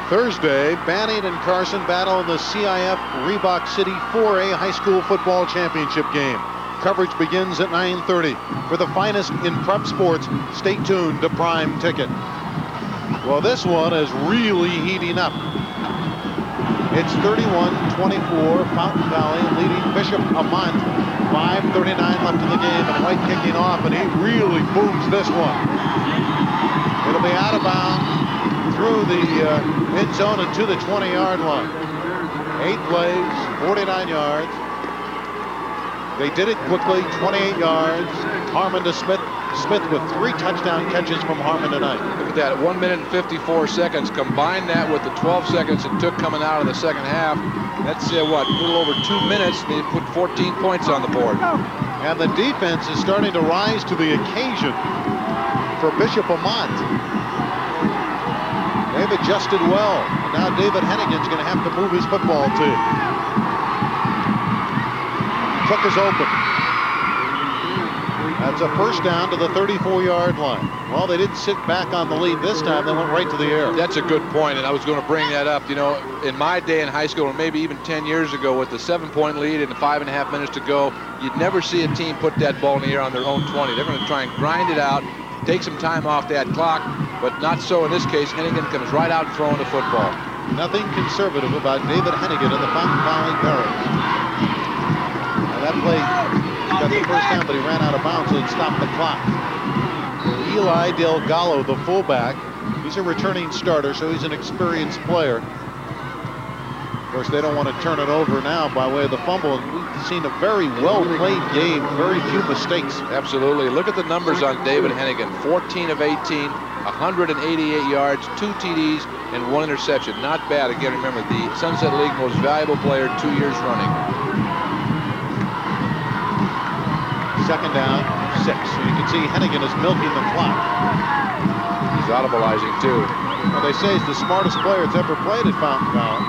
Thursday, Banning and Carson battle in the CIF Reebok City 4A High School Football Championship game. Coverage begins at 9:30. For the finest in prep sports, stay tuned to Prime Ticket. Well, this one is really heating up. It's 31-24, Fountain Valley leading Bishop Amat. 5:39 left in the game, and White kicking off, and he really booms this one. It'll be out of bounds through the end zone and to the 20-yard line. 8 plays, 49 yards. They did it quickly, 28 yards. Harmon to Smith. Smith with 3 touchdown catches from Harmon tonight. Look at that, 1 minute and 54 seconds. Combine that with the 12 seconds it took coming out of the second half. That's what, a little over 2 minutes. They put 14 points on the board. And the defense is starting to rise to the occasion for Bishop Amat. They've adjusted well. And now David Hennigan's going to have to move his football team. Cook is open. That's a first down to the 34-yard line. Well, they didn't sit back on the lead this time. They went right to the air. That's a good point, and I was going to bring that up. You know, in my day in high school, or maybe even 10 years ago, with the 7-point lead and 5.5 minutes to go, you'd never see a team put that ball in the air on their own 20. They're going to try and grind it out, take some time off that clock, but not so in this case. Hennigan comes right out throwing the football. Nothing conservative about David Hennigan and the Fountain Valley Barons. Now that play got the first down, but he ran out of bounds, so it stopped the clock. Eli Delgado, the fullback, he's a returning starter, so he's an experienced player. Of course, they don't want to turn it over now by way of the fumble. And we've seen a very well-played game, very few mistakes. Absolutely. Look at the numbers on David Hennigan. 14 of 18, 188 yards, 2 TDs, and 1 interception. Not bad. Again, remember, the Sunset League most valuable player 2 years running. Second down, 6. So you can see Hennigan is milking the clock. He's audibleizing, too. Well, they say he's the smartest player that's ever played at Fountain Valley.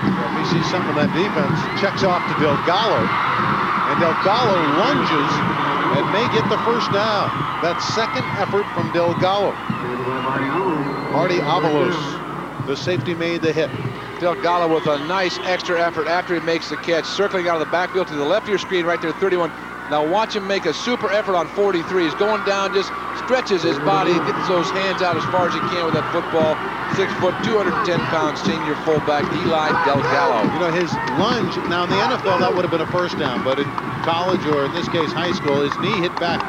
So if he sees something of that defense, checks off to Delgado. And Delgado lunges and may get the first down. That second effort from Delgado. Marty Avalos, the safety, made the hit. Delgado with a nice extra effort after he makes the catch, circling out of the backfield to the left of your screen right there, 31. Now watch him make a super effort on 43. He's going down, just stretches his body, gets those hands out as far as he can with that football. 6 foot, 210 pound senior fullback Eli Delgado. You know, his lunge, now in the NFL that would have been a first down, but in college, or in this case high school, his knee hit back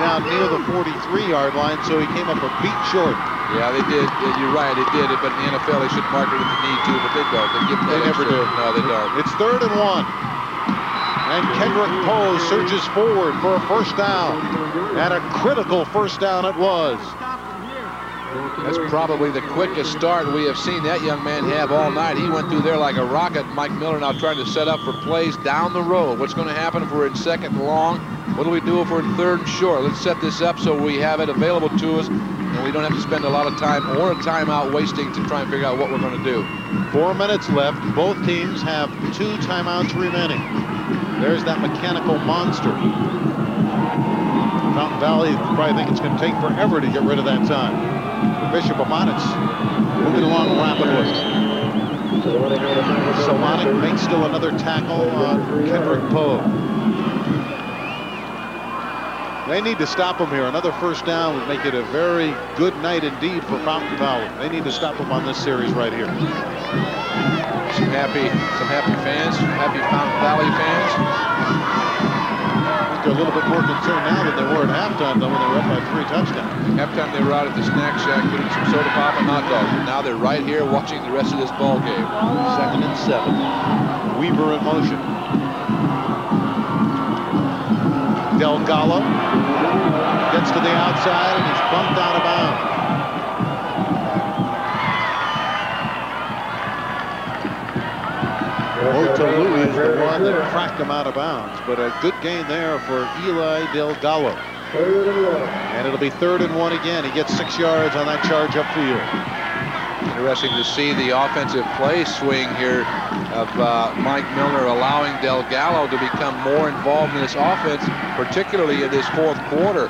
down near the 43-yard line, so he came up a beat short. Yeah, they did. You're right, they did it, but in the NFL they should mark it if they need to, but they don't. They give them They that never extra. do. No, they don't. It's 3rd and 1. And Kendrick Poe surges forward for a first down. And a critical first down it was. That's probably the quickest start we have seen that young man have all night. He went through there like a rocket. Mike Miller now trying to set up for plays down the road. What's going to happen if we're in 2nd and long? What do we do if we're in 3rd and short? Let's set this up so we have it available to us and we don't have to spend a lot of time or a timeout wasting to try and figure out what we're going to do. 4 minutes left. Both teams have 2 timeouts remaining. There's that mechanical monster. Mountain Valley probably think it's going to take forever to get rid of that time. Bishop Amat moving along rapidly. Solonic makes still another tackle on Kendrick Poe. They need to stop him here. Another first down would make it a very good night indeed for Fountain Valley. They need to stop him on this series right here. Some happy fans, happy Fountain Valley fans. They're a little bit more concerned now than they were at halftime, though, when they were up by 3 touchdowns. Halftime they were out at the snack shack getting some soda pop and hot dogs. But now they're right here watching the rest of this ball game. 2nd and 7. Weaver in motion. Del Gallo gets to the outside and he's bumped out of bounds. Otolui is the one that cracked him out of bounds, but a good gain there for Eli Del Gallo. And it'll be 3rd and 1 again. He gets 6 yards on that charge upfield. Interesting to see the offensive play swing here of Mike Milner allowing Del Gallo to become more involved in this offense, particularly in this 4th quarter.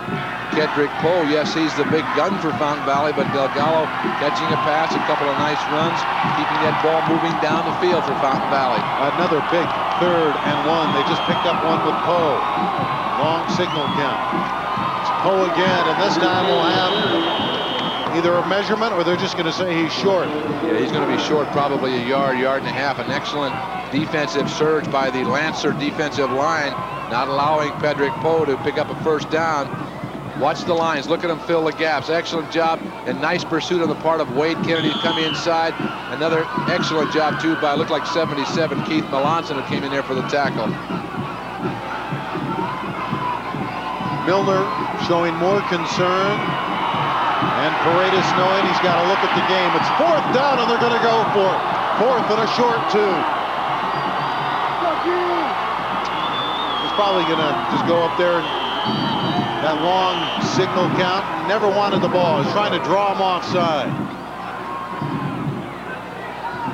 Kendrick Poe, yes, he's the big gun for Fountain Valley, but Del Gallo catching a pass, a couple of nice runs, keeping that ball moving down the field for Fountain Valley. Another big 3rd and 1. They just picked up one with Poe. Long signal count. It's Poe again, and this time we'll have either a measurement or they're just going to say he's short. Yeah, he's going to be short probably a yard and a half. An excellent defensive surge by the Lancer defensive line, not allowing Kendrick Poe to pick up a first down. Watch the lines. Look at them fill the gaps. Excellent job and nice pursuit on the part of Wade Kennedy to come inside. Another excellent job, too, by, looked like 77, Keith Melanson, who came in there for the tackle. Milner showing more concern. And Paredes knowing he's got to look at the game. It's 4th down, and they're going to go for it. 4th and a short 2. He's probably going to just go up there and that long signal count. Never wanted the ball. He's trying to draw him offside.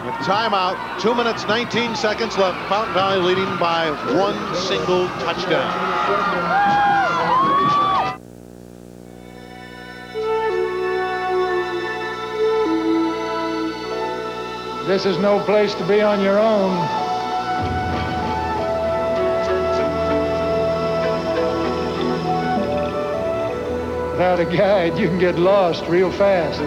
With timeout, 2 minutes, 19 seconds left. Fountain Valley leading by 1 single touchdown. This is no place to be on your own. Without a guide, you can get lost real fast.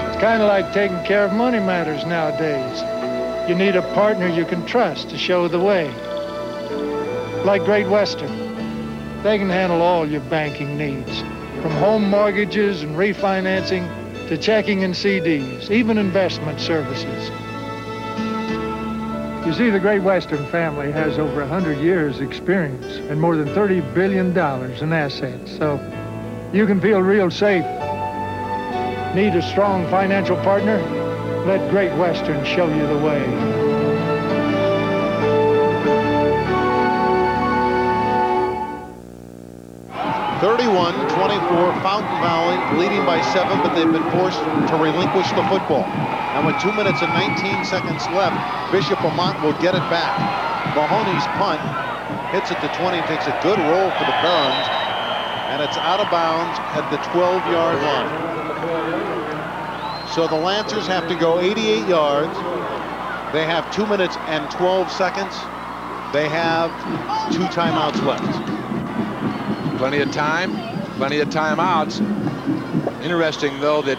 It's kind of like taking care of money matters nowadays. You need a partner you can trust to show the way. Like Great Western. They can handle all your banking needs, from home mortgages and refinancing to checking and CDs, even investment services. You see, the Great Western family has over 100 years experience and more than $30 billion in assets, so you can feel real safe. Need a strong financial partner? Let Great Western show you the way. (31-24), Fountain Valley leading by 7, but they've been forced to relinquish the football. And with 2 minutes and 19 seconds left, Bishop Amat will get it back. Mahoney's punt hits at the 20, takes a good roll for the Barons, and it's out of bounds at the 12-yard line. So the Lancers have to go 88 yards. They have 2 minutes and 12 seconds. They have 2 timeouts left. Plenty of time, plenty of timeouts. Interesting, though, that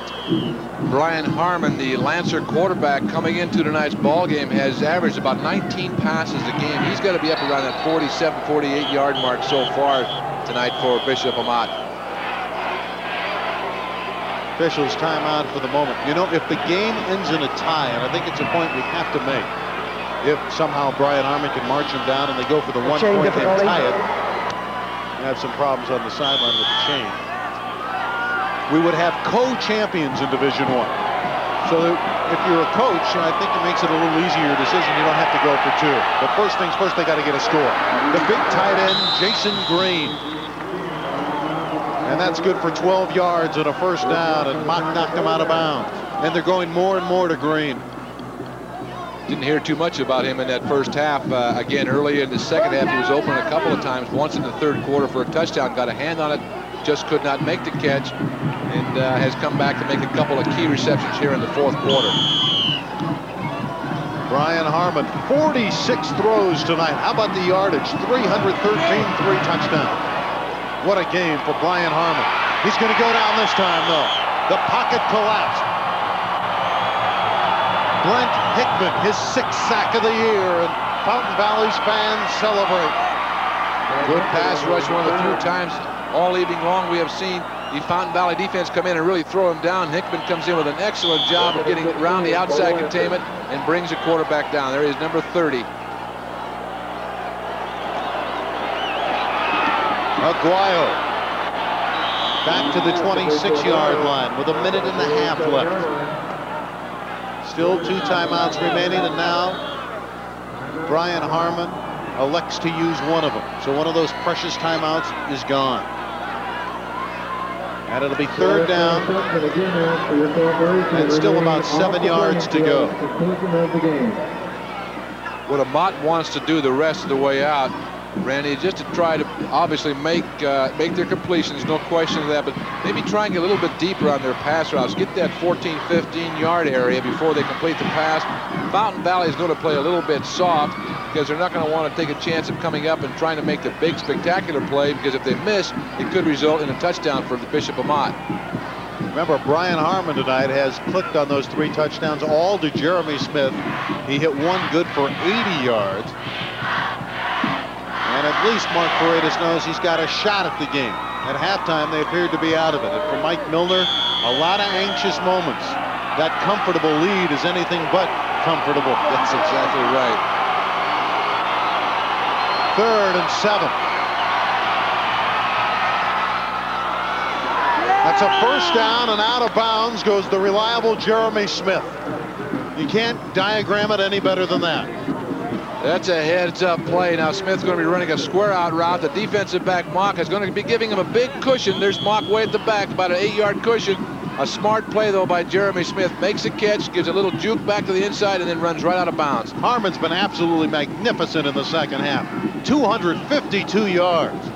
Brian Harmon, the Lancer quarterback, coming into tonight's ball game, has averaged about 19 passes a game. He's got to be up around that 47, 48-yard mark so far tonight for Bishop Amat. Officials timeout for the moment. You know, if the game ends in a tie, and I think it's a point we have to make, if somehow Brian Harmon can march him down and they go for the 1 point and tie it, we have some problems on the sideline with the chain. We would have co-champions in Division I. So if you're a coach, I think it makes it a little easier decision. You don't have to go for 2. But first things first, they got to get a score. The big tight end, Jason Green. And that's good for 12 yards and a first down, and Mock knocked him out of bounds. And they're going more and more to Green. Didn't hear too much about him in that first half. Again, early in the second half, he was open a couple of times. Once in the third quarter for a touchdown, got a hand on it, just could not make the catch, and has come back to make a couple of key receptions here in the fourth quarter. Brian Harmon, 46 throws tonight. How about the yardage? 313, 3 touchdowns. What a game for Brian Harmon. He's going to go down this time, though. The pocket collapsed. Brent Hickman, his 6th sack of the year, and Fountain Valley's fans celebrate. Good pass rush, one of the few times all evening long we have seen the Fountain Valley defense come in and really throw him down. Hickman comes in with an excellent job of getting around the outside containment and brings the quarterback down. There is number 30. Aguayo back to the 26-yard line with 1.5 minutes left. Still 2 timeouts remaining, and now Brian Harmon elects to use one of them. So one of those precious timeouts is gone. And it'll be 3rd down and still about 7 yards to go. What Amat wants to do the rest of the way out, Randy, just to try to obviously make their completions, no question of that, but maybe try and get a little bit deeper on their pass routes, get that 14, 15-yard area before they complete the pass. Fountain Valley is going to play a little bit soft because they're not going to want to take a chance of coming up and trying to make the big spectacular play, because if they miss, it could result in a touchdown for the Bishop Amat. Remember, Brian Harmon tonight has clicked on those 3 touchdowns, all to Jeremy Smith. He hit one good for 80 yards. And at least Mark Paredes knows he's got a shot at the game. At halftime, they appeared to be out of it. And for Mike Milner, a lot of anxious moments. That comfortable lead is anything but comfortable. That's exactly right. 3rd and 7. That's a first down, and out of bounds goes the reliable Jeremy Smith. You can't diagram it any better than that. That's a heads-up play. Now Smith's going to be running a square-out route. The defensive back, Mock, is going to be giving him a big cushion. There's Mock way at the back, about an 8-yard cushion. A smart play, though, by Jeremy Smith. Makes a catch, gives a little juke back to the inside, and then runs right out of bounds. Harmon's been absolutely magnificent in the second half. 252 yards.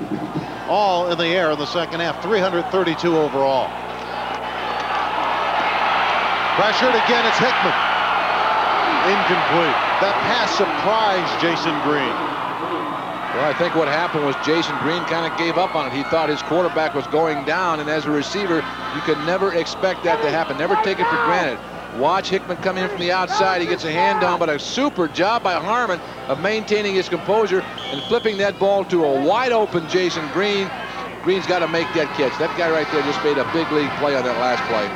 All in the air in the second half. 332 overall. Pressured again, it's Hickman. Incomplete. That pass surprised Jason Green. Well, I think what happened was Jason Green kind of gave up on it. He thought his quarterback was going down, and as a receiver, you could never expect that to happen. Never take it for granted. Watch Hickman come in from the outside. He gets a hand down, but a super job by Harmon of maintaining his composure and flipping that ball to a wide-open Jason Green. Green's got to make that catch. That guy right there just made a big league play on that last play.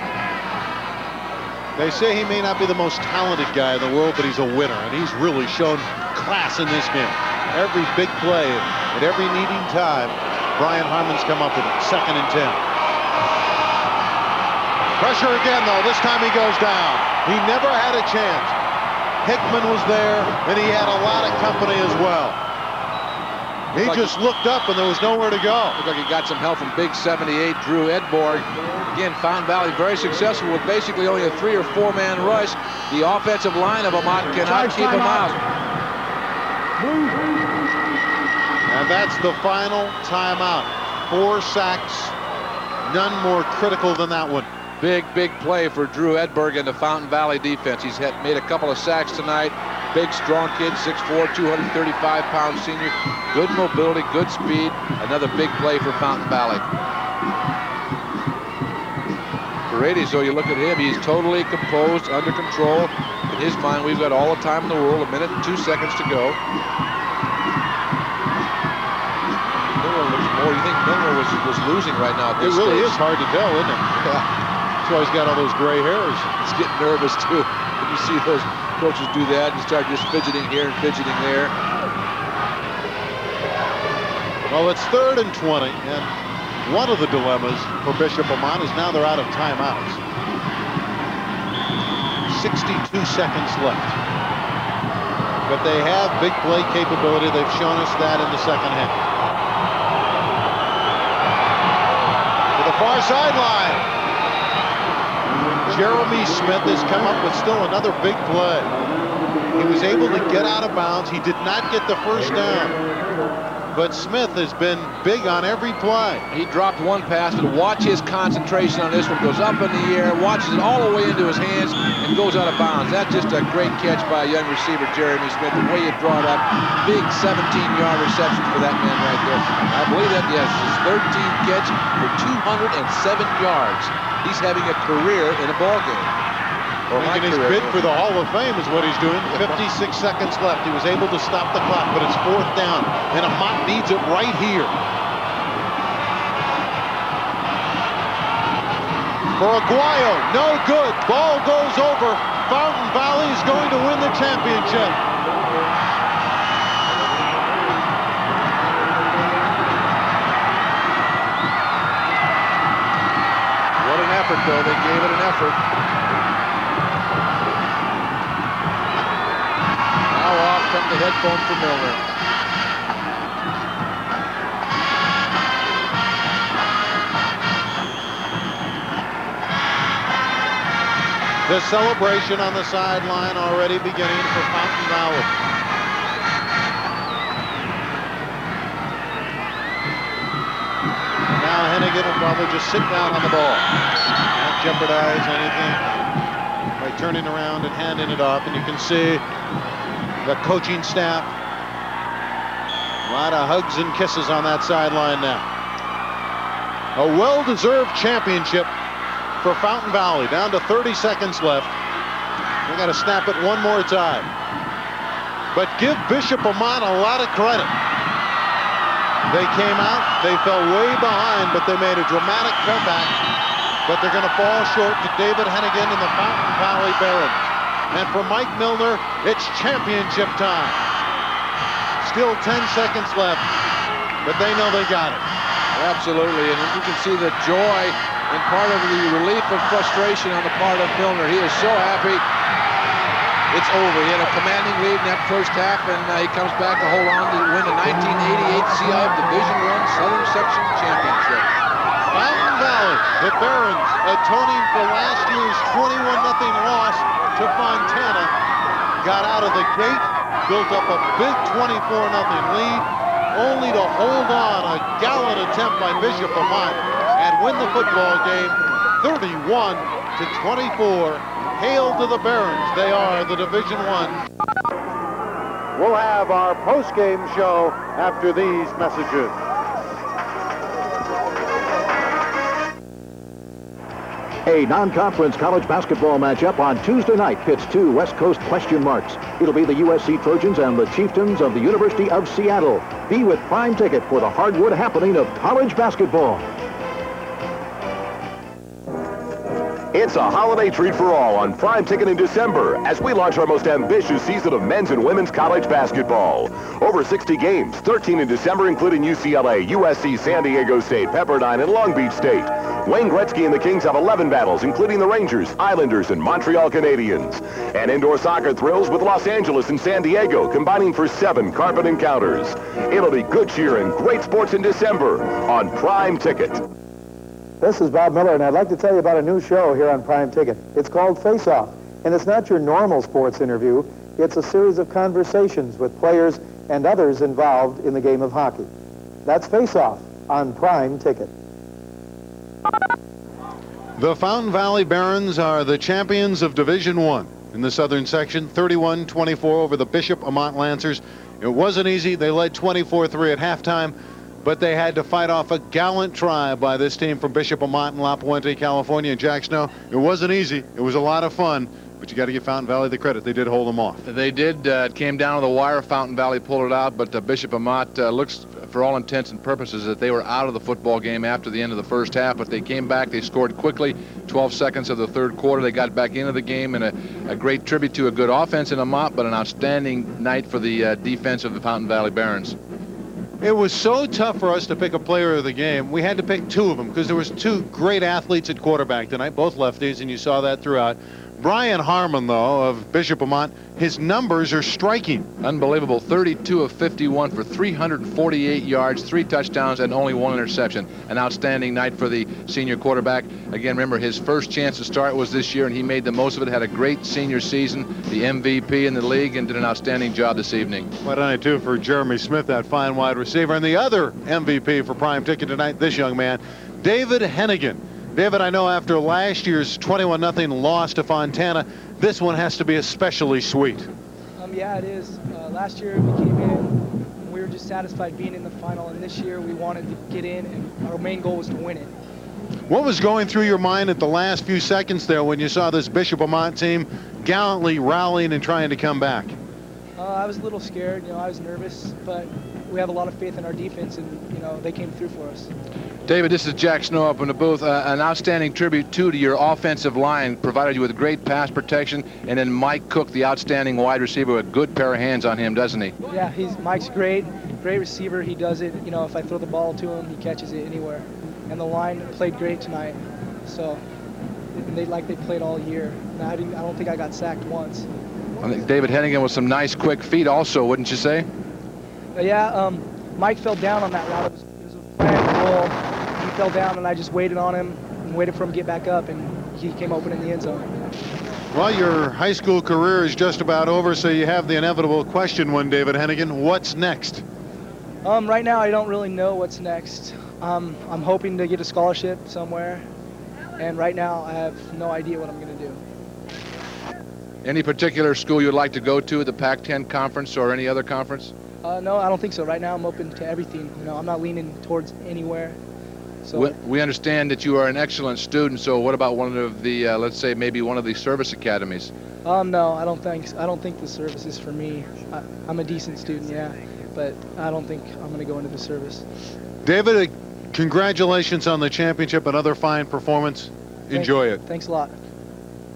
They say he may not be the most talented guy in the world, but he's a winner, and he's really shown class in this game. Every big play, at every needing time, Brian Harmon's come up with it. 2nd and 10. Pressure again, though. This time he goes down. He never had a chance. Hickman was there, and he had a lot of company as well. He just looked up, and there was nowhere to go. Looked like he got some help from big 78 Drew Edborg. Again, Fountain Valley very successful with basically only a 3- or 4-man rush. The offensive line of Amat cannot keep him out. And that's the final timeout. 4 sacks, none more critical than that one. Big play for Drew Edborg and the Fountain Valley defense. He's made a couple of sacks tonight. Big, strong kid, 6'4", 235-pound senior. Good mobility, good speed. Another big play for Fountain Valley. Paredes, though, you look at him, he's totally composed, under control. In his mind, we've got all the time in the world, 1 minute and 2 seconds to go. Miller looks more, you think Miller was losing right now at this stage? It really is hard to tell, isn't it? Yeah. That's why he's got all those gray hairs. He's getting nervous, too. When you see those coaches do that, you start just fidgeting here and fidgeting there. Well, it's 3rd and 20, and one of the dilemmas for Bishop Amat is now they're out of timeouts. 62 seconds left. But they have big play capability. They've shown us that in the second half. To the far sideline. Jeremy Smith has come up with still another big play. He was able to get out of bounds. He did not get the first down. But Smith has been big on every play. He dropped one pass, but watch his concentration on this one. Goes up in the air, watches it all the way into his hands, and goes out of bounds. That's just a great catch by a young receiver, Jeremy Smith. The way you draw it up, big 17-yard reception for that man right there. I believe that, yes, his 13th catch for 207 yards. He's having a career in a ball game. Making his bid for the Hall of Fame is what he's doing. 56 seconds left. He was able to stop the clock, but it's 4th down, and Amat needs it right here. For Aguayo, no good. Ball goes over. Fountain Valley is going to win the championship. What an effort, though. They gave it an effort. Off come the headphone for Milner. The celebration on the sideline already beginning for Fountain Valley. Now Hennigan will probably just sit down on the ball. Not jeopardize anything by turning around and handing it off. And you can see the coaching staff. A lot of hugs and kisses on that sideline now. A well-deserved championship for Fountain Valley. Down to 30 seconds left. They got to snap it one more time. But give Bishop Amat a lot of credit. They came out, they fell way behind, but they made a dramatic comeback. But they're going to fall short to David Hennigan and the Fountain Valley Barons. And for Mike Milner, it's championship time. Still 10 seconds left, but they know they got it. Absolutely, and you can see the joy and part of the relief of frustration on the part of Milner. He is so happy. It's over. He had a commanding lead in that first half, and he comes back to hold on to win the 1988 CIF Division I Southern Section Championship. Fountain Valley, the Barons, atoning for last year's 21-0 loss to Fontana, got out of the gate, built up a big 24-0 lead, only to hold on a gallant attempt by Bishop Amat and win the football game 31-24. Hail to the Barons. They are the Division I. We'll have our post-game show after these messages. A non-conference college basketball matchup on Tuesday night pits two West Coast question marks. It'll be the USC Trojans and the Chieftains of the University of Seattle. Be with Prime Ticket for the hardwood happening of college basketball. It's a holiday treat for all on Prime Ticket in December as we launch our most ambitious season of men's and women's college basketball. Over 60 games, 13 in December, including UCLA, USC, San Diego State, Pepperdine, and Long Beach State. Wayne Gretzky and the Kings have 11 battles, including the Rangers, Islanders, and Montreal Canadiens. And indoor soccer thrills with Los Angeles and San Diego, combining for 7 carpet encounters. It'll be good cheer and great sports in December on Prime Ticket. This is Bob Miller, and I'd like to tell you about a new show here on Prime Ticket. It's called Face Off, and it's not your normal sports interview. It's a series of conversations with players and others involved in the game of hockey. That's Face Off on Prime Ticket. The Fountain Valley Barons are the champions of Division I in the Southern Section, 31-24 over the Bishop Amat Lancers. It wasn't easy. They led 24-3 at halftime, but they had to fight off a gallant try by this team from Bishop Amat in La Puente, California. And Jack Snow, it wasn't easy. It was a lot of fun, But you got to give Fountain Valley the credit. They did hold them off. They did. It came down to the wire. Fountain Valley pulled it out, but Bishop Amat looks, for all intents and purposes, that they were out of the football game after the end of the first half, but they came back. They scored quickly. 12 seconds of the third quarter, they got back into the game, and a great tribute to a good offense in Amat, but an outstanding night for the defense of the Fountain Valley Barons. It was so tough for us to pick a player of the game. We had to pick two of them because there was two great athletes at quarterback tonight, both lefties, and you saw that throughout. Brian Harmon, though, of Bishop Amat, his numbers are striking. Unbelievable. 32 of 51 for 348 yards, 3 touchdowns, and only 1 interception. An outstanding night for the senior quarterback. Again, remember, his first chance to start was this year, and he made the most of it. Had a great senior season, the MVP in the league, and did an outstanding job this evening. What a night, too, for Jeremy Smith, that fine wide receiver. And the other MVP for Prime Ticket tonight, this young man, David Hennigan. David, I know after last year's 21-0 loss to Fontana, this one has to be especially sweet. Yeah, it is. Last year we came in and we were just satisfied being in the final, and this year we wanted to get in, and our main goal was to win it. What was going through your mind at the last few seconds there when you saw this Bishop Amat team gallantly rallying and trying to come back? I was a little scared. I was nervous, but we have a lot of faith in our defense, and they came through for us. David, this is Jack Snow up in the booth. An outstanding tribute, too, to your offensive line. Provided you with great pass protection. And then Mike Cook, the outstanding wide receiver, with a good pair of hands on him, doesn't he? Yeah, Mike's great receiver. He does it. If I throw the ball to him, he catches it anywhere. And the line played great tonight. So they played all year. And I don't think I got sacked once. I think David Hennigan with some nice quick feet also, wouldn't you say? Yeah, Mike fell down on that route. It was a flat roll. He fell down, and I just waited on him and waited for him to get back up, and he came open in the end zone. Well, your high school career is just about over, so you have the inevitable question one, David Hennigan. What's next? Right now, I don't really know what's next. I'm hoping to get a scholarship somewhere, and right now, I have no idea what I'm going to do. Any particular school you'd like to go to, the Pac-10 conference or any other conference? No, I don't think so. Right now, I'm open to everything. I'm not leaning towards anywhere. So we understand that you are an excellent student. So what about one of the, let's say, maybe one of the service academies? No, I don't think the service is for me. I'm a decent student, yeah, but I don't think I'm going to go into the service. David, congratulations on the championship. Another fine performance. Enjoy it. Thanks a lot.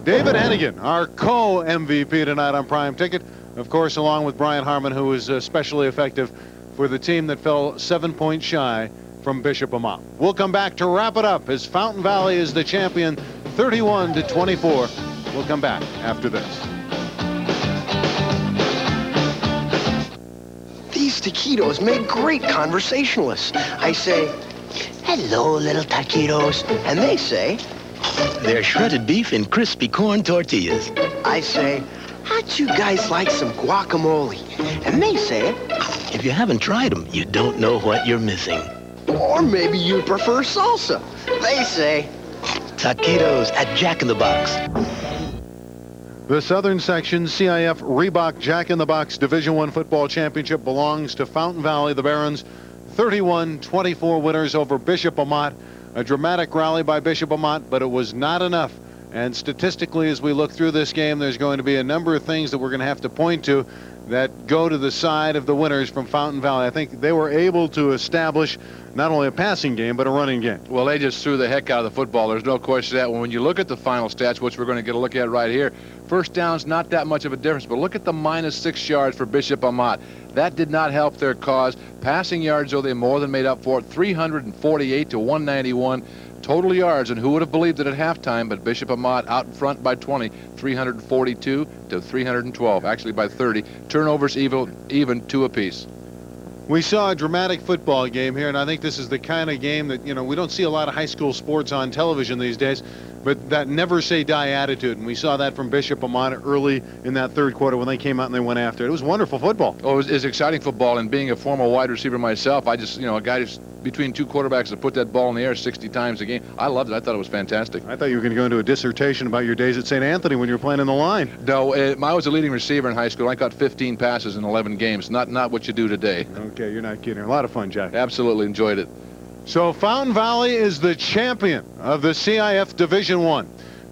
David Hennigan, our co-MVP tonight on Prime Ticket. Of course, along with Brian Harmon, who was especially effective for the team that fell 7 points shy from Bishop Amat. We'll come back to wrap it up as Fountain Valley is the champion, 31-24. We'll come back after this. These taquitos make great conversationalists. I say, hello, little taquitos. And they say, they're shredded beef and crispy corn tortillas. I say, how'd you guys like some guacamole? And they say, if you haven't tried them, you don't know what you're missing. Or maybe you prefer salsa. They say, taquitos at Jack in the Box. The Southern Section CIF Reebok Jack in the Box Division I Football Championship belongs to Fountain Valley. The Barons 31-24 winners over Bishop Amat. A dramatic rally by Bishop Amat, but it was not enough. And statistically, as we look through this game, there's going to be a number of things that we're going to have to point to that go to the side of the winners from Fountain Valley. I think they were able to establish not only a passing game, but a running game. Well, they just threw the heck out of the football. There's no question that. When you look at the final stats, which we're going to get a look at right here, first down's not that much of a difference, but look at the -6 yards for Bishop Amat. That did not help their cause. Passing yards, though, they more than made up for it. 348 to 191 total yards, and who would have believed it at halftime, but Bishop Amat out in front by 20, 342 to 312, actually by 30. Turnovers even 2 apiece. We saw a dramatic football game here, and I think this is the kind of game that, we don't see a lot of high school sports on television these days, but that never say die attitude, and we saw that from Bishop Amat early in that third quarter when they came out and they went after it. It was wonderful football. Oh, it was exciting football, and being a former wide receiver myself, I just, a guy who's between two quarterbacks to put that ball in the air 60 times a game. I loved it. I thought it was fantastic. I thought you were going to go into a dissertation about your days at St. Anthony when you were playing in the line. No, I was a leading receiver in high school. I caught 15 passes in 11 games. Not what you do today. Okay, you're not kidding. A lot of fun, Jack. Absolutely enjoyed it. So Fountain Valley is the champion of the CIF Division I.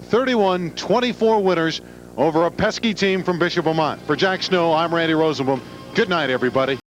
31-24 winners over a pesky team from Bishop Amat. For Jack Snow, I'm Randy Rosenblum. Good night, everybody.